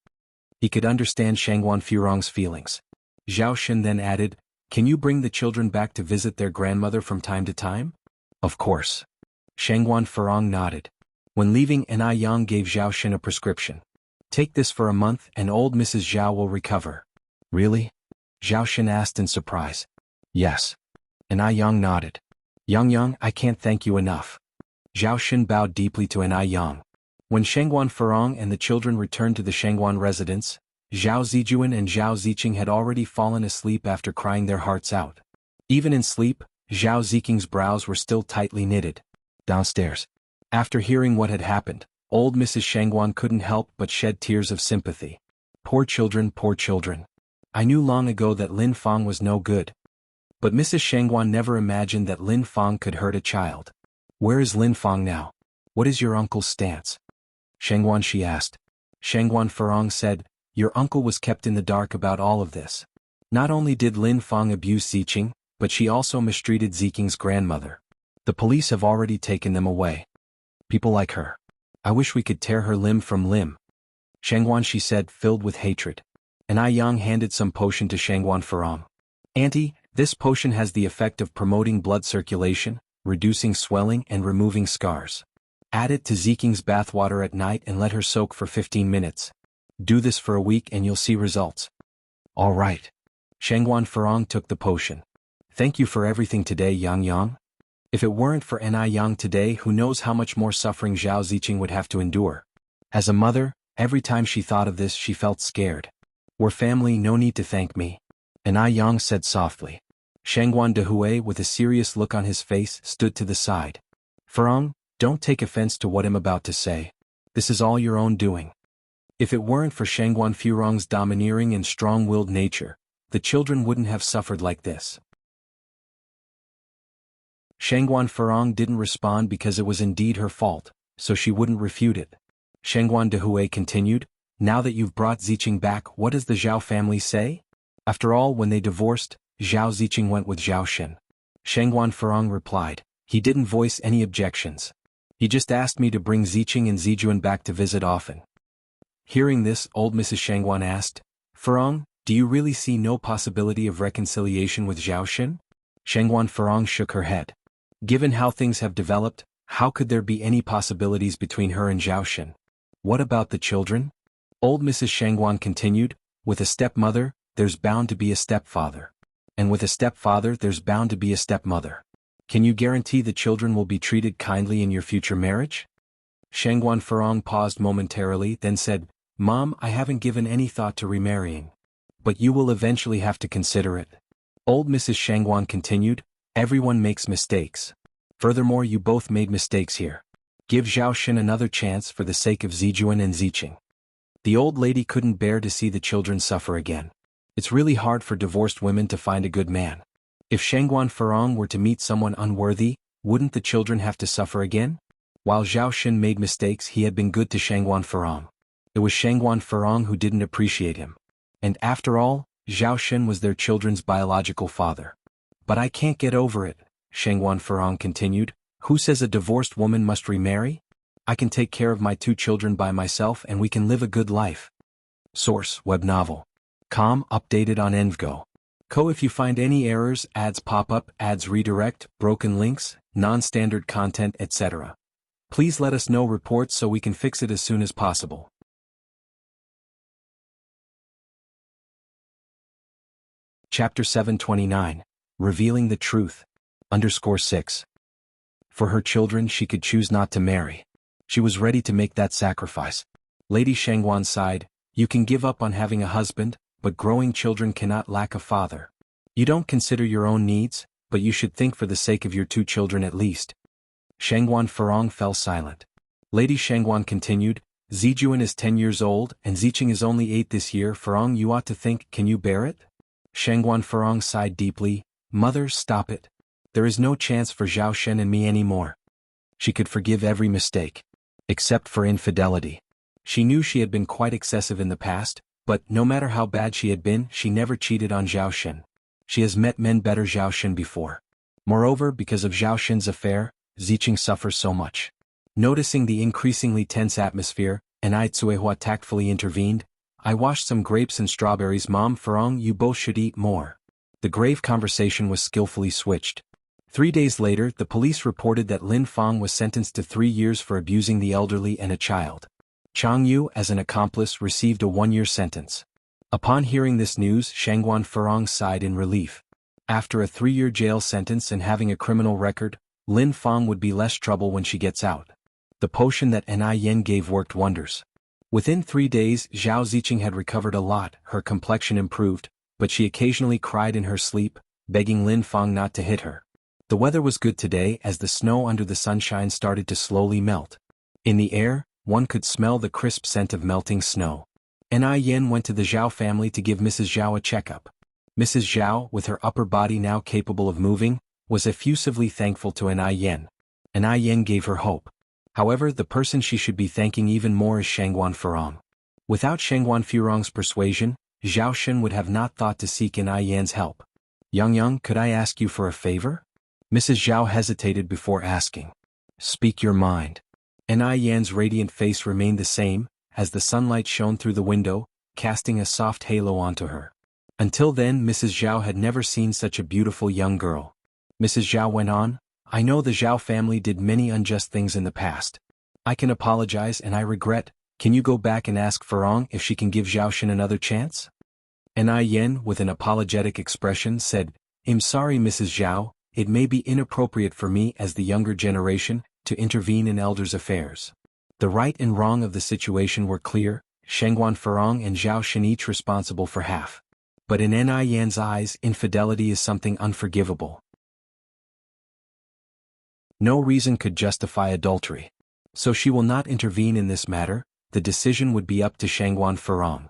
He could understand Shengguan Furong's feelings. Zhao Xin then added, "Can you bring the children back to visit their grandmother from time to time?" "Of course." Shengguan Furong nodded. When leaving, Ai Yang gave Zhao Xin a prescription. Take this for a month and old Mrs. Zhao will recover. Really? Zhao Shen asked in surprise. Yes. And Ai Yang nodded. Yang, I can't thank you enough. Zhao Shen bowed deeply to Ai Yang. When Shangguan Furong and the children returned to the Shangguan residence, Zhao Zijuan and Zhao Ziqing had already fallen asleep after crying their hearts out. Even in sleep, Zhao Ziking's brows were still tightly knitted. Downstairs. After hearing what had happened, old Mrs. Shangguan couldn't help but shed tears of sympathy. Poor children, poor children. I knew long ago that Lin Fang was no good. But Mrs. Shangguan never imagined that Lin Fang could hurt a child. Where is Lin Fang now? What is your uncle's stance? Shangguan, she asked. Shangguan Furong said, your uncle was kept in the dark about all of this. Not only did Lin Fang abuse Ziqing, but she also mistreated Ziking's grandmother. The police have already taken them away. People like her. I wish we could tear her limb from limb. Shangguan, she said, filled with hatred. And Ai Yang handed some potion to Shangguan Furong. Auntie, this potion has the effect of promoting blood circulation, reducing swelling and removing scars. Add it to Ziking's bathwater at night and let her soak for 15 minutes. Do this for a week and you'll see results. All right. Shangguan Furong took the potion. Thank you for everything today, Yang. If it weren't for Ai Yang today, who knows how much more suffering Zhao Ziqing would have to endure. As a mother, every time she thought of this she felt scared. We're family, no need to thank me. Ai Yang said softly. Shangguan Dehui, with a serious look on his face, stood to the side. Furong, don't take offense to what I'm about to say. This is all your own doing. If it weren't for Shangguan Furong's domineering and strong-willed nature, the children wouldn't have suffered like this. Shangguan Furong didn't respond because it was indeed her fault, so she wouldn't refute it. Shangguan Dehui continued, now that you've brought Ziqing back, what does the Zhao family say? After all, when they divorced, Zhao Ziqing went with Zhao Shen. Shangguan Furong replied, he didn't voice any objections. He just asked me to bring Ziqing and Zijuan back to visit often. Hearing this, old Mrs. Shangguan asked, Furong, do you really see no possibility of reconciliation with Zhao Shen? Shangguan Furong shook her head. Given how things have developed, how could there be any possibilities between her and Zhao Shen? What about the children? Old Mrs. Shangguan continued, with a stepmother, there's bound to be a stepfather. And with a stepfather, there's bound to be a stepmother. Can you guarantee the children will be treated kindly in your future marriage? Shangguan Furong paused momentarily, then said, Mom, I haven't given any thought to remarrying. But you will eventually have to consider it. Old Mrs. Shangguan continued, everyone makes mistakes. Furthermore, you both made mistakes here. Give Zhao Shen another chance for the sake of Zijuan and Ziqing. The old lady couldn't bear to see the children suffer again. It's really hard for divorced women to find a good man. If Shangguan Furong were to meet someone unworthy, wouldn't the children have to suffer again? While Zhao Shen made mistakes, he had been good to Shangguan Furong. It was Shangguan Furong who didn't appreciate him. And after all, Zhao Shen was their children's biological father. But I can't get over it, Shangguan Furong continued. Who says a divorced woman must remarry? I can take care of my 2 children by myself and we can live a good life. Source, web novel. Com, updated on Envgo. If you find any errors, ads pop up, ads redirect, broken links, non-standard content, etc. Please let us know reports so we can fix it as soon as possible. Chapter 729. Revealing the Truth. _6. For her children she could choose not to marry. She was ready to make that sacrifice. Lady Shangguan sighed, you can give up on having a husband, but growing children cannot lack a father. You don't consider your own needs, but you should think for the sake of your 2 children at least. Shangguan Furong fell silent. Lady Shangguan continued, Zijuan is 10 years old and Ziqing is only 8 this year. Furong, you ought to think, can you bear it? Shangguan Furong sighed deeply, Mother, stop it. There is no chance for Zhao Shen and me anymore. She could forgive every mistake. Except for infidelity. She knew she had been quite excessive in the past, but no matter how bad she had been, she never cheated on Zhao Shen. She has met men better Zhao Shen before. Moreover, because of Zhao Shen's affair, Ziqing suffers so much. Noticing the increasingly tense atmosphere, Ai Tsuehua tactfully intervened, I washed some grapes and strawberries. Mom, Furong, you both should eat more. The grave conversation was skillfully switched. 3 days later, the police reported that Lin Fang was sentenced to 3 years for abusing the elderly and a child. Jianghu, as an accomplice, received a 1-year sentence. Upon hearing this news, Shangguan Furong sighed in relief. After a 3-year jail sentence and having a criminal record, Lin Fang would be less trouble when she gets out. The potion that Ni Yen gave worked wonders. Within 3 days, Zhao Ziqing had recovered a lot, her complexion improved, but she occasionally cried in her sleep, begging Lin Fang not to hit her. The weather was good today as the snow under the sunshine started to slowly melt. In the air, one could smell the crisp scent of melting snow. Ni Yen went to the Zhao family to give Mrs. Zhao a checkup. Mrs. Zhao, with her upper body now capable of moving, was effusively thankful to Ni Yen. Ni Yen gave her hope. However, the person she should be thanking even more is Shangguan Furong. Without Shangguan Furong's persuasion, Zhao Shen would have not thought to seek Ni Yen's help. Yang, could I ask you for a favor? Mrs. Zhao hesitated before asking. Speak your mind. Ni Yen's radiant face remained the same, as the sunlight shone through the window, casting a soft halo onto her. Until then, Mrs. Zhao had never seen such a beautiful young girl. Mrs. Zhao went on, I know the Zhao family did many unjust things in the past. I can apologize and I regret. Can you go back and ask Furong if she can give Zhao Shen another chance? Ni Yen, with an apologetic expression, said, I'm sorry, Mrs. Zhao, it may be inappropriate for me as the younger generation to intervene in elders' affairs. The right and wrong of the situation were clear, Shangguan Furong and Zhao Shen each responsible for half. But in Ni Yen's eyes, infidelity is something unforgivable. No reason could justify adultery. So she will not intervene in this matter, the decision would be up to Shangguan Furong.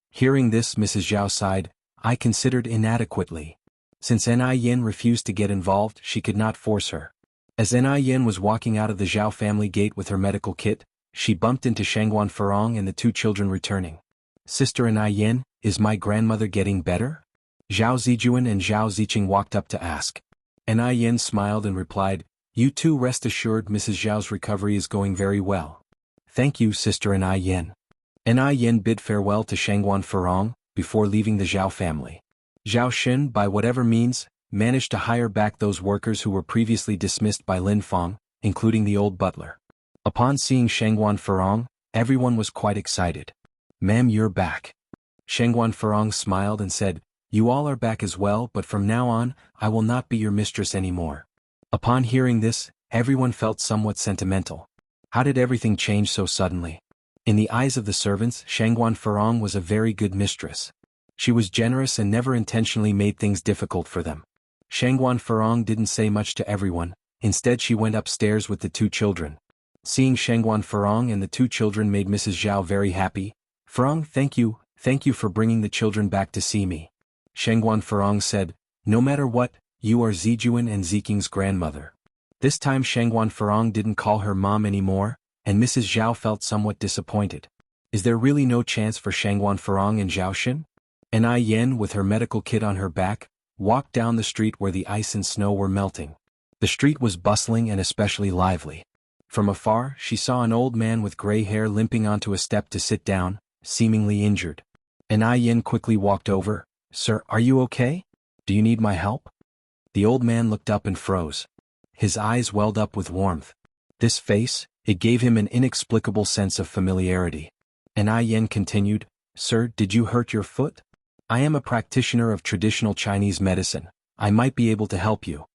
Hearing this, Mrs. Zhao sighed, I considered inadequately. Since Ni Yen refused to get involved, she could not force her. As Ni Yen was walking out of the Zhao family gate with her medical kit, she bumped into Shangguan Furong and the 2 children returning. Sister Ni Yen, is my grandmother getting better? Zhao Zijuan and Zhao Ziqing walked up to ask. Ni Yen smiled and replied, You too, rest assured Mrs. Zhao's recovery is going very well. Thank you, Sister Ni Yen. Ni Yen bid farewell to Shangguan Furong, before leaving the Zhao family. Zhao Shen, by whatever means, managed to hire back those workers who were previously dismissed by Lin Fang, including the old butler. Upon seeing Shangguan Furong, everyone was quite excited. Ma'am, you're back. Shangguan Furong smiled and said, You all are back as well, but from now on, I will not be your mistress anymore. Upon hearing this, everyone felt somewhat sentimental. How did everything change so suddenly? In the eyes of the servants, Shangguan Furong was a very good mistress. She was generous and never intentionally made things difficult for them. Shangguan Furong didn't say much to everyone, instead she went upstairs with the 2 children. Seeing Shangguan Furong and the 2 children made Mrs. Zhao very happy. Furong, thank you for bringing the children back to see me. Shangguan Furong said, No matter what, you are Zijuan and Ziqing's grandmother. This time Shangguan Furong didn't call her mom anymore, and Mrs. Zhao felt somewhat disappointed. Is there really no chance for Shangguan Furong and Zhao Shen? Ni Yen, with her medical kit on her back, walked down the street where the ice and snow were melting. The street was bustling and especially lively. From afar, she saw an old man with gray hair limping onto a step to sit down, seemingly injured. Ni Yen quickly walked over. Sir, are you okay? Do you need my help? The old man looked up and froze. His eyes welled up with warmth. This face, it gave him an inexplicable sense of familiarity. Ni Yen continued, Sir, did you hurt your foot? I am a practitioner of traditional Chinese medicine. I might be able to help you.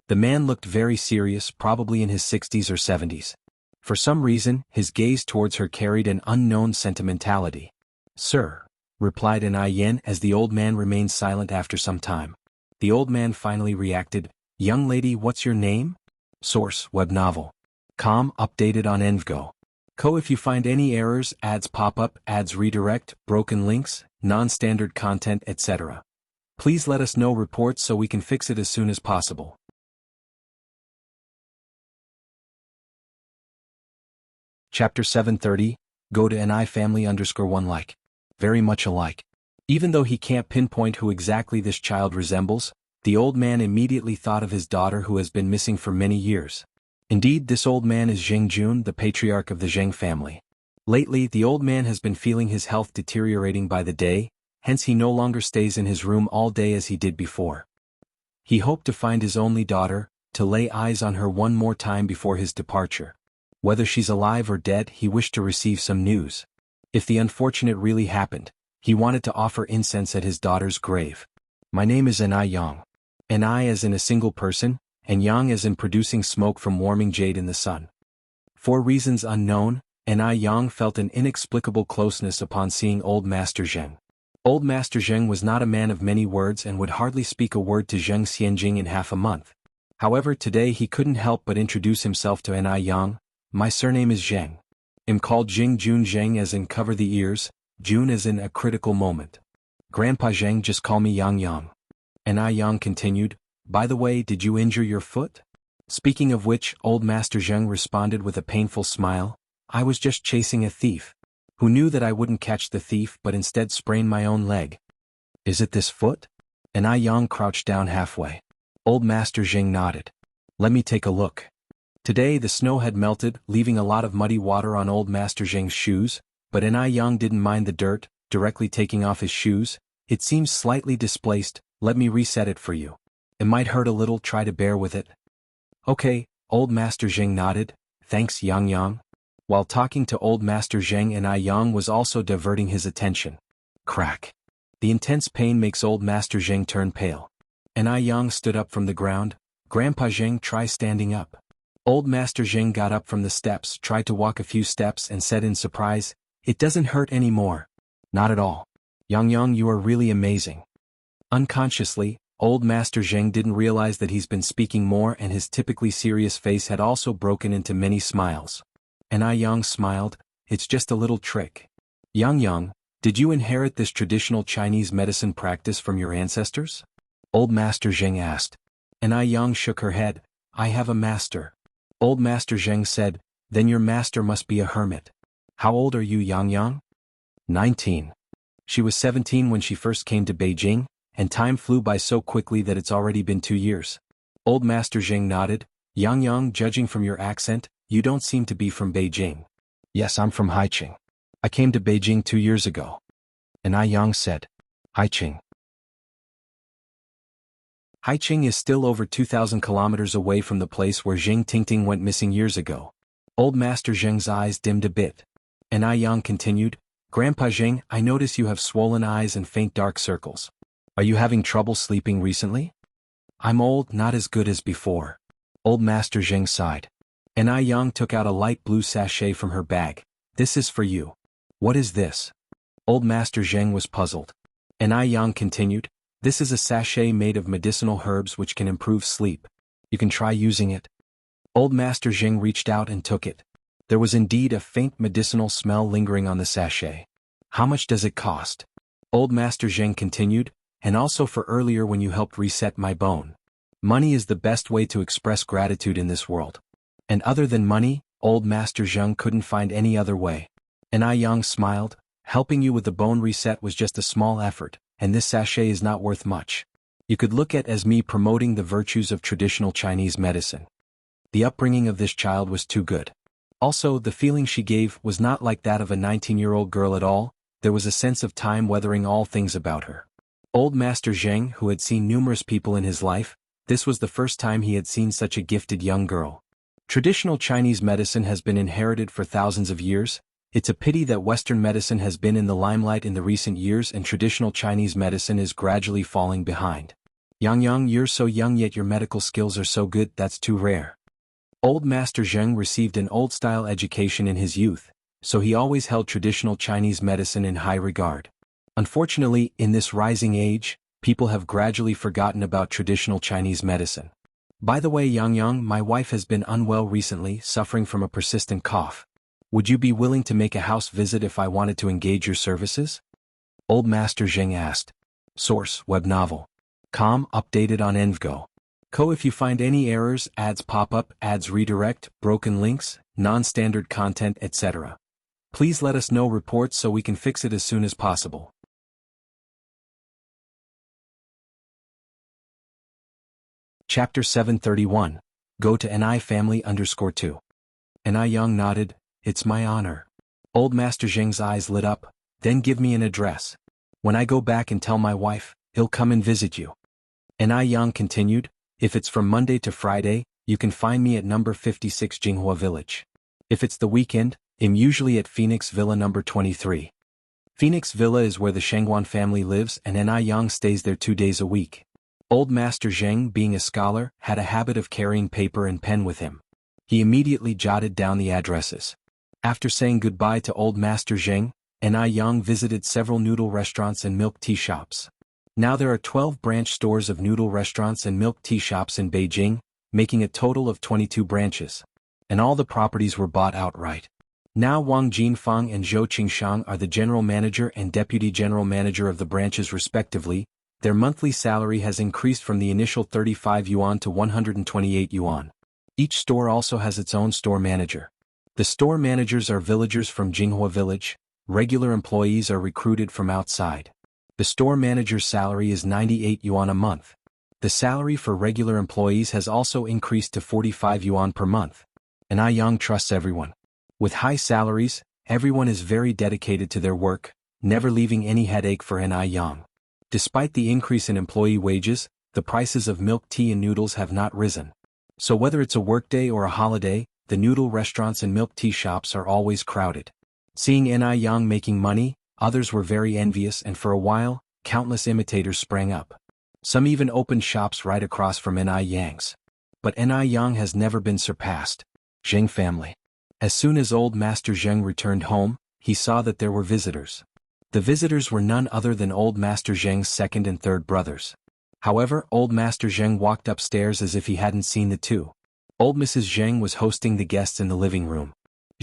The man looked very serious, probably in his 60s or 70s. For some reason, his gaze towards her carried an unknown sentimentality. Sir, replied Ni Yen as the old man remained silent after some time. The old man finally reacted, Young lady, what's your name? Source, web novel. Com, updated on Envgo. Co. If you find any errors, ads pop up, ads redirect, broken links, non-standard content, etc. Please let us know reports so we can fix it as soon as possible. Chapter 730, Go to Ni family _1 like. Very much alike. Even though he can't pinpoint who exactly this child resembles, the old man immediately thought of his daughter who has been missing for many years. Indeed, this old man is Zheng Jun, the patriarch of the Zheng family. Lately, the old man has been feeling his health deteriorating by the day, hence he no longer stays in his room all day as he did before. He hoped to find his only daughter, to lay eyes on her one more time before his departure. Whether she's alive or dead, he wished to receive some news. If the unfortunate really happened, he wanted to offer incense at his daughter's grave. My name is Anai Yang. Anai as in a single person, and Yang as in producing smoke from warming jade in the sun. For reasons unknown, Anai Yang felt an inexplicable closeness upon seeing Old Master Zheng. Old Master Zheng was not a man of many words and would hardly speak a word to Zheng Xianjing in half a month. However, today he couldn't help but introduce himself to Anai Yang. My surname is Zheng. I'm called Jing Jun Zheng as in cover the ears, June as in a critical moment. Grandpa Zheng, just call me Yang Yang. Anai Yang continued, by the way, did you injure your foot? Speaking of which, Old Master Zheng responded with a painful smile, I was just chasing a thief. Who knew that I wouldn't catch the thief but instead sprain my own leg? Is it this foot? Anai Yang crouched down halfway. Old Master Zheng nodded. Let me take a look. Today the snow had melted, leaving a lot of muddy water on Old Master Zheng's shoes, but Anai Yang didn't mind the dirt, directly taking off his shoes. It seems slightly displaced, let me reset it for you. It might hurt a little, try to bear with it. Okay, Old Master Zheng nodded, thanks Yang Yang. While talking to Old Master Zheng, Anai Yang was also diverting his attention. Crack. The intense pain makes Old Master Zheng turn pale. Anai Yang stood up from the ground. Grandpa Zheng, try standing up. Old Master Zheng got up from the steps, tried to walk a few steps and said in surprise, it doesn't hurt anymore. Not at all. Yang Yang, you are really amazing. Unconsciously, Old Master Zheng didn't realize that he's been speaking more and his typically serious face had also broken into many smiles. Anai Yang smiled, it's just a little trick. Yang Yang, did you inherit this traditional Chinese medicine practice from your ancestors? Old Master Zheng asked. Anai Yang shook her head, I have a master. Old Master Zheng said, then your master must be a hermit. How old are you, Yang Yang? 19. She was 17 when she first came to Beijing, and time flew by so quickly that it's already been 2 years. Old Master Zheng nodded, Yang Yang, judging from your accent, you don't seem to be from Beijing. Yes, I'm from Haiqing. I came to Beijing 2 years ago. Anai Yang said, Haiqing. Haiqing is still over 2,000 kilometers away from the place where Jing Tingting went missing years ago. Old Master Zheng's eyes dimmed a bit. Anai Yang continued, Grandpa Zheng, I notice you have swollen eyes and faint dark circles. Are you having trouble sleeping recently? I'm old, not as good as before. Old Master Zheng sighed. Anai Yang took out a light blue sachet from her bag. This is for you. What is this? Old Master Zheng was puzzled. Anai Yang continued, this is a sachet made of medicinal herbs which can improve sleep. You can try using it. Old Master Zheng reached out and took it. There was indeed a faint medicinal smell lingering on the sachet. How much does it cost? Old Master Zheng continued, and also for earlier when you helped reset my bone. Money is the best way to express gratitude in this world. And other than money, Old Master Zheng couldn't find any other way. Anai Yang smiled, helping you with the bone reset was just a small effort, and this sachet is not worth much. You could look at as me promoting the virtues of traditional Chinese medicine. The upbringing of this child was too good. Also, the feeling she gave was not like that of a 19-year-old girl at all, there was a sense of time weathering all things about her. Old Master Zheng, who had seen numerous people in his life, this was the first time he had seen such a gifted young girl. Traditional Chinese medicine has been inherited for thousands of years. It's a pity that Western medicine has been in the limelight in the recent years and traditional Chinese medicine is gradually falling behind. Yang Yang, you're so young yet your medical skills are so good, that's too rare. Old Master Zheng received an old-style education in his youth, so he always held traditional Chinese medicine in high regard. Unfortunately, in this rising age, people have gradually forgotten about traditional Chinese medicine. By the way, Yang Yang, my wife has been unwell recently, suffering from a persistent cough. Would you be willing to make a house visit if I wanted to engage your services? Old Master Zheng asked. Source, web novel. Com, updated on Envgo. Co. If you find any errors, ads pop up, ads redirect, broken links, non-standard content, etc. Please let us know reports so we can fix it as soon as possible. Chapter 731. Go to Anai family _2. Anai Yang nodded, it's my honor. Old Master Zheng's eyes lit up, then give me an address. When I go back and tell my wife, he'll come and visit you. Anai Yang continued, if it's from Monday to Friday, you can find me at number 56 Jinghua Village. If it's the weekend, I'm usually at Phoenix Villa number 23. Phoenix Villa is where the Shengguan family lives and Ni Yang stays there 2 days a week. Old Master Zheng, being a scholar, had a habit of carrying paper and pen with him. He immediately jotted down the addresses. After saying goodbye to Old Master Zheng, Ni Yang visited several noodle restaurants and milk tea shops. Now there are 12 branch stores of noodle restaurants and milk tea shops in Beijing, making a total of 22 branches. And all the properties were bought outright. Now Wang Jinfang and Zhou Qingshang are the general manager and deputy general manager of the branches respectively. Their monthly salary has increased from the initial 35 yuan to 128 yuan. Each store also has its own store manager. The store managers are villagers from Jinghua village, regular employees are recruited from outside. The store manager's salary is 98 yuan a month. The salary for regular employees has also increased to 45 yuan per month. And Yang trusts everyone. With high salaries, everyone is very dedicated to their work, never leaving any headache for Yang. Despite the increase in employee wages, the prices of milk tea and noodles have not risen. So whether it's a workday or a holiday, the noodle restaurants and milk tea shops are always crowded. Seeing Yang making money, others were very envious and for a while, countless imitators sprang up. Some even opened shops right across from Yang's. But Yang has never been surpassed. Zheng family. As soon as old Master Zheng returned home, he saw that there were visitors. The visitors were none other than old Master Zheng's second and third brothers. However, old Master Zheng walked upstairs as if he hadn't seen the two. Old Mrs. Zheng was hosting the guests in the living room.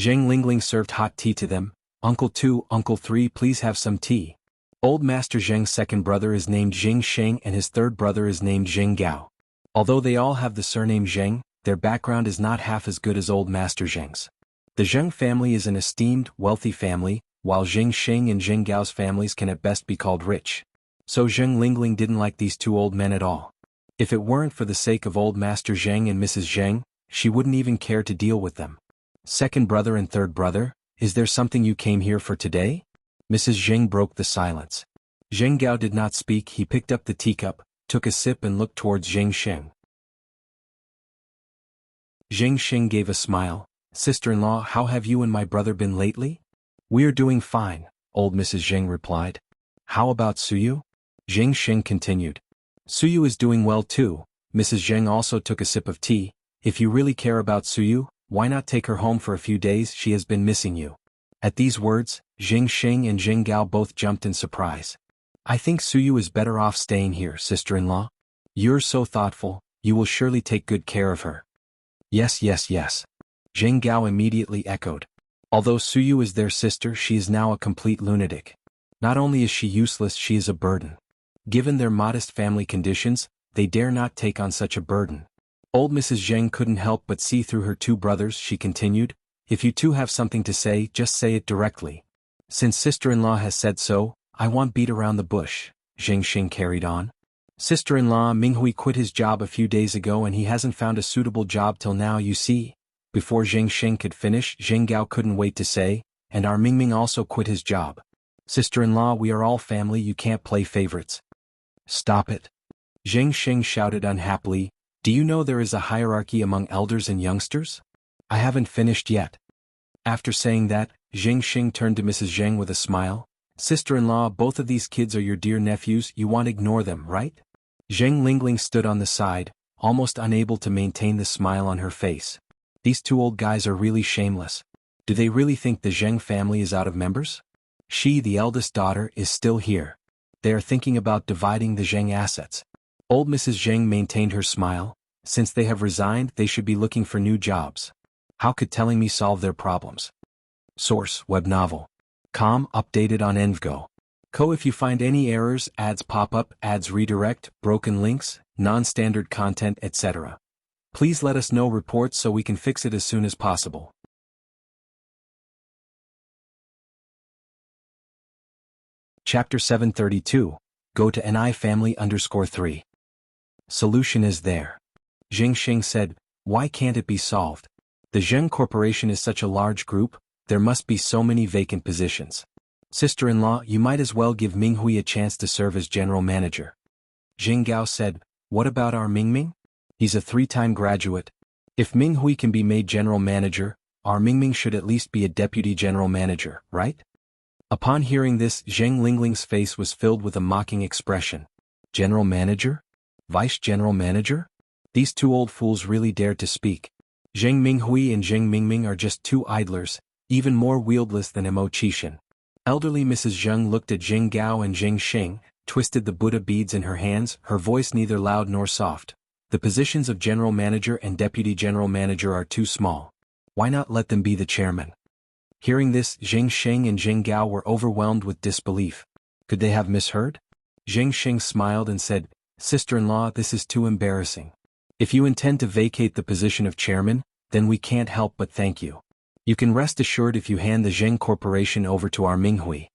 Zheng Lingling served hot tea to them. Uncle 2, Uncle 3, please have some tea. Old Master Zheng's second brother is named Jing Sheng and his third brother is named Jing Gao. Although they all have the surname Zheng, their background is not half as good as old Master Zheng's. The Zheng family is an esteemed, wealthy family, while Jing Sheng and Jing Gao's families can at best be called rich. So Zheng Lingling didn't like these two old men at all. If it weren't for the sake of old Master Zheng and Mrs. Zheng, she wouldn't even care to deal with them. Second brother and third brother, is there something you came here for today? Mrs. Zheng broke the silence. Zheng Gao did not speak. He picked up the teacup, took a sip and looked towards Jing Sheng. Jing Sheng gave a smile. Sister-in-law, how have you and my brother been lately? We are doing fine, old Mrs. Zheng replied. How about Suyu? Jing Sheng continued. Suyu is doing well too. Mrs. Zheng also took a sip of tea. If you really care about Suyu, why not take her home for a few days? She has been missing you. At these words, Jing Sheng and Jing Gao both jumped in surprise. I think Suyu is better off staying here, sister-in-law. You're so thoughtful, you will surely take good care of her. Yes, yes, yes. Jing Gao immediately echoed. Although Suyu is their sister, she is now a complete lunatic. Not only is she useless, she is a burden. Given their modest family conditions, they dare not take on such a burden. Old Mrs. Zheng couldn't help but see through her two brothers. She continued, if you two have something to say, just say it directly. Since sister-in-law has said so, I won't beat around the bush, Jing Sheng carried on. Sister-in-law, Minghui quit his job a few days ago and he hasn't found a suitable job till now, you see. Before Jing Sheng could finish, Jing Gao couldn't wait to say, and our Mingming also quit his job. Sister-in-law, we are all family, you can't play favorites. Stop it. Jing Sheng shouted unhappily, do you know there is a hierarchy among elders and youngsters? I haven't finished yet. After saying that, Jing Sheng turned to Mrs. Zheng with a smile. Sister-in-law, both of these kids are your dear nephews, you won't ignore them, right? Zheng Lingling stood on the side, almost unable to maintain the smile on her face. These two old guys are really shameless. Do they really think the Zheng family is out of members? She, the eldest daughter, is still here. They are thinking about dividing the Zheng assets. Old Mrs. Zheng maintained her smile. Since they have resigned, they should be looking for new jobs. How could telling me solve their problems? Source, web novel. Com, updated on Envgo. Co. If you find any errors, ads pop up, ads redirect, broken links, non-standard content, etc. Please let us know reports so we can fix it as soon as possible. Chapter 732. Go to NI family _3. Solution is there. Jing Sheng said, why can't it be solved? The Zheng Corporation is such a large group, there must be so many vacant positions. Sister-in-law, you might as well give Minghui a chance to serve as general manager. Jing Gao said, what about our Mingming? He's a 3-time graduate. If Minghui can be made general manager, our Mingming should at least be a deputy general manager, right? Upon hearing this, Zheng Lingling's face was filled with a mocking expression. General manager? Vice general manager? These two old fools really dared to speak. Zheng Minghui and Zheng Mingming are just two idlers, even more wieldless than Mo Qixin. Elderly Mrs. Zheng looked at Zheng Gao and Zheng Xing, twisted the Buddha beads in her hands, her voice neither loud nor soft. The positions of general manager and deputy general manager are too small. Why not let them be the chairman? Hearing this, Zheng Xing and Zheng Gao were overwhelmed with disbelief. Could they have misheard? Zheng Xing smiled and said, "Sister-in-law, this is too embarrassing. If you intend to vacate the position of chairman, then we can't help but thank you. You can rest assured if you hand the Zheng Corporation over to our Minghui."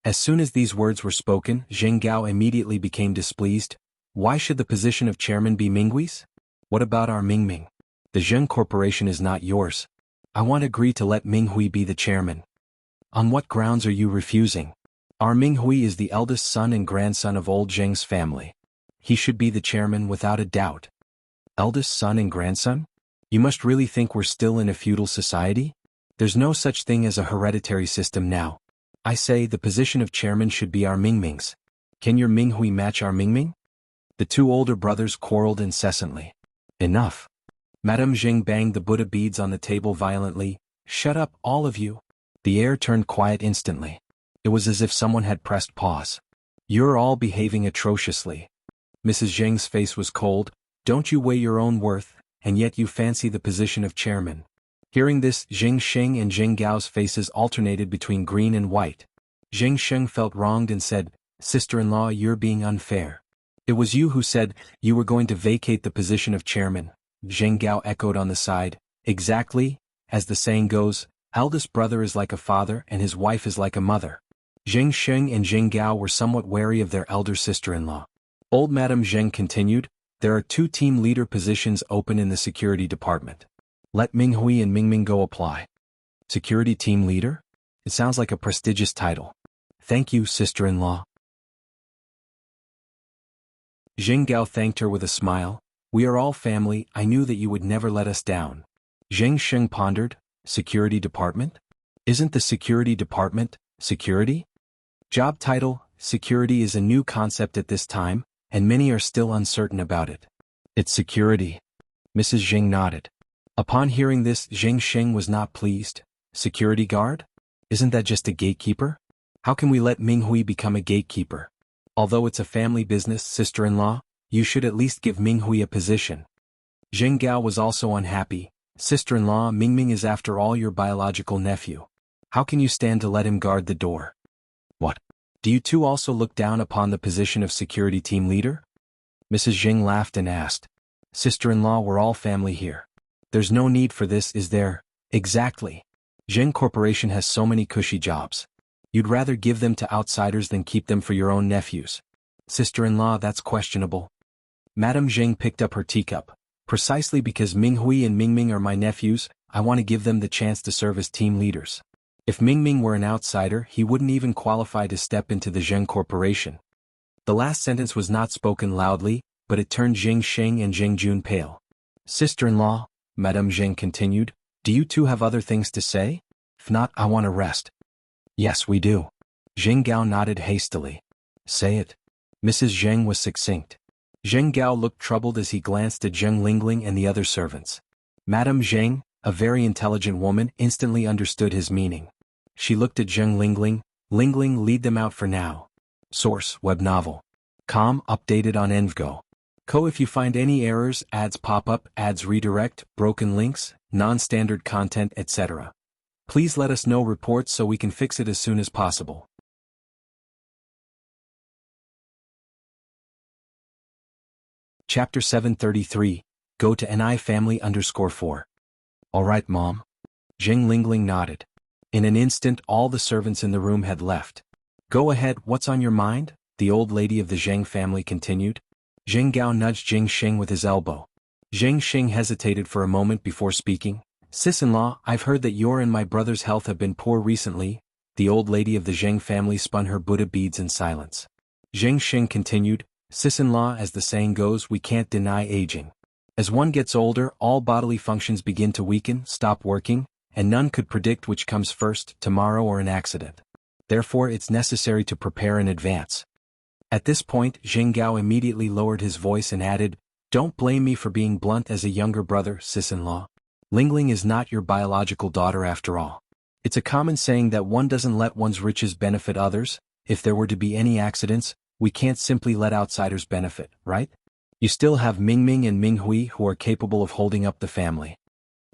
As soon as these words were spoken, Zheng Gao immediately became displeased. Why should the position of chairman be Minghui's? What about our Mingming? The Zheng Corporation is not yours. I want to agree to let Minghui be the chairman. On what grounds are you refusing? Our Minghui is the eldest son and grandson of old Zheng's family. He should be the chairman without a doubt. Eldest son and grandson? You must really think we're still in a feudal society? There's no such thing as a hereditary system now. I say the position of chairman should be our Mingming's. Can your Minghui match our Mingming? The two older brothers quarreled incessantly. Enough. Madame Zheng banged the Buddha beads on the table violently. Shut up, all of you. The air turned quiet instantly. It was as if someone had pressed pause. You're all behaving atrociously. Mrs. Zheng's face was cold. Don't you weigh your own worth, and yet you fancy the position of chairman? Hearing this, Zheng Xing and Zheng Gao's faces alternated between green and white. Zheng Xing felt wronged and said, "Sister-in-law, you're being unfair. It was you who said you were going to vacate the position of chairman." Zheng Gao echoed on the side. Exactly, as the saying goes, eldest brother is like a father and his wife is like a mother. Zheng Xing and Zheng Gao were somewhat wary of their elder sister-in-law. Old Madame Zheng continued, "There are 2 team leader positions open in the security department. Let Minghui and Mingming go apply." Security team leader? It sounds like a prestigious title. Thank you, sister-in-law. Zheng Gao thanked her with a smile. We are all family, I knew that you would never let us down. Zheng Xing pondered, security department? Isn't the security department, security? Job title, security is a new concept at this time, and many are still uncertain about it. It's security. Mrs. Zheng nodded. Upon hearing this, Zheng Xing was not pleased. Security guard? Isn't that just a gatekeeper? How can we let Minghui become a gatekeeper? Although it's a family business, sister-in-law, you should at least give Minghui a position. Zheng Gao was also unhappy. Sister-in-law, Mingming is after all your biological nephew. How can you stand to let him guard the door? What? Do you two also look down upon the position of security team leader? Mrs. Zheng laughed and asked. Sister-in-law, we're all family here. There's no need for this, is there? Exactly. Zheng Corporation has so many cushy jobs. You'd rather give them to outsiders than keep them for your own nephews. Sister-in-law, that's questionable. Madame Zheng picked up her teacup. Precisely because Minghui and Mingming are my nephews, I want to give them the chance to serve as team leaders. If Mingming were an outsider, he wouldn't even qualify to step into the Zheng Corporation. The last sentence was not spoken loudly, but it turned Zheng Xing and Zheng Jun pale. Sister-in-law, Madame Zheng continued, do you two have other things to say? If not, I want to rest. Yes, we do. Zheng Gao nodded hastily. Say it. Mrs. Zheng was succinct. Zheng Gao looked troubled as he glanced at Zheng Lingling and the other servants. Madame Zheng, a very intelligent woman, instantly understood his meaning. She looked at Zheng Lingling. Lingling, lead them out for now. Source, web novel. Com, updated on Envgo. Co, if you find any errors, ads pop up, ads redirect, broken links, non-standard content, etc. Please let us know reports so we can fix it as soon as possible. Chapter 733, Go to NI Family _4. Alright, Mom. Zheng Lingling nodded. In an instant all the servants in the room had left. Go ahead, what's on your mind? The old lady of the Zheng family continued. Zheng Gao nudged Zheng Xing with his elbow. Zheng Xing hesitated for a moment before speaking. Sis-in-law, I've heard that your and my brother's health have been poor recently. The old lady of the Zheng family spun her Buddha beads in silence. Zheng Xing continued. Sis-in-law, as the saying goes, we can't deny aging. As one gets older, all bodily functions begin to weaken, stop working, and none could predict which comes first, tomorrow or an accident. Therefore it's necessary to prepare in advance. At this point, Jianghu immediately lowered his voice and added, "Don't blame me for being blunt as a younger brother, sis-in-law. Lingling is not your biological daughter after all. It's a common saying that one doesn't let one's riches benefit others. If there were to be any accidents, we can't simply let outsiders benefit, right? You still have Mingming and Minghui who are capable of holding up the family.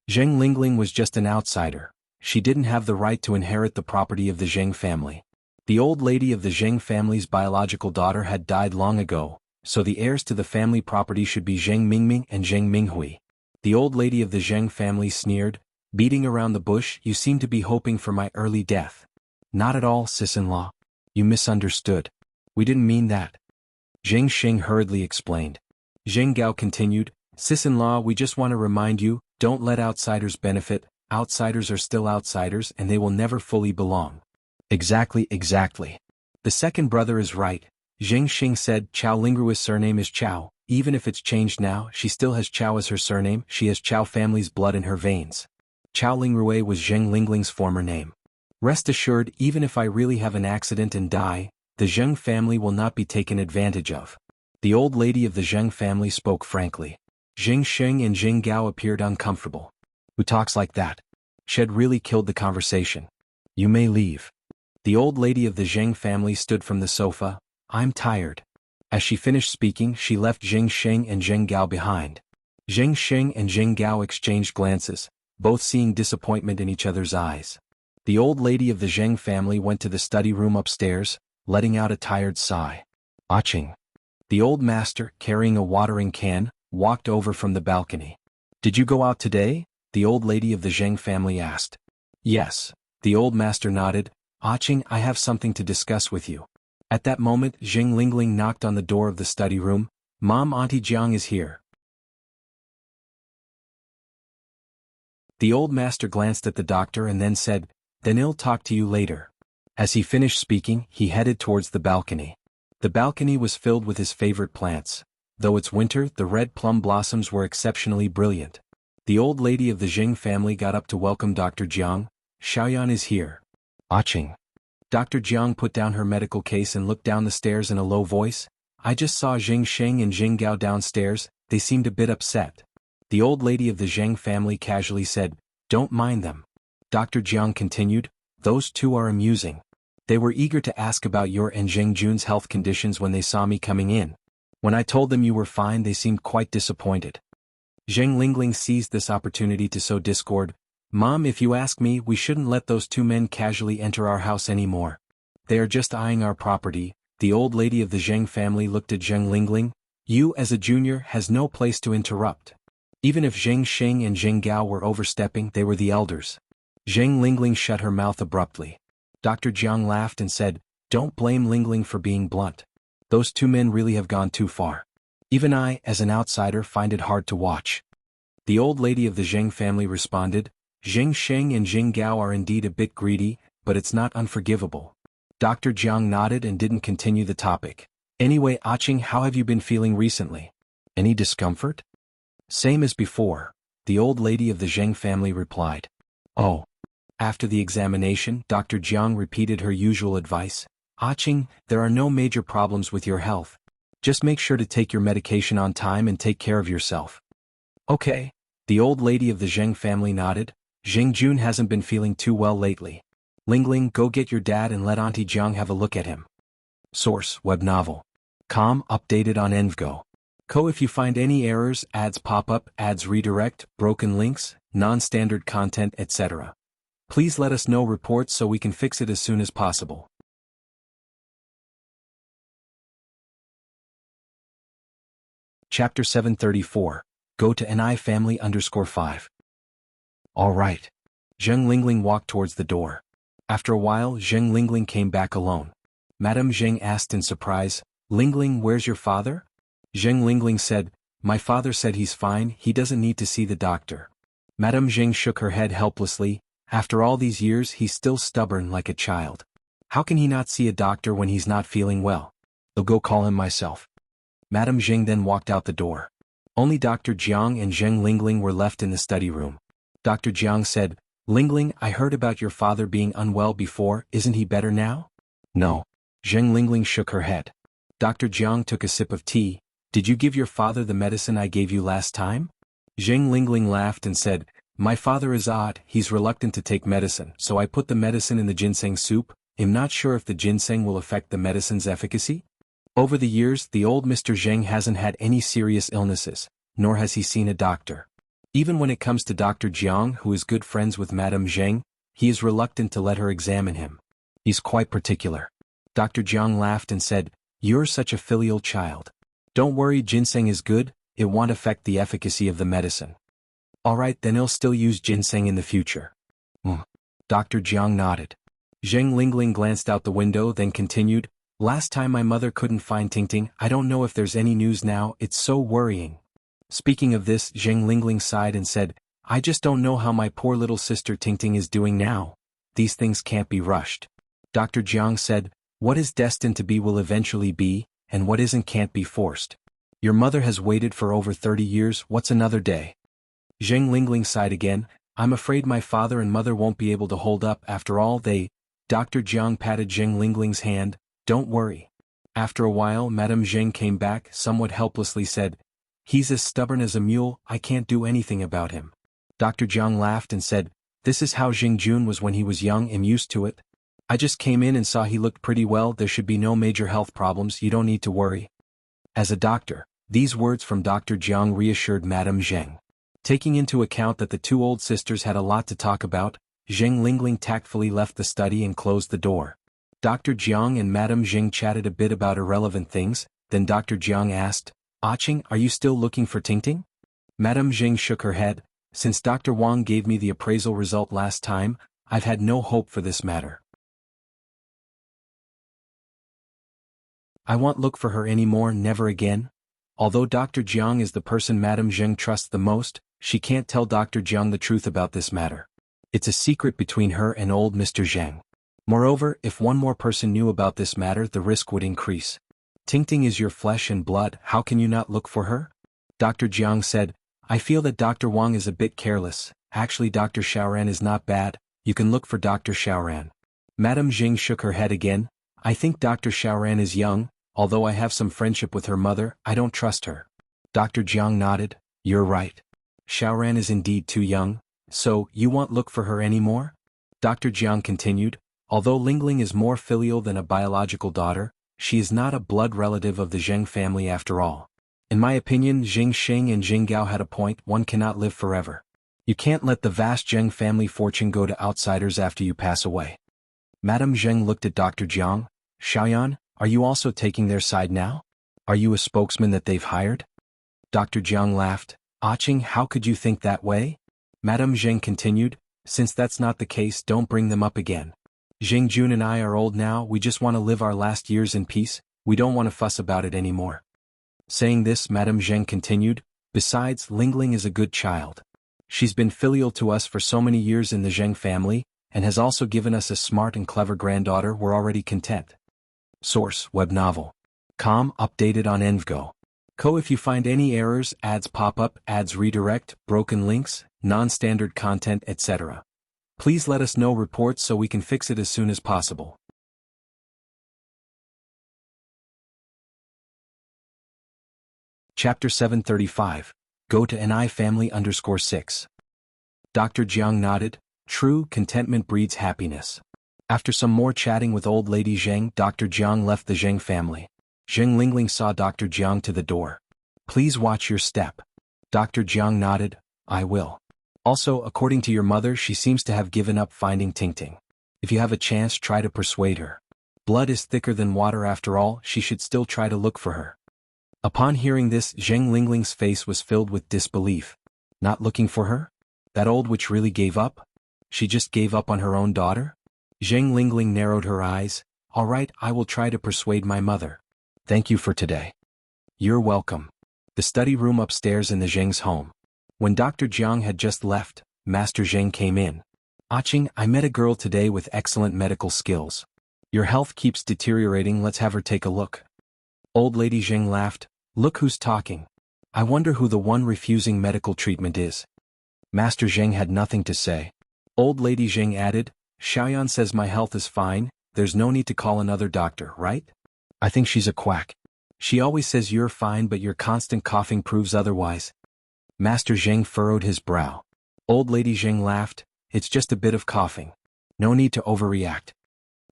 Zheng Lingling was just an outsider. She didn't have the right to inherit the property of the Zheng family. The old lady of the Zheng family's biological daughter had died long ago, so the heirs to the family property should be Zheng Mingming and Zheng Minghui. The old lady of the Zheng family sneered, beating around the bush. You seem to be hoping for my early death. Not at all, sis-in-law. You misunderstood. We didn't mean that. Zheng Xing hurriedly explained. Zheng Gao continued, sis-in-law, we just want to remind you, don't let outsiders benefit. Outsiders are still outsiders and they will never fully belong. Exactly. The second brother is right. Zheng Xing said. Chao Lingrui's surname is Chao. Even if it's changed now, she still has Chao as her surname. She has Chao family's blood in her veins. Chao Lingrui was Zheng Lingling's former name. Rest assured, even if I really have an accident and die, the Zheng family will not be taken advantage of. The old lady of the Zheng family spoke frankly. Zheng Xing and Zheng Gao appeared uncomfortable. Who talks like that? She had really killed the conversation. You may leave. The old lady of the Zheng family stood from the sofa. I'm tired. As she finished speaking, she left Zheng Xing and Zheng Gao behind. Zheng Xing and Zheng Gao exchanged glances, both seeing disappointment in each other's eyes. The old lady of the Zheng family went to the study room upstairs, letting out a tired sigh. Aching. The old master, carrying a watering can, walked over from the balcony. Did you go out today? The old lady of the Zheng family asked. Yes. The old master nodded. Aching, I have something to discuss with you. At that moment, Zheng Lingling knocked on the door of the study room. Mom, Auntie Jiang is here. The old master glanced at the doctor and then said, Then I'll talk to you later. As he finished speaking, he headed towards the balcony. The balcony was filled with his favorite plants. Though it's winter, the red plum blossoms were exceptionally brilliant. The old lady of the Zheng family got up to welcome Dr. Jiang. Xiaoyan is here. Aching. Dr. Jiang put down her medical case and looked down the stairs in a low voice. I just saw Zheng Sheng and Zheng Gao downstairs. They seemed a bit upset. The old lady of the Zheng family casually said, Don't mind them. Dr. Jiang continued, Those two are amusing. They were eager to ask about your and Zheng Jun's health conditions when they saw me coming in. When I told them you were fine, they seemed quite disappointed. Zheng Lingling seized this opportunity to sow discord. Mom, if you ask me, we shouldn't let those two men casually enter our house anymore. They are just eyeing our property. The old lady of the Zheng family looked at Zheng Lingling. You, as a junior, has no place to interrupt. Even if Zheng Xing and Zheng Gao were overstepping, they were the elders. Zheng Lingling shut her mouth abruptly. Dr. Jiang laughed and said, Don't blame Lingling for being blunt. Those two men really have gone too far. Even I, as an outsider, find it hard to watch. The old lady of the Zheng family responded, Zheng Sheng and Zheng Gao are indeed a bit greedy, but it's not unforgivable. Dr. Jiang nodded and didn't continue the topic. Anyway, Aching, how have you been feeling recently? Any discomfort? Same as before, the old lady of the Zheng family replied. Oh. After the examination, Dr. Jiang repeated her usual advice. Aching, there are no major problems with your health. Just make sure to take your medication on time and take care of yourself. Okay. The old lady of the Zheng family nodded. Zheng Jun hasn't been feeling too well lately. Lingling, go get your dad and let Auntie Jiang have a look at him. Source, web novel. Com, updated on Envgo. Co, if you find any errors, ads pop up, ads redirect, broken links, non-standard content, etc. Please let us know reports so we can fix it as soon as possible. Chapter 734. Go to NI family _5. All right. Zheng Lingling walked towards the door. After a while, Zheng Lingling came back alone. Madame Zheng asked in surprise, Lingling, where's your father? Zheng Lingling said, My father said he's fine, he doesn't need to see the doctor. Madame Zheng shook her head helplessly. After all these years, he's still stubborn like a child. How can he not see a doctor when he's not feeling well? I'll go call him myself. Madame Zheng then walked out the door. Only Dr. Jiang and Zheng Lingling were left in the study room. Dr. Jiang said, Lingling, I heard about your father being unwell before, isn't he better now? No. Zheng Lingling shook her head. Dr. Jiang took a sip of tea. Did you give your father the medicine I gave you last time? Zheng Lingling laughed and said, my father is odd, he's reluctant to take medicine, so I put the medicine in the ginseng soup. I'm not sure if the ginseng will affect the medicine's efficacy. Over the years, the old Mr. Zheng hasn't had any serious illnesses, nor has he seen a doctor. Even when it comes to Dr. Jiang, who is good friends with Madame Zheng, he is reluctant to let her examine him. He's quite particular. Dr. Jiang laughed and said, you're such a filial child. Don't worry, ginseng is good, it won't affect the efficacy of the medicine. Alright, then I'll still use ginseng in the future. Dr. Jiang nodded. Zheng Lingling glanced out the window, then continued, last time my mother couldn't find Tingting, I don't know if there's any news now, it's so worrying. Speaking of this, Zheng Lingling sighed and said, I just don't know how my poor little sister Tingting is doing now. These things can't be rushed. Dr. Jiang said, what is destined to be will eventually be, and what isn't can't be forced. Your mother has waited for over 30 years, what's another day? Zheng Lingling sighed again, I'm afraid my father and mother won't be able to hold up after all Dr. Jiang patted Zheng Lingling's hand, don't worry. After a while Madame Zheng came back, somewhat helplessly said, he's as stubborn as a mule, I can't do anything about him. Dr. Jiang laughed and said, this is how Xingjun was when he was young and used to it. I just came in and saw he looked pretty well, there should be no major health problems, you don't need to worry. As a doctor, these words from Dr. Jiang reassured Madame Zheng. Taking into account that the two old sisters had a lot to talk about, Zheng Lingling tactfully left the study and closed the door. Dr. Jiang and Madame Zheng chatted a bit about irrelevant things, then Dr. Jiang asked, Qing, are you still looking for Tingting? Madame Zheng shook her head, since Dr. Wang gave me the appraisal result last time, I've had no hope for this matter. I won't look for her anymore, never again. Although Dr. Jiang is the person Madame Zheng trusts the most, she can't tell Dr. Jiang the truth about this matter. It's a secret between her and old Mr. Zheng. Moreover, if one more person knew about this matter, the risk would increase. Tingting is your flesh and blood, how can you not look for her? Dr. Jiang said, I feel that Dr. Wang is a bit careless, actually Dr. Xiaoran is not bad, you can look for Dr. Xiaoran. Madame Zheng shook her head again, I think Dr. Xiaoran is young, although I have some friendship with her mother, I don't trust her. Dr. Jiang nodded, you're right. Xiaoran is indeed too young, so, you won't look for her anymore? Dr. Jiang continued, although Lingling is more filial than a biological daughter, she is not a blood relative of the Zheng family after all. In my opinion, Jing Sheng and Jing Gao had a point, one cannot live forever. You can't let the vast Zheng family fortune go to outsiders after you pass away. Madame Zheng looked at Dr. Jiang, Xiaoyan, are you also taking their side now? Are you a spokesman that they've hired? Dr. Jiang laughed, Qing, how could you think that way? Madame Zheng continued, since that's not the case, don't bring them up again. Xingjun and I are old now, we just want to live our last years in peace, we don't want to fuss about it anymore. Saying this, Madame Zheng continued, besides, Lingling is a good child. She's been filial to us for so many years in the Zheng family, and has also given us a smart and clever granddaughter, we're already content. Source, web novel. Com, updated on Envgo. If you find any errors, ads pop up, ads redirect, broken links, non-standard content, etc. Please let us know reports so we can fix it as soon as possible. Chapter 735. Go to NI family _6. Dr. Jiang nodded, true, contentment breeds happiness. After some more chatting with old lady Zheng, Dr. Jiang left the Zheng family. Zheng Lingling saw Dr. Jiang to the door. Please watch your step. Dr. Jiang nodded, I will. Also, according to your mother, she seems to have given up finding Tingting. If you have a chance, try to persuade her. Blood is thicker than water after all, she should still try to look for her. Upon hearing this, Zheng Lingling's face was filled with disbelief. Not looking for her? That old witch really gave up? She just gave up on her own daughter? Zheng Lingling narrowed her eyes. All right, I will try to persuade my mother. Thank you for today. You're welcome. The study room upstairs in the Zheng's home. When Dr. Jiang had just left, Master Zheng came in. Qing, I met a girl today with excellent medical skills. Your health keeps deteriorating, let's have her take a look. Old lady Zheng laughed. Look who's talking. I wonder who the one refusing medical treatment is. Master Zheng had nothing to say. Old Lady Jiang added, Xiaoyan says my health is fine, there's no need to call another doctor, right? I think she's a quack. She always says you're fine but your constant coughing proves otherwise. Master Jiang furrowed his brow. Old Lady Jiang laughed, it's just a bit of coughing. No need to overreact.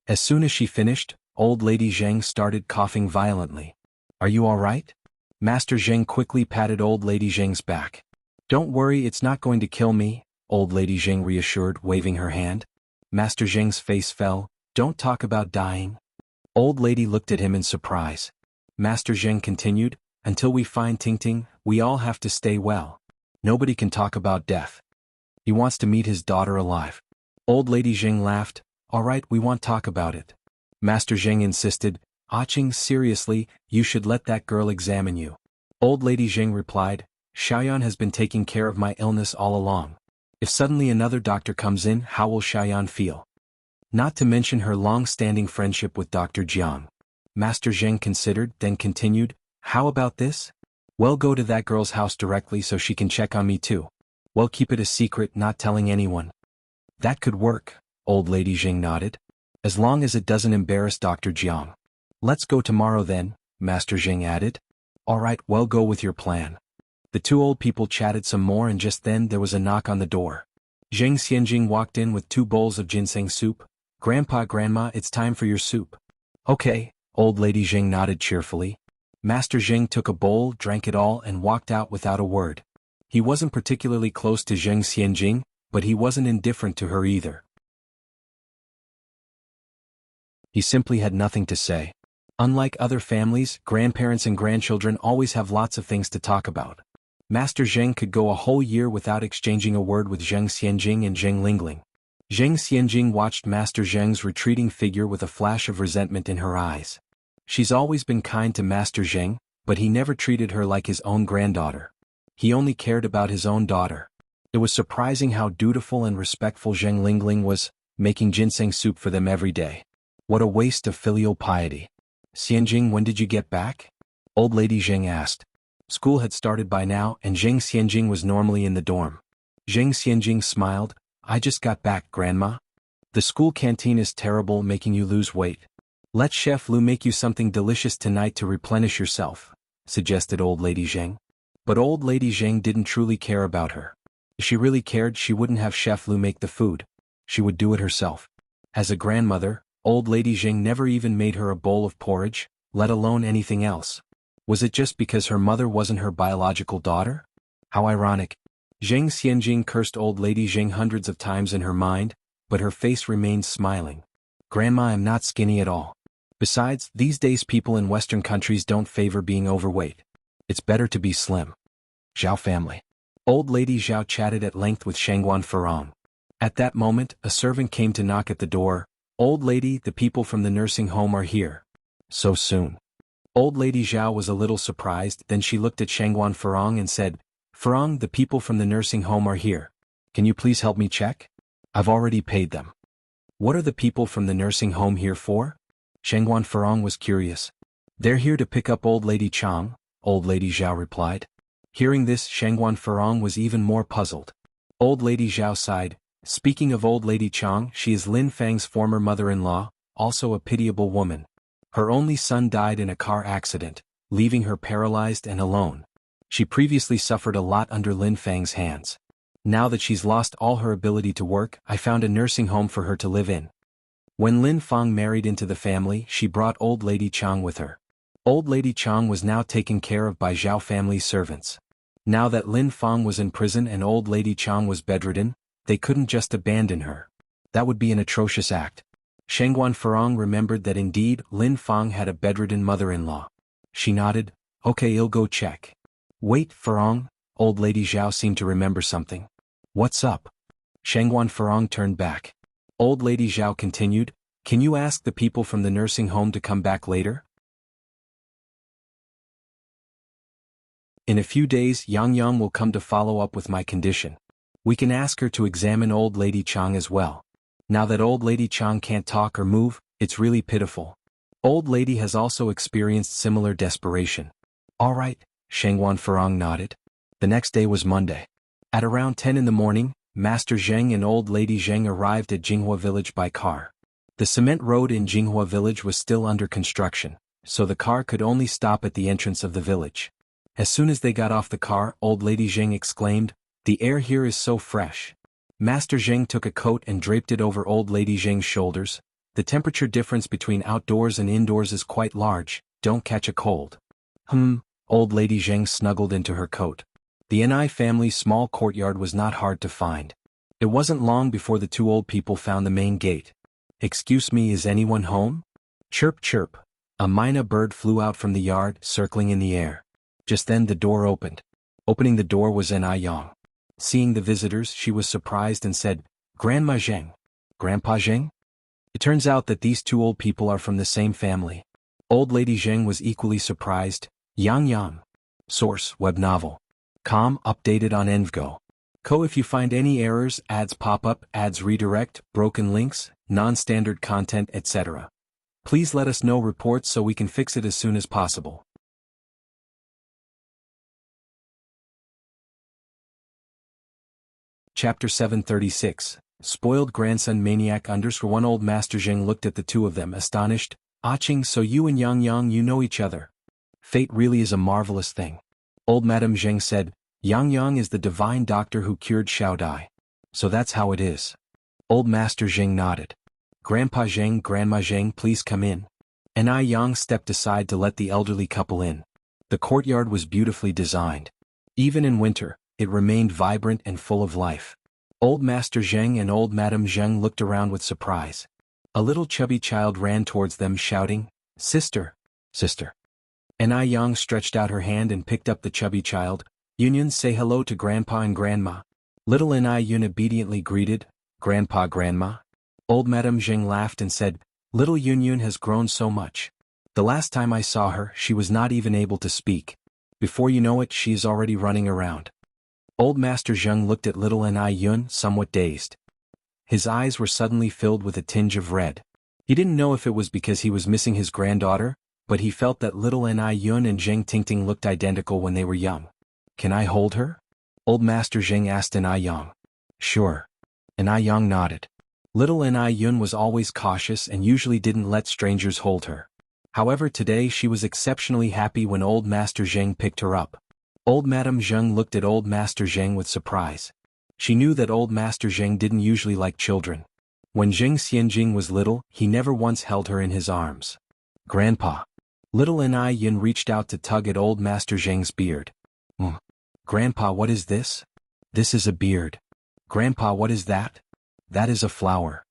As soon as she finished, Old Lady Jiang started coughing violently. Are you all right? Master Jiang quickly patted Old Lady Jiang's back. Don't worry, it's not going to kill me, Old Lady Jiang reassured, waving her hand. Master Jiang's face fell. Don't talk about dying. Old Lady looked at him in surprise. Master Jiang continued, until we find Tingting, we all have to stay well. Nobody can talk about death. He wants to meet his daughter alive. Old Lady Jiang laughed. All right, we won't talk about it. Master Jiang insisted, Ching, seriously, you should let that girl examine you. Old Lady Jiang replied, Xiaoyan has been taking care of my illness all along. If suddenly another doctor comes in, how will Xiaoyan feel? Not to mention her long-standing friendship with Dr. Jiang. Master Jiang considered, then continued, how about this? Well, go to that girl's house directly so she can check on me too. Well, keep it a secret, not telling anyone. That could work, Old Lady Jiang nodded. As long as it doesn't embarrass Dr. Jiang. Let's go tomorrow then, Master Jiang added. All right, well, go with your plan. The two old people chatted some more and just then there was a knock on the door. Xianxia walked in with 2 bowls of ginseng soup. Grandpa, Grandma, it's time for your soup. Okay, Old Lady Jiang nodded cheerfully. Master Jiang took a bowl, drank it all and walked out without a word. He wasn't particularly close to Xianxia, but he wasn't indifferent to her either. He simply had nothing to say. Unlike other families, grandparents and grandchildren always have lots of things to talk about. Master Jiang could go a whole year without exchanging a word with Zheng Xianjing and Zheng Lingling. Zheng Xianjing watched Master Zheng's retreating figure with a flash of resentment in her eyes. She's always been kind to Master Zheng, but he never treated her like his own granddaughter. He only cared about his own daughter. It was surprising how dutiful and respectful Zheng Lingling was, making ginseng soup for them every day. What a waste of filial piety. Xianjing, when did you get back? Old Lady Jiang asked. School had started by now and Zheng Xianjing was normally in the dorm. Zheng Xianjing smiled. I just got back, Grandma. The school canteen is terrible, making you lose weight. Let Chef Lu make you something delicious tonight to replenish yourself, suggested Old Lady Jiang. But Old Lady Jiang didn't truly care about her. If she really cared, she wouldn't have Chef Lu make the food. She would do it herself. As a grandmother, Old Lady Jiang never even made her a bowl of porridge, let alone anything else. Was it just because her mother wasn't her biological daughter? How ironic. Zheng Xianjing cursed Old Lady Jiang hundreds of times in her mind, but her face remained smiling. Grandma, I'm not skinny at all. Besides, these days people in Western countries don't favor being overweight. It's better to be slim. Zhao family. Old Lady Zhao chatted at length with Shangguan Farong. At that moment, a servant came to knock at the door. Old lady, the people from the nursing home are here. So soon. Old Lady Zhao was a little surprised, then she looked at Shangguan Farong and said, Farong, the people from the nursing home are here. Can you please help me check? I've already paid them. What are the people from the nursing home here for? Shangguan Farong was curious. They're here to pick up Old Lady Chang, Old Lady Zhao replied. Hearing this, Shangguan Farong was even more puzzled. Old Lady Zhao sighed. Speaking of Old Lady Chang, she is Lin Fang's former mother-in-law, also a pitiable woman. Her only son died in a car accident, leaving her paralyzed and alone. She previously suffered a lot under Lin Fang's hands. Now that she's lost all her ability to work, I found a nursing home for her to live in. When Lin Fang married into the family, she brought Old Lady Chang with her. Old Lady Chang was now taken care of by Zhao family's servants. Now that Lin Fang was in prison and Old Lady Chang was bedridden, they couldn't just abandon her. That would be an atrocious act. Shangguan Farong remembered that indeed Lin Fang had a bedridden mother-in-law. She nodded. Okay, I'll go check. Wait, Farong, Old Lady Zhao seemed to remember something. What's up? Shangguan Farong turned back. Old Lady Zhao continued, can you ask the people from the nursing home to come back later? In a few days Yang will come to follow up with my condition. We can ask her to examine Old Lady Chang as well. Now that Old Lady Chang can't talk or move, it's really pitiful. Old Lady has also experienced similar desperation. All right, Shangguan Farong nodded. The next day was Monday. At around 10 in the morning, Master Zheng and old lady Zheng arrived at Jinghua village by car. The cement road in Jinghua village was still under construction, so the car could only stop at the entrance of the village. As soon as they got off the car, old lady Zheng exclaimed, "The air here is so fresh." Master Zheng took a coat and draped it over old lady Zheng's shoulders. "The temperature difference between outdoors and indoors is quite large, don't catch a cold." Old lady Zheng snuggled into her coat. The Ni family's small courtyard was not hard to find. It wasn't long before the two old people found the main gate. "Excuse me, is anyone home?" Chirp chirp. A myna bird flew out from the yard, circling in the air. Just then the door opened. Opening the door was Ni Yang. Seeing the visitors, she was surprised and said, "Grandma Zheng." "Grandpa Zheng?" It turns out that these two old people are from the same family. Old lady Zheng was equally surprised. Yang. Source: web novel. Com, updated on Envgo. Co. If you find any errors, ads pop up, ads redirect, broken links, non-standard content, etc., please let us know reports so we can fix it as soon as possible. Chapter 736. Spoiled Grandson Maniac _1. Old Master Zheng looked at the two of them astonished. "Aching, so you and Yang you know each other. Fate really is a marvelous thing." Old Madame Zheng said, "Yang is the divine doctor who cured Xiao Dai. So that's how it is." Old Master Zheng nodded. "Grandpa Zheng, Grandma Zheng, please come in." Ni Yang stepped aside to let the elderly couple in. The courtyard was beautifully designed. Even in winter, it remained vibrant and full of life. Old Master Zheng and Old Madame Zheng looked around with surprise. A little chubby child ran towards them shouting, "Sister! Sister!" Ni Yang stretched out her hand and picked up the chubby child. "Yun, say hello to Grandpa and Grandma." Little Ni Yun obediently greeted, "Grandpa, Grandma." Old Madame Zheng laughed and said, "Little Yun has grown so much. The last time I saw her, she was not even able to speak. Before you know it, she is already running around." Old Master Zheng looked at little Ni Yun, somewhat dazed. His eyes were suddenly filled with a tinge of red. He didn't know if it was because he was missing his granddaughter, but he felt that little Ni Yun and Zheng Tingting looked identical when they were young. "Can I hold her?" Old Master Zheng asked Ni Yang. "Sure." Ni Yang nodded. Little Ni Yun was always cautious and usually didn't let strangers hold her. However, today she was exceptionally happy when Old Master Zheng picked her up. Old Madame Zheng looked at Old Master Zheng with surprise. She knew that Old Master Zheng didn't usually like children. When Zheng Xianjing was little, he never once held her in his arms. "Grandpa." Little Ni Yun reached out to tug at Old Master Zheng's beard. "Grandpa, what is this?" "This is a beard." "Grandpa, what is that?" "That is a flower."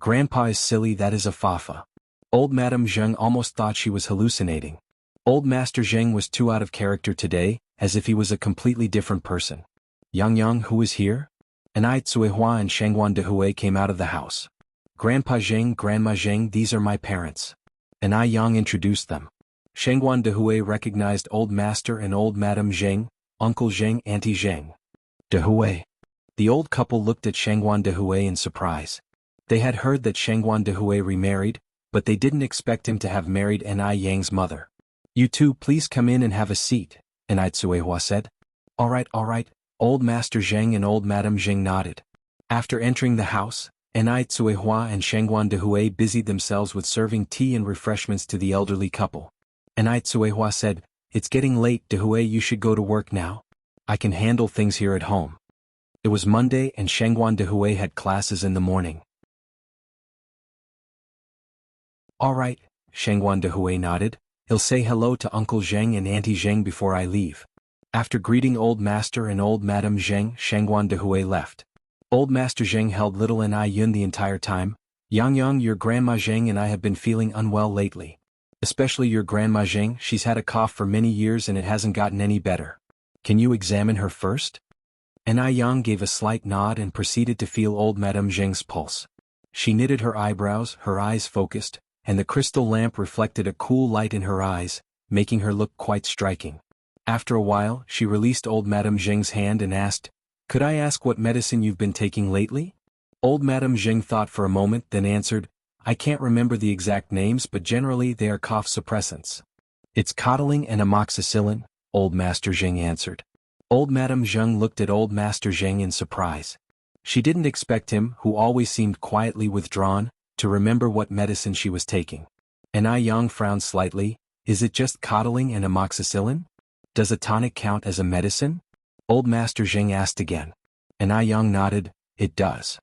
"Grandpa is silly, that is a fafa." Old Madame Zheng almost thought she was hallucinating. Old Master Zheng was too out of character today, as if he was a completely different person. Yang, who is here?" Anai Tsuehua and Shangguan Dehui came out of the house. "Grandpa Zheng, Grandma Zheng, these are my parents." Anai Yang introduced them. Shangguan Dehui recognized Old Master and Old Madame Zheng, Uncle Zheng, Auntie Zheng. "Dehui." The old couple looked at Shangguan Dehui in surprise. They had heard that Shangguan Dehui remarried, but they didn't expect him to have married Anai Yang's mother. "You two please come in and have a seat," Anai Tsuehua said. All right. Old Master Zheng and Old Madame Zheng nodded. After entering the house, Anai Tsuehua and Shangguan Dehui busied themselves with serving tea and refreshments to the elderly couple. Anai Tsuehua said, "It's getting late, Dehui, you should go to work now. I can handle things here at home." It was Monday and Shangguan Dehui had classes in the morning. "All right," Shangguan Dehui nodded. "He'll say hello to Uncle Zheng and Auntie Zheng before I leave." After greeting Old Master and Old Madame Zheng, Shangguan Dehui left. Old Master Zheng held little Ni Yun the entire time. Yang, your Grandma Zheng and I have been feeling unwell lately. Especially your Grandma Zheng, she's had a cough for many years and it hasn't gotten any better. Can you examine her first?" Ni Yang gave a slight nod and proceeded to feel Old Madame Zheng's pulse. She knitted her eyebrows, her eyes focused, and the crystal lamp reflected a cool light in her eyes, making her look quite striking. After a while, she released Old Madame Zheng's hand and asked, "Could I ask what medicine you've been taking lately?" Old Madame Zheng thought for a moment, then answered, "I can't remember the exact names, but generally they are cough suppressants." "It's coddling and amoxicillin," Old Master Zheng answered. Old Madame Zheng looked at Old Master Zheng in surprise. She didn't expect him, who always seemed quietly withdrawn, to remember what medicine she was taking. And Yang frowned slightly. Is it just coddling and amoxicillin? Does a tonic count as a medicine? Old Master Zheng asked again. And Yang nodded. It does.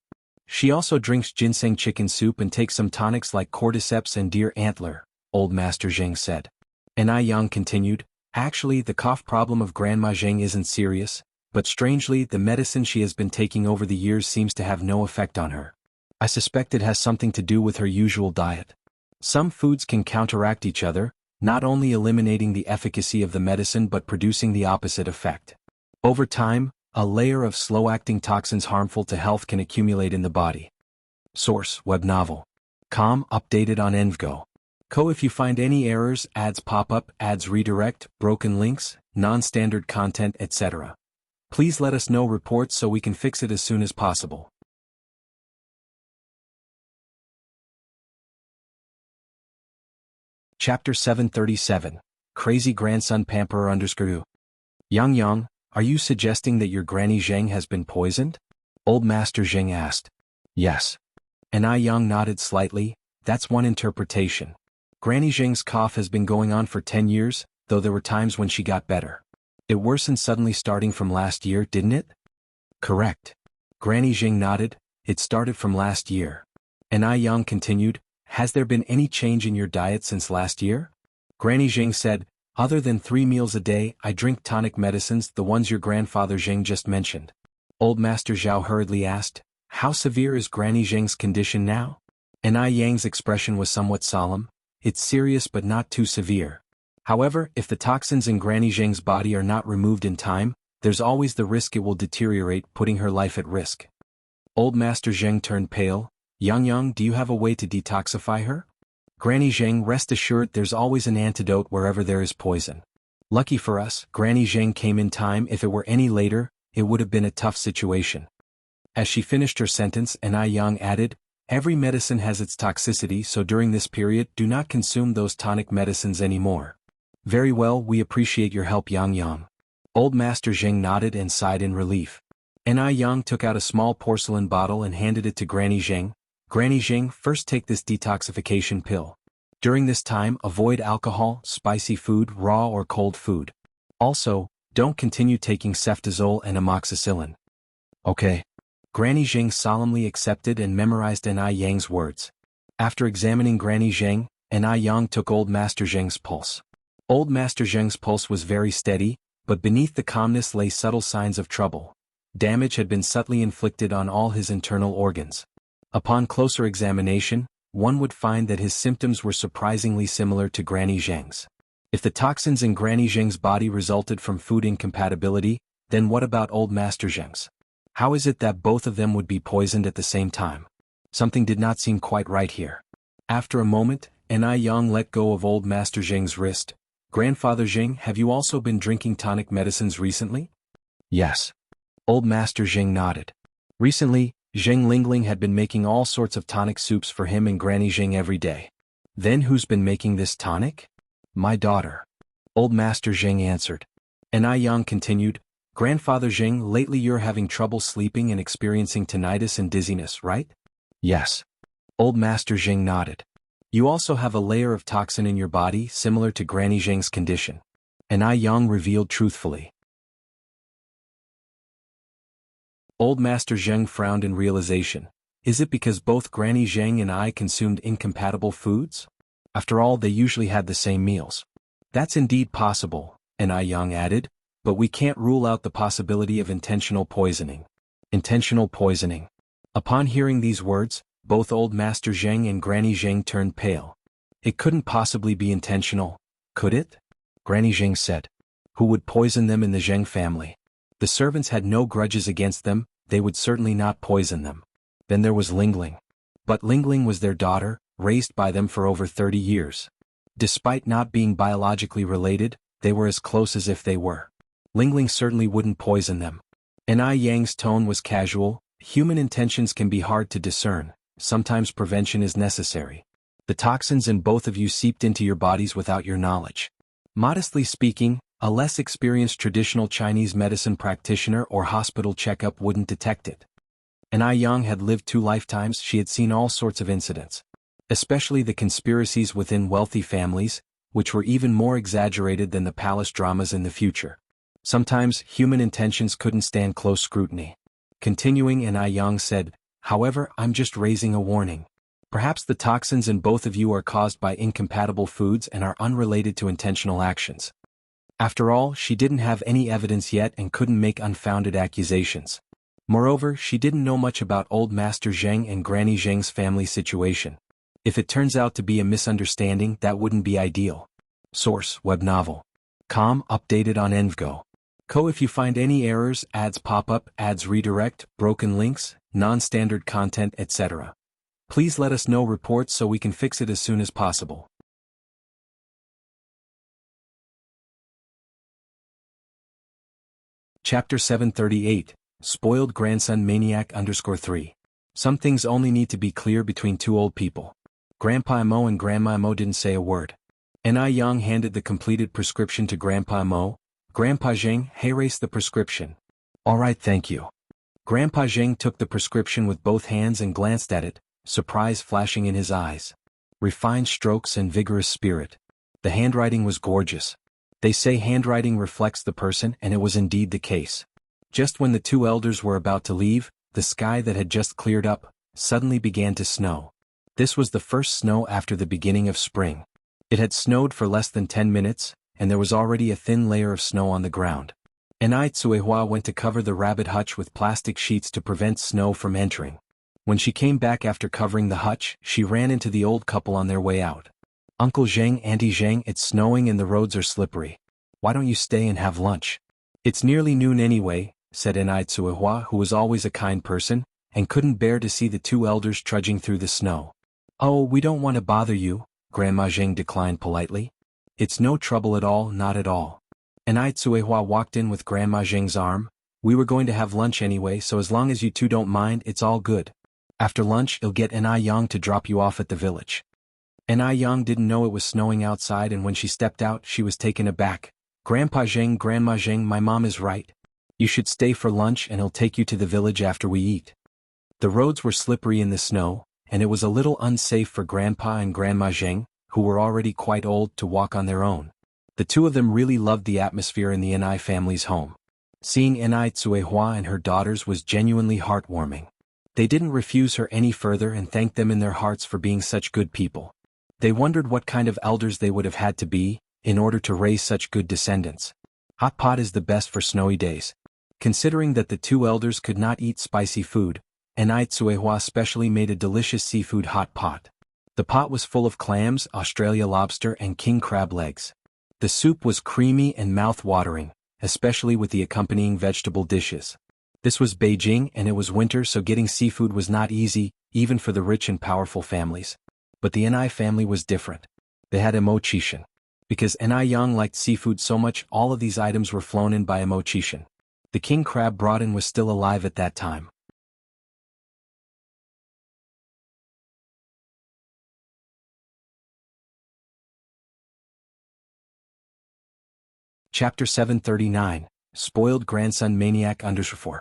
She also drinks ginseng chicken soup and takes some tonics like cordyceps and deer antler, Old Master Zheng said. And Yang continued. Actually, the cough problem of Grandma Zheng isn't serious, but strangely the medicine she has been taking over the years seems to have no effect on her. I suspect it has something to do with her usual diet. Some foods can counteract each other, not only eliminating the efficacy of the medicine but producing the opposite effect. Over time, a layer of slow-acting toxins harmful to health can accumulate in the body. Source: web novel. Com. Updated on Envgo. Co. If you find any errors, ads pop up, ads redirect, broken links, non-standard content, etc., please let us know. Reports so we can fix it as soon as possible. Chapter 737. Crazy Grandson Pamperer _ Yang, are you suggesting that your Granny Zheng has been poisoned? Old Master Zheng asked. Yes. And Yang nodded slightly. That's one interpretation. Granny Zheng's cough has been going on for 10 years, though there were times when she got better. It worsened suddenly starting from last year, didn't it? Correct. Granny Zheng nodded. It started from last year. And Yang continued. Has there been any change in your diet since last year? Granny Zheng said, other than 3 meals a day, I drink tonic medicines, the ones your grandfather Zheng just mentioned. Old Master Zhao hurriedly asked, how severe is Granny Zheng's condition now? And Yang's expression was somewhat solemn. It's serious but not too severe. However, if the toxins in Granny Zheng's body are not removed in time, there's always the risk it will deteriorate, putting her life at risk. Old Master Zheng turned pale. Yang, do you have a way to detoxify her? Granny Zheng, rest assured there's always an antidote wherever there is poison. Lucky for us, Granny Zheng came in time. If it were any later, it would have been a tough situation. As she finished her sentence, and Yang added, every medicine has its toxicity, so during this period do not consume those tonic medicines anymore. Very well, we appreciate your help, Yang. Old Master Zheng nodded and sighed in relief. And Yang took out a small porcelain bottle and handed it to Granny Zheng. Granny Zheng, first take this detoxification pill. During this time, avoid alcohol, spicy food, raw or cold food. Also, don't continue taking ceftazole and amoxicillin. Okay. Granny Zheng solemnly accepted and memorized Yang's words. After examining Granny Zheng, Yang took Old Master Zheng's pulse. Old Master Zheng's pulse was very steady, but beneath the calmness lay subtle signs of trouble. Damage had been subtly inflicted on all his internal organs. Upon closer examination, one would find that his symptoms were surprisingly similar to Granny Zheng's. If the toxins in Granny Zheng's body resulted from food incompatibility, then what about Old Master Zheng's? How is it that both of them would be poisoned at the same time? Something did not seem quite right here. After a moment, Yang let go of Old Master Zheng's wrist. Grandfather Zheng, have you also been drinking tonic medicines recently? Yes. Old Master Zheng nodded. Recently, Zheng Lingling had been making all sorts of tonic soups for him and Granny Zheng every day. Then who's been making this tonic? My daughter. Old Master Zheng answered. And Yang continued, Grandfather Zheng, lately you're having trouble sleeping and experiencing tinnitus and dizziness, right? Yes. Old Master Zheng nodded. You also have a layer of toxin in your body similar to Granny Zheng's condition. And Yang revealed truthfully. Old Master Zheng frowned in realization. Is it because both Granny Zheng and I consumed incompatible foods? After all, they usually had the same meals. That's indeed possible, and Yang added, but we can't rule out the possibility of intentional poisoning. Intentional poisoning. Upon hearing these words, both Old Master Zheng and Granny Zheng turned pale. It couldn't possibly be intentional, could it? Granny Zheng said. Who would poison them in the Zheng family? The servants had no grudges against them, they would certainly not poison them. Then there was Lingling. But Lingling was their daughter, raised by them for over 30 years. Despite not being biologically related, they were as close as if they were. Lingling certainly wouldn't poison them. And Yang's tone was casual. Human intentions can be hard to discern, sometimes prevention is necessary. The toxins in both of you seeped into your bodies without your knowledge. Modestly speaking, a less experienced traditional Chinese medicine practitioner or hospital checkup wouldn't detect it. And Yang had lived 2 lifetimes. She had seen all sorts of incidents. Especially the conspiracies within wealthy families, which were even more exaggerated than the palace dramas in the future. Sometimes, human intentions couldn't stand close scrutiny. Continuing, and Yang said, "However, I'm just raising a warning. Perhaps the toxins in both of you are caused by incompatible foods and are unrelated to intentional actions." After all, she didn't have any evidence yet and couldn't make unfounded accusations. Moreover, she didn't know much about old Master Zheng and Granny Zheng's family situation. If it turns out to be a misunderstanding, that wouldn't be ideal. Source: web novel. Com, updated on Envgo. Co. If you find any errors, ads pop up, ads redirect, broken links, non-standard content, etc., please let us know reports so we can fix it as soon as possible. Chapter 738, Spoiled Grandson Maniac _3. Some things only need to be clear between two old people. Grandpa Imo and Grandma Imo didn't say a word. Yang handed the completed prescription to Grandpa Imo. Grandpa Zheng, erase the prescription. All right, thank you. Grandpa Zheng took the prescription with both hands and glanced at it, surprise flashing in his eyes. Refined strokes and vigorous spirit. The handwriting was gorgeous. They say handwriting reflects the person, and it was indeed the case. Just when the two elders were about to leave, the sky that had just cleared up suddenly began to snow. This was the first snow after the beginning of spring. It had snowed for less than 10 minutes, and there was already a thin layer of snow on the ground. Tsuehua went to cover the rabbit hutch with plastic sheets to prevent snow from entering. When she came back after covering the hutch, she ran into the old couple on their way out. "Uncle Zheng, Auntie Zheng, it's snowing and the roads are slippery. Why don't you stay and have lunch? It's nearly noon anyway," said Tsuehua, who was always a kind person, and couldn't bear to see the two elders trudging through the snow. "Oh, we don't want to bother you," Grandma Zheng declined politely. "It's no trouble at all, not at all." Tsuehua walked in with Grandma Zheng's arm. "We were going to have lunch anyway, so as long as you two don't mind, it's all good. After lunch, I'll get Yang to drop you off at the village." Yang didn't know it was snowing outside, and when she stepped out, she was taken aback. "Grandpa Zheng, Grandma Zheng, my mom is right. You should stay for lunch and I'll take you to the village after we eat." The roads were slippery in the snow, and it was a little unsafe for Grandpa and Grandma Zheng, who were already quite old, to walk on their own. The two of them really loved the atmosphere in the Ni family's home. Seeing Tsuehua and her daughters was genuinely heartwarming. They didn't refuse her any further and thanked them in their hearts for being such good people. They wondered what kind of elders they would have had to be in order to raise such good descendants. Hot pot is the best for snowy days. Considering that the two elders could not eat spicy food, Tsuehua specially made a delicious seafood hot pot. The pot was full of clams, Australia lobster, and king crab legs. The soup was creamy and mouth-watering, especially with the accompanying vegetable dishes. This was Beijing and it was winter, so getting seafood was not easy, even for the rich and powerful families. But the Ni family was different. They had Imo-chishan. Because Yang liked seafood so much, all of these items were flown in by Imo-chishan. The king crab brought in was still alive at that time. Chapter 739, Spoiled Grandson Maniac _4.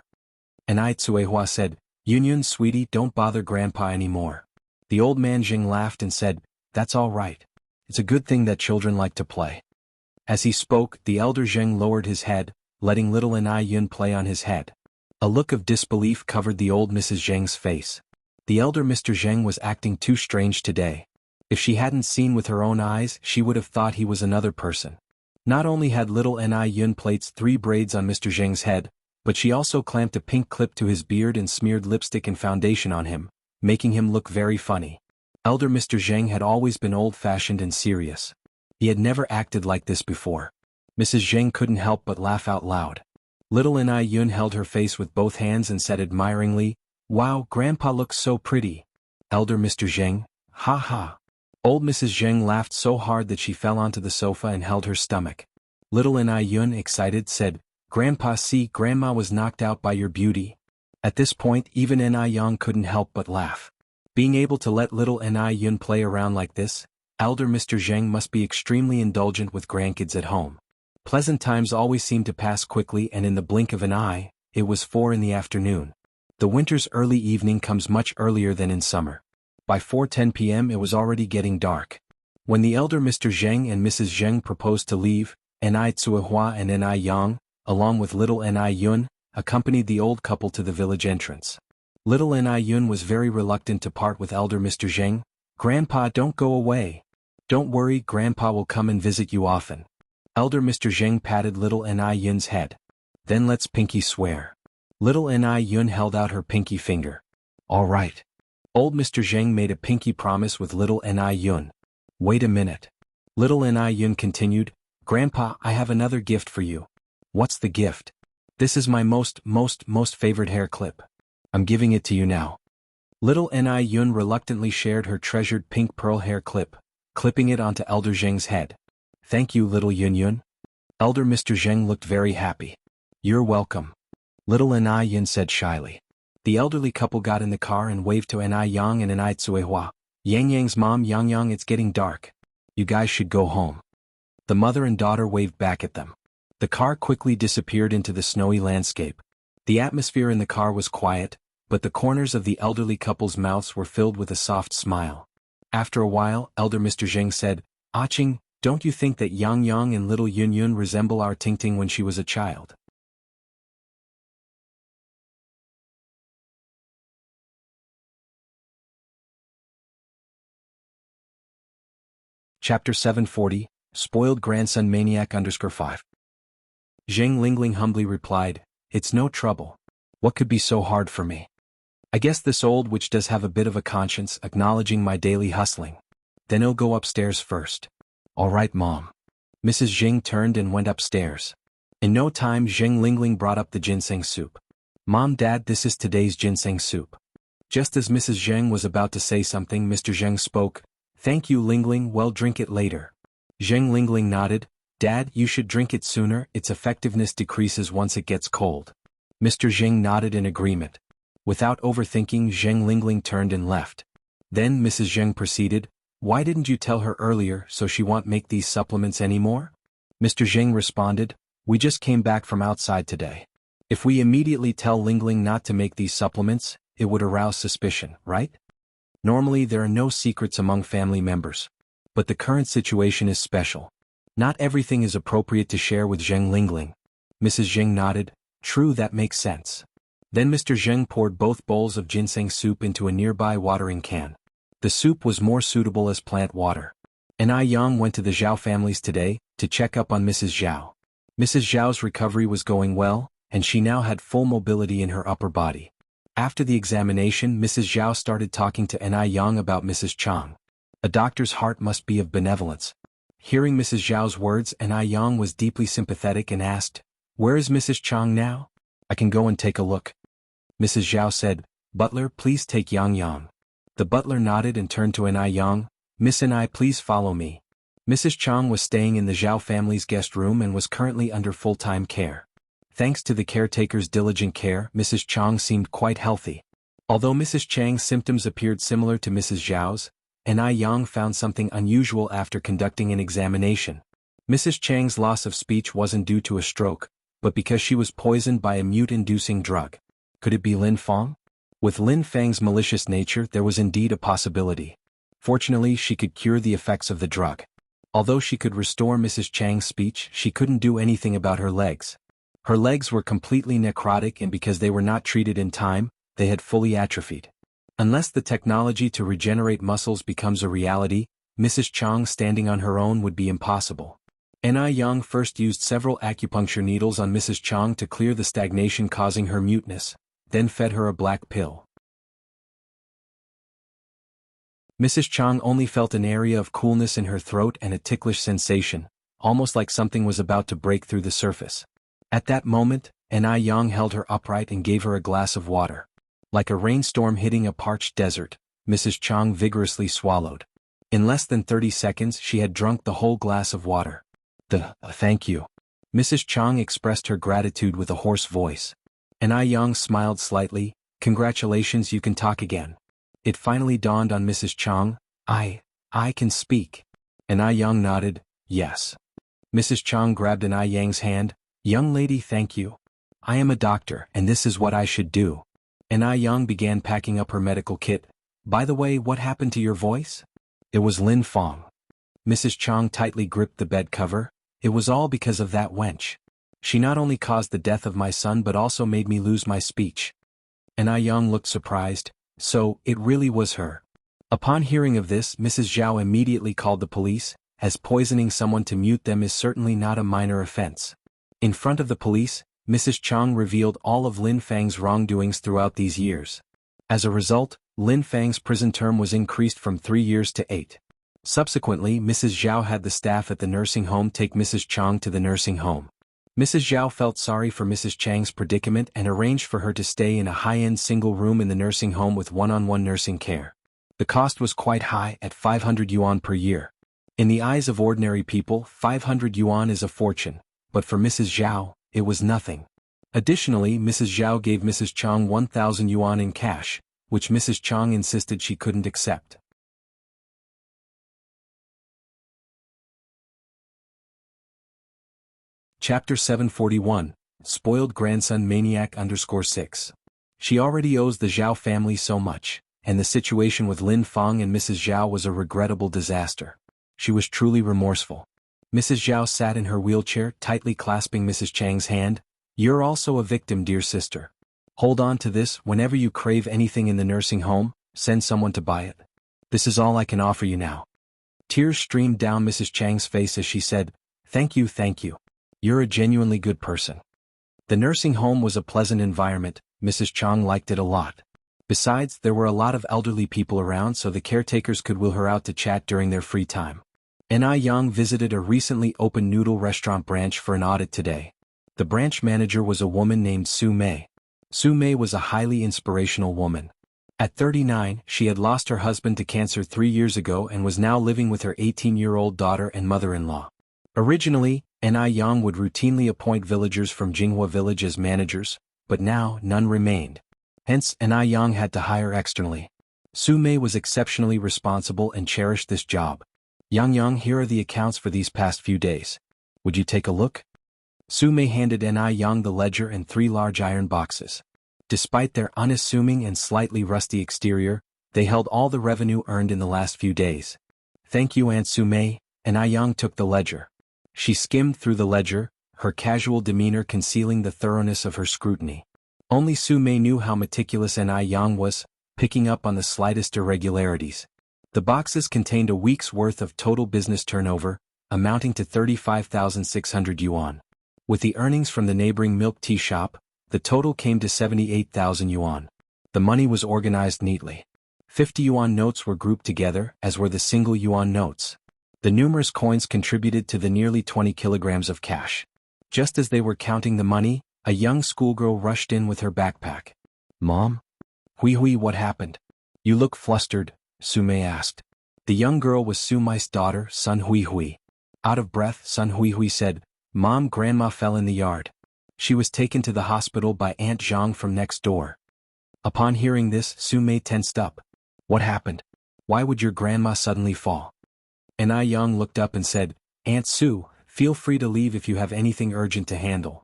Tsuehua said, "Yun, sweetie, don't bother Grandpa anymore." The old man Zheng laughed and said, "That's all right. It's a good thing that children like to play." As he spoke, the elder Zheng lowered his head, letting little Yun play on his head. A look of disbelief covered the old Mrs. Zheng's face. The elder Mr. Zheng was acting too strange today. If she hadn't seen with her own eyes, she would have thought he was another person. Not only had little Yun plaits 3 braids on Mr. Zheng's head, but she also clamped a pink clip to his beard and smeared lipstick and foundation on him, making him look very funny. Elder Mr. Zheng had always been old-fashioned and serious. He had never acted like this before. Mrs. Zheng couldn't help but laugh out loud. Little Yun held her face with both hands and said admiringly, "Wow, Grandpa looks so pretty." Elder Mr. Zheng, "Ha ha." Old Mrs. Zheng laughed so hard that she fell onto the sofa and held her stomach. Little Yun, excited, said, "Grandpa, see, Grandma was knocked out by your beauty." At this point, even Yang couldn't help but laugh. Being able to let little Yun play around like this, Elder Mr. Zheng must be extremely indulgent with grandkids at home. Pleasant times always seemed to pass quickly, and in the blink of an eye, it was 4 in the afternoon. The winter's early evening comes much earlier than in summer. By 4:10 p.m. it was already getting dark. When the elder Mr. Zheng and Mrs. Zheng proposed to leave, Ni Tsuehua and Ni Yang, along with little Ni Yun, accompanied the old couple to the village entrance. Little Ni Yun was very reluctant to part with elder Mr. Zheng. "Grandpa, don't go away. Don't worry, Grandpa will come and visit you often." Elder Mr. Zheng patted little Ni Yun's head. "Then let's pinky swear." Little Ni Yun held out her pinky finger. "All right." Old Mr. Zheng made a pinky promise with little Ni Yun. "Wait a minute." Little Ni Yun continued, "Grandpa, I have another gift for you." "What's the gift?" "This is my most favorite hair clip. I'm giving it to you now." Little Ni Yun reluctantly shared her treasured pink pearl hair clip, clipping it onto Elder Zheng's head. "Thank you, little Yun Yun." Elder Mr. Zheng looked very happy. "You're welcome," little Ni Yun said shyly. The elderly couple got in the car and waved to Ni Yang and Ni Tsuehua. "Yang, mom, Yang, it's getting dark. You guys should go home." The mother and daughter waved back at them. The car quickly disappeared into the snowy landscape. The atmosphere in the car was quiet, but the corners of the elderly couple's mouths were filled with a soft smile. After a while, Elder Mr. Zheng said, "Ching, don't you think that Yang and little Yun Yun resemble our Tingting when she was a child?" Chapter 740, Spoiled Grandson Maniac _5. Zheng Lingling humbly replied, "It's no trouble. What could be so hard for me? I guess this old witch does have a bit of a conscience, acknowledging my daily hustling. Then he'll go upstairs first." "All right, Mom." Mrs. Zheng turned and went upstairs. In no time Zheng Lingling brought up the ginseng soup. "Mom, Dad, this is today's ginseng soup." Just as Mrs. Zheng was about to say something, Mr. Zheng spoke. "Thank you, Lingling, well, drink it later." Zheng Lingling nodded. "Dad, you should drink it sooner, its effectiveness decreases once it gets cold." Mr. Zheng nodded in agreement. Without overthinking, Zheng Lingling turned and left. Then Mrs. Zheng proceeded, "Why didn't you tell her earlier so she won't make these supplements anymore?" Mr. Zheng responded, "We just came back from outside today. If we immediately tell Lingling not to make these supplements, it would arouse suspicion, right? Normally there are no secrets among family members. But the current situation is special. Not everything is appropriate to share with Zheng Lingling." Mrs. Zheng nodded. "True, that makes sense." Then Mr. Zheng poured both bowls of ginseng soup into a nearby watering can. The soup was more suitable as plant water. Ni Yang went to the Zhao families today, to check up on Mrs. Zhao. Mrs. Zhao's recovery was going well, and she now had full mobility in her upper body. After the examination, Mrs. Zhao started talking to Ni Yang about Mrs. Chang. A doctor's heart must be of benevolence. Hearing Mrs. Zhao's words, Ni Yang was deeply sympathetic and asked, "Where is Mrs. Chang now? I can go and take a look." Mrs. Zhao said, "Butler, please take Yang." The butler nodded and turned to Ni Yang. "Miss Ni, please follow me." Mrs. Chang was staying in the Zhao family's guest room and was currently under full-time care. Thanks to the caretaker's diligent care, Mrs. Chang seemed quite healthy. Although Mrs. Chang's symptoms appeared similar to Mrs. Zhao's, Ni Yang found something unusual after conducting an examination. Mrs. Chang's loss of speech wasn't due to a stroke, but because she was poisoned by a mute-inducing drug. Could it be Lin Fang? With Lin Fang's malicious nature, there was indeed a possibility. Fortunately, she could cure the effects of the drug. Although she could restore Mrs. Chang's speech, she couldn't do anything about her legs. Her legs were completely necrotic, and because they were not treated in time, they had fully atrophied. Unless the technology to regenerate muscles becomes a reality, Mrs. Chang standing on her own would be impossible. Ni Yang first used several acupuncture needles on Mrs. Chang to clear the stagnation causing her muteness, then fed her a black pill. Mrs. Chang only felt an area of coolness in her throat and a ticklish sensation, almost like something was about to break through the surface. At that moment, Ni Yang held her upright and gave her a glass of water. Like a rainstorm hitting a parched desert, Mrs. Chang vigorously swallowed. In less than 30 seconds she had drunk the whole glass of water. Thank you." Mrs. Chang expressed her gratitude with a hoarse voice. Ni Yang smiled slightly. "Congratulations, you can talk again." It finally dawned on Mrs. Chang. I can speak." Ni Yang nodded, "Yes." Mrs. Chang grabbed Ni Yang's hand. "Young lady, thank you. I am a doctor, and this is what I should do." and Yang began packing up her medical kit. By the way, what happened to your voice? It was Lin Fong. Mrs. Chang tightly gripped the bed cover. It was all because of that wench. She not only caused the death of my son but also made me lose my speech. And Yang looked surprised. So, it really was her. Upon hearing of this, Mrs. Zhao immediately called the police, as poisoning someone to mute them is certainly not a minor offense. In front of the police, Mrs. Chang revealed all of Lin Fang's wrongdoings throughout these years. As a result, Lin Fang's prison term was increased from 3 years to 8. Subsequently, Mrs. Zhao had the staff at the nursing home take Mrs. Chang to the nursing home. Mrs. Zhao felt sorry for Mrs. Chang's predicament and arranged for her to stay in a high-end single room in the nursing home with one-on-one nursing care. The cost was quite high at 500 yuan per year. In the eyes of ordinary people, 500 yuan is a fortune, but for Mrs. Zhao, it was nothing. Additionally, Mrs. Zhao gave Mrs. Chang 1,000 yuan in cash, which Mrs. Chang insisted she couldn't accept. Chapter 741, Spoiled Grandson Maniac _6. She already owes the Zhao family so much, and the situation with Lin Fang and Mrs. Zhao was a regrettable disaster. She was truly remorseful. Mrs. Zhao sat in her wheelchair, tightly clasping Mrs. Chang's hand. You're also a victim, dear sister. Hold on to this. Whenever you crave anything in the nursing home, send someone to buy it. This is all I can offer you now. Tears streamed down Mrs. Chang's face as she said, Thank you, thank you. You're a genuinely good person. The nursing home was a pleasant environment. Mrs. Chang liked it a lot. Besides, there were a lot of elderly people around, so the caretakers could wheel her out to chat during their free time. Yang visited a recently opened noodle restaurant branch for an audit today. The branch manager was a woman named Su Mei. Su Mei was a highly inspirational woman. At 39, she had lost her husband to cancer 3 years ago and was now living with her 18-year-old daughter and mother-in-law. Originally, Yang would routinely appoint villagers from Jianghu village as managers, but now none remained. Hence, Yang had to hire externally. Su Mei was exceptionally responsible and cherished this job. Yang, here are the accounts for these past few days. Would you take a look? Su Mei handed Yang the ledger and 3 large iron boxes. Despite their unassuming and slightly rusty exterior, they held all the revenue earned in the last few days. Thank you, Aunt Su Mei. Yang took the ledger. She skimmed through the ledger, her casual demeanor concealing the thoroughness of her scrutiny. Only Su Mei knew how meticulous Yang was, picking up on the slightest irregularities. The boxes contained a week's worth of total business turnover, amounting to 35,600 yuan. With the earnings from the neighboring milk tea shop, the total came to 78,000 yuan. The money was organized neatly. 50 yuan notes were grouped together, as were the single yuan notes. The numerous coins contributed to the nearly 20 kilograms of cash. Just as they were counting the money, a young schoolgirl rushed in with her backpack. Mom? Hui, what happened? You look flustered, Su Mei asked. The young girl was Su Mei's daughter, Sun Hui. Out of breath, Sun Hui said, Mom, Grandma fell in the yard. She was taken to the hospital by Aunt Zhang from next door. Upon hearing this, Su Mei tensed up. What happened? Why would your grandma suddenly fall? Yang looked up and said, Aunt Su, feel free to leave if you have anything urgent to handle.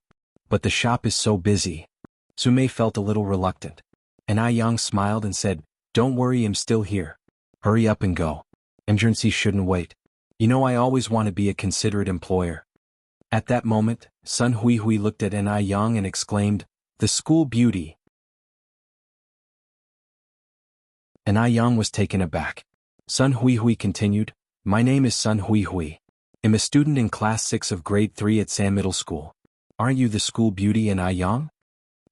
But the shop is so busy. Su Mei felt a little reluctant. Yang smiled and said, Don't worry, I'm still here. Hurry up and go. Emergency shouldn't wait. You know I always want to be a considerate employer. At that moment, Sun Hui looked at Yang and exclaimed, The school beauty. Yang was taken aback. Sun Hui continued, My name is Sun Hui. I'm a student in class 6 of grade 3 at San Middle School. Aren't you the school beauty, Yang?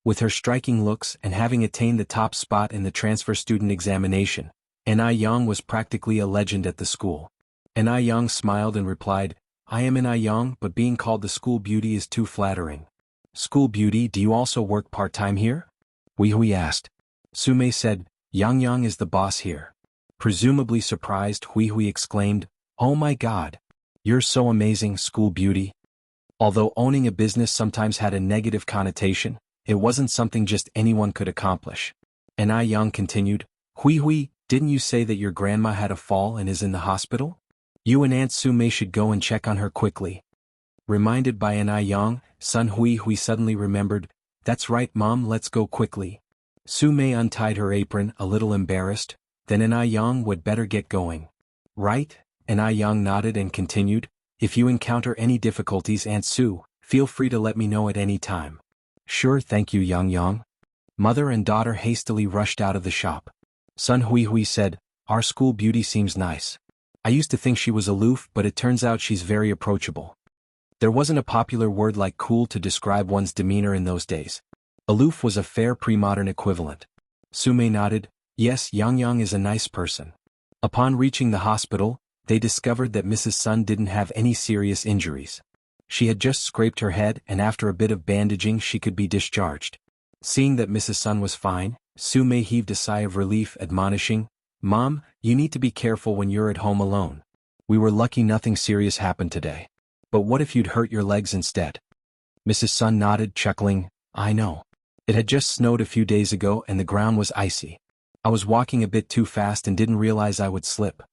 With her striking looks and having attained the top spot in the transfer student examination, Yang was practically a legend at the school. Yang smiled and replied, I am Yang, but being called the school beauty is too flattering. School beauty, do you also work part-time here? Hui asked. Su Mei said, Yang is the boss here. Presumably surprised, Hui exclaimed, Oh my God! You're so amazing, school beauty. Although owning a business sometimes had a negative connotation, it wasn't something just anyone could accomplish. Yang continued, Hui, didn't you say that your grandma had a fall and is in the hospital? You and Aunt Su Mei should go and check on her quickly. Reminded by Yang, Sun Hui suddenly remembered, That's right, Mom, let's go quickly. Su Mei untied her apron, a little embarrassed. Then An Yang would better get going. Right? An Yang nodded and continued, if you encounter any difficulties, Aunt Su, feel free to let me know at any time. Sure, thank you, Yang. Mother and daughter hastily rushed out of the shop. Sun Hui said, our school beauty seems nice. I used to think she was aloof, but it turns out she's very approachable. There wasn't a popular word like cool to describe one's demeanor in those days. Aloof was a fair pre-modern equivalent. Su Mei nodded, yes, Yang is a nice person. Upon reaching the hospital, they discovered that Mrs. Sun didn't have any serious injuries. She had just scraped her head, and after a bit of bandaging she could be discharged. Seeing that Mrs. Sun was fine, Su Mei heaved a sigh of relief, admonishing, Mom, you need to be careful when you're at home alone. We were lucky nothing serious happened today. But what if you'd hurt your legs instead? Mrs. Sun nodded, chuckling, I know. It had just snowed a few days ago and the ground was icy. I was walking a bit too fast and didn't realize I would slip.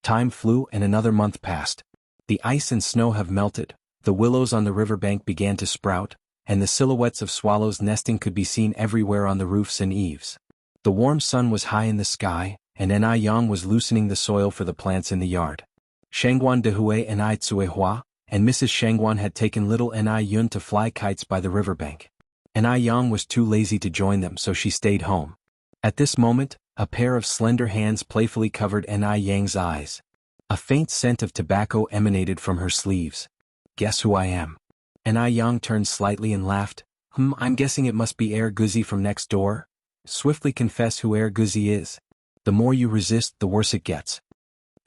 Time flew and another month passed. The ice and snow have melted, the willows on the riverbank began to sprout, and the silhouettes of swallows nesting could be seen everywhere on the roofs and eaves. The warm sun was high in the sky, and An Yang was loosening the soil for the plants in the yard. Shangguan Dehui and I Tsuehua, and Mrs. Shangguan had taken little An Yun to fly kites by the riverbank. An Yang was too lazy to join them, so she stayed home. At this moment, a pair of slender hands playfully covered An Yang's eyes. A faint scent of tobacco emanated from her sleeves. Guess who I am? An Yang turned slightly and laughed. I'm guessing it must be Air Guzi from next door? Swiftly confess who Air Guzi is. The more you resist, the worse it gets.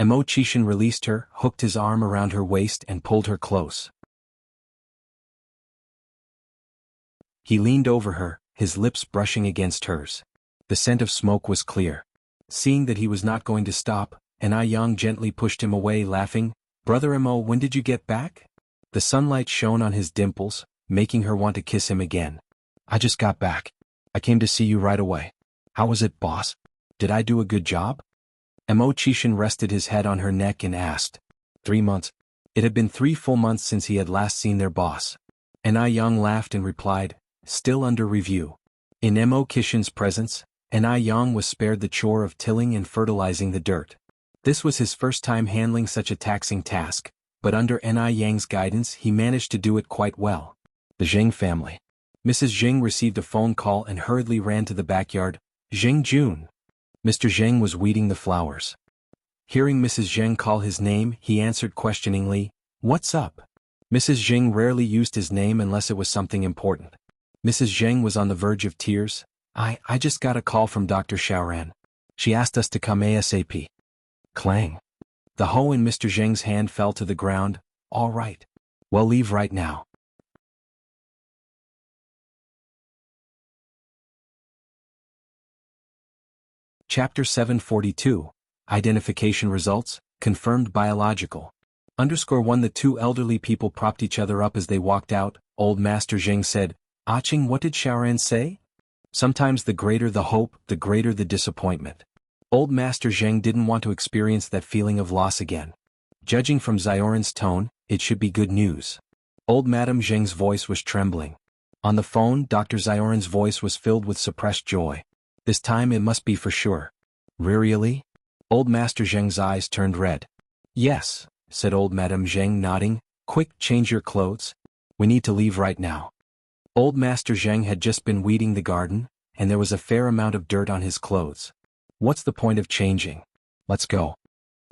Emo Chishan released her, hooked his arm around her waist and pulled her close. He leaned over her, his lips brushing against hers. The scent of smoke was clear. Seeing that he was not going to stop, An Yang gently pushed him away, laughing, Brother Emo, when did you get back? The sunlight shone on his dimples, making her want to kiss him again. I just got back. I came to see you right away. How was it, boss? Did I do a good job? Emo Chishan rested his head on her neck and asked. 3 months. It had been 3 full months since he had last seen their boss. An Yang laughed and replied, still under review. In Emo Chishan's presence, An Yang was spared the chore of tilling and fertilizing the dirt. This was his first time handling such a taxing task, but under An Yang's guidance he managed to do it quite well. The Zheng family. Mrs. Zheng received a phone call and hurriedly ran to the backyard. Zheng Jun. Mr. Zheng was weeding the flowers. Hearing Mrs. Zheng call his name, he answered questioningly, What's up? Mrs. Zheng rarely used his name unless it was something important. Mrs. Zheng was on the verge of tears. I just got a call from Dr. Xiaoran. She asked us to come ASAP. Clang. The hoe in Mr. Zheng's hand fell to the ground. All right. Well, leave right now. Chapter 742. Identification results, confirmed biological. _1 The 2 elderly people propped each other up as they walked out. Old Master Zheng said, Aching, what did Xiaoran say? Sometimes the greater the hope, the greater the disappointment. Old Master Zheng didn't want to experience that feeling of loss again. Judging from Xiaoran's tone, it should be good news. Old Madame Zheng's voice was trembling. On the phone, Dr. Xiaoran's voice was filled with suppressed joy. This time it must be for sure. Really? Old Master Zheng's eyes turned red. Yes, said Old Madame Zheng, nodding. Quick, change your clothes. We need to leave right now. Old Master Zheng had just been weeding the garden, and there was a fair amount of dirt on his clothes. What's the point of changing? Let's go.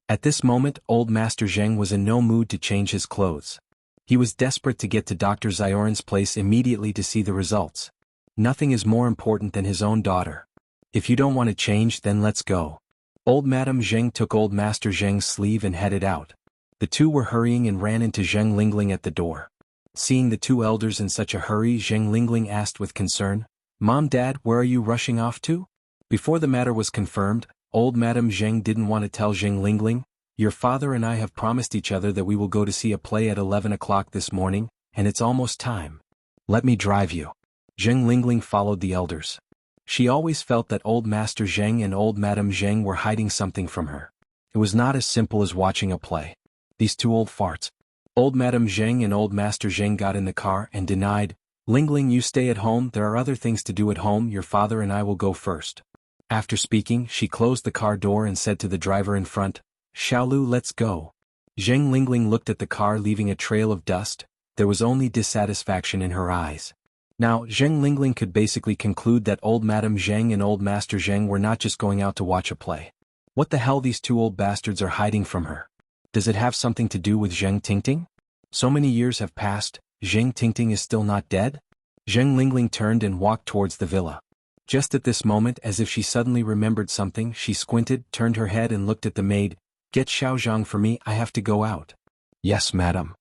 At this moment, Old Master Zheng was in no mood to change his clothes. He was desperate to get to Dr. Xiaoran's place immediately to see the results. Nothing is more important than his own daughter. If you don't want to change, then let's go. Old Madame Zheng took Old Master Zheng's sleeve and headed out. The two were hurrying and ran into Zheng Lingling at the door. Seeing the 2 elders in such a hurry, Zheng Lingling asked with concern, Mom, Dad, where are you rushing off to? Before the matter was confirmed, Old Madame Zheng didn't want to tell Zheng Lingling, Your father and I have promised each other that we will go to see a play at 11 o'clock this morning, and it's almost time. Let me drive you. Zheng Lingling followed the elders. She always felt that Old Master Zheng and Old Madame Zheng were hiding something from her. It was not as simple as watching a play. These 2 old farts. Old Madame Zheng and Old Master Zheng got in the car and denied, Lingling, you stay at home, there are other things to do at home, your father and I will go first. After speaking, she closed the car door and said to the driver in front, Xiaolu, let's go. Zheng Lingling looked at the car leaving a trail of dust. There was only dissatisfaction in her eyes. Now, Zheng Lingling could basically conclude that old Madame Zheng and old Master Zheng were not just going out to watch a play. What the hell these two old bastards are hiding from her? Does it have something to do with Zheng Tingting? So many years have passed, Zheng Tingting is still not dead? Zheng Lingling turned and walked towards the villa. Just at this moment, as if she suddenly remembered something, she squinted, turned her head and looked at the maid. Get Xiaozhang for me, I have to go out. Yes, madam.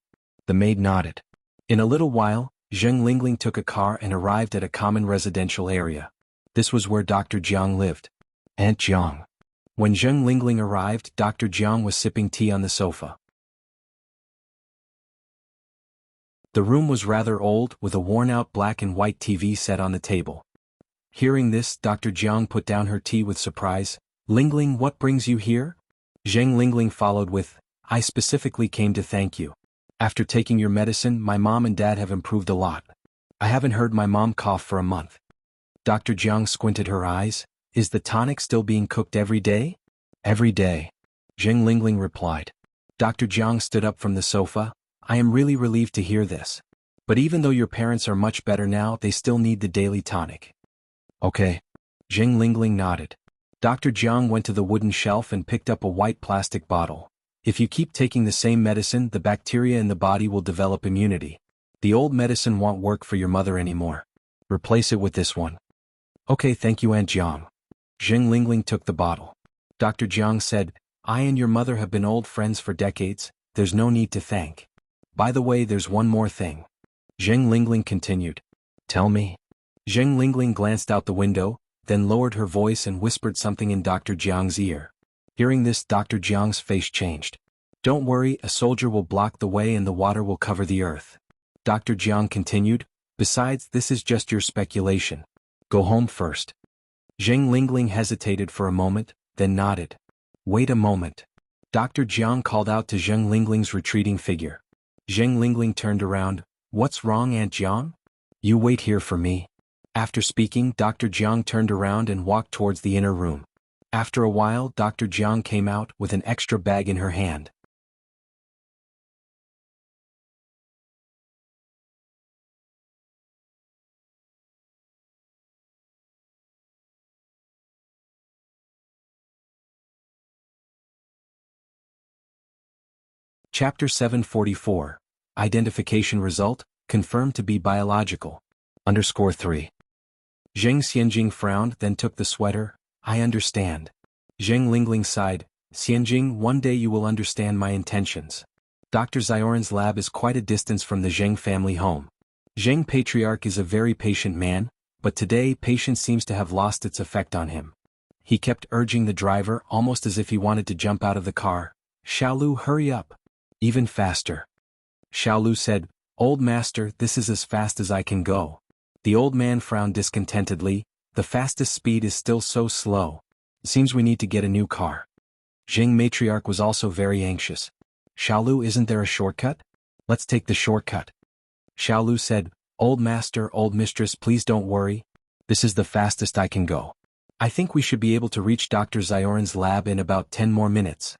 The maid nodded. In a little while, Zheng Lingling took a car and arrived at a common residential area. This was where Dr. Jiang lived. Aunt Jiang. When Zheng Lingling arrived, Dr. Jiang was sipping tea on the sofa. The room was rather old, with a worn-out black and white TV set on the table. Hearing this, Dr. Jiang put down her tea with surprise. Lingling, what brings you here? Zheng Lingling followed with, I specifically came to thank you. After taking your medicine, my mom and dad have improved a lot. I haven't heard my mom cough for a month. Dr. Jiang squinted her eyes. Is the tonic still being cooked every day? Every day. Zheng Lingling replied. Dr. Jiang stood up from the sofa. I am really relieved to hear this. But even though your parents are much better now, they still need the daily tonic. Okay. Zheng Lingling nodded. Dr. Jiang went to the wooden shelf and picked up a white plastic bottle. If you keep taking the same medicine, the bacteria in the body will develop immunity. The old medicine won't work for your mother anymore. Replace it with this one. Okay, thank you, Aunt Jiang. Zheng Lingling took the bottle. Dr. Jiang said, I and your mother have been old friends for decades, there's no need to thank. By the way, there's one more thing. Zheng Lingling continued. Tell me. Zheng Lingling glanced out the window, then lowered her voice and whispered something in Dr. Jiang's ear. Hearing this, Dr. Jiang's face changed. Don't worry, a soldier will block the way and the water will cover the earth. Dr. Jiang continued, besides, this is just your speculation. Go home first. Zheng Lingling hesitated for a moment, then nodded. Wait a moment. Dr. Jiang called out to Zheng Lingling's retreating figure. Zheng Lingling turned around. What's wrong, Aunt Jiang? You wait here for me. After speaking, Dr. Jiang turned around and walked towards the inner room. After a while, Dr. Jiang came out with an extra bag in her hand. Chapter 744. Identification result, confirmed to be biological. _3. Zheng Xianjing frowned, then took the sweater. I understand. Zheng Lingling sighed. Xianjing, one day you will understand my intentions. Dr. Zioran's lab is quite a distance from the Zheng family home. Zheng Patriarch is a very patient man, but today patience seems to have lost its effect on him. He kept urging the driver almost as if he wanted to jump out of the car. Xiaolu, hurry up. Even faster. Xiaolu said, Old master, this is as fast as I can go. The old man frowned discontentedly. The fastest speed is still so slow. It seems we need to get a new car. Zheng Matriarch was also very anxious. Xiaolu, isn't there a shortcut? Let's take the shortcut. Xiaolu said, Old master, old mistress, please don't worry. This is the fastest I can go. I think we should be able to reach Dr. Zioran's lab in about 10 more minutes.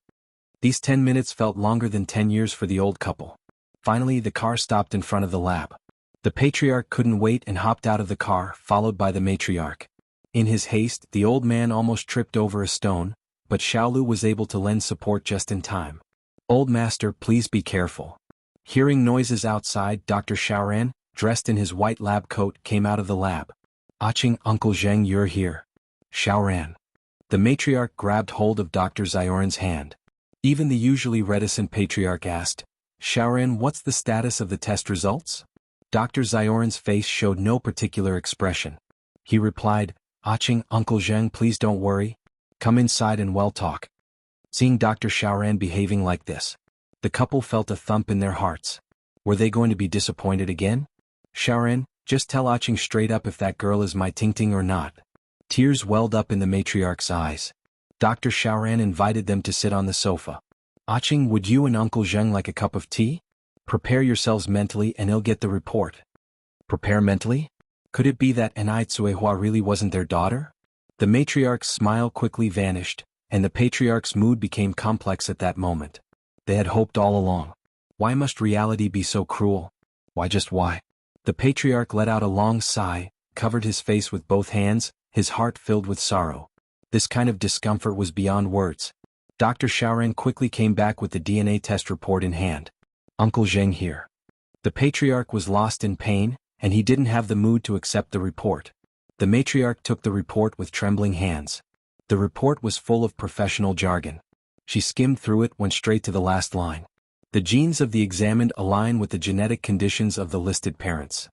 These 10 minutes felt longer than 10 years for the old couple. Finally, the car stopped in front of the lab. The patriarch couldn't wait and hopped out of the car, followed by the matriarch. In his haste, the old man almost tripped over a stone, but Xiaolu was able to lend support just in time. Old master, please be careful. Hearing noises outside, Dr. Xiaoran, dressed in his white lab coat, came out of the lab. Aching, Uncle Zheng, you're here. Xiaoran. The matriarch grabbed hold of Dr. Zioran's hand. Even the usually reticent patriarch asked, Xiaoran, what's the status of the test results? Dr. Zioran's face showed no particular expression. He replied, Aching, Uncle Zheng, please don't worry. Come inside and we'll talk. Seeing Dr. Xiaoran behaving like this, the couple felt a thump in their hearts. Were they going to be disappointed again? Xiaoran, just tell Aching straight up if that girl is my Tingting or not. Tears welled up in the matriarch's eyes. Dr. Xiaoran invited them to sit on the sofa. Aching, would you and Uncle Zheng like a cup of tea? Prepare yourselves mentally and he'll get the report. Prepare mentally? Could it be that Anaitsuehua really wasn't their daughter? The matriarch's smile quickly vanished, and the patriarch's mood became complex at that moment. They had hoped all along. Why must reality be so cruel? Why just why? The patriarch let out a long sigh, covered his face with both hands, his heart filled with sorrow. This kind of discomfort was beyond words. Dr. Xiaoran quickly came back with the DNA test report in hand. Uncle Zheng here. The patriarch was lost in pain, and he didn't have the mood to accept the report. The matriarch took the report with trembling hands. The report was full of professional jargon. She skimmed through it, went straight to the last line. The genes of the examined align with the genetic conditions of the listed parents.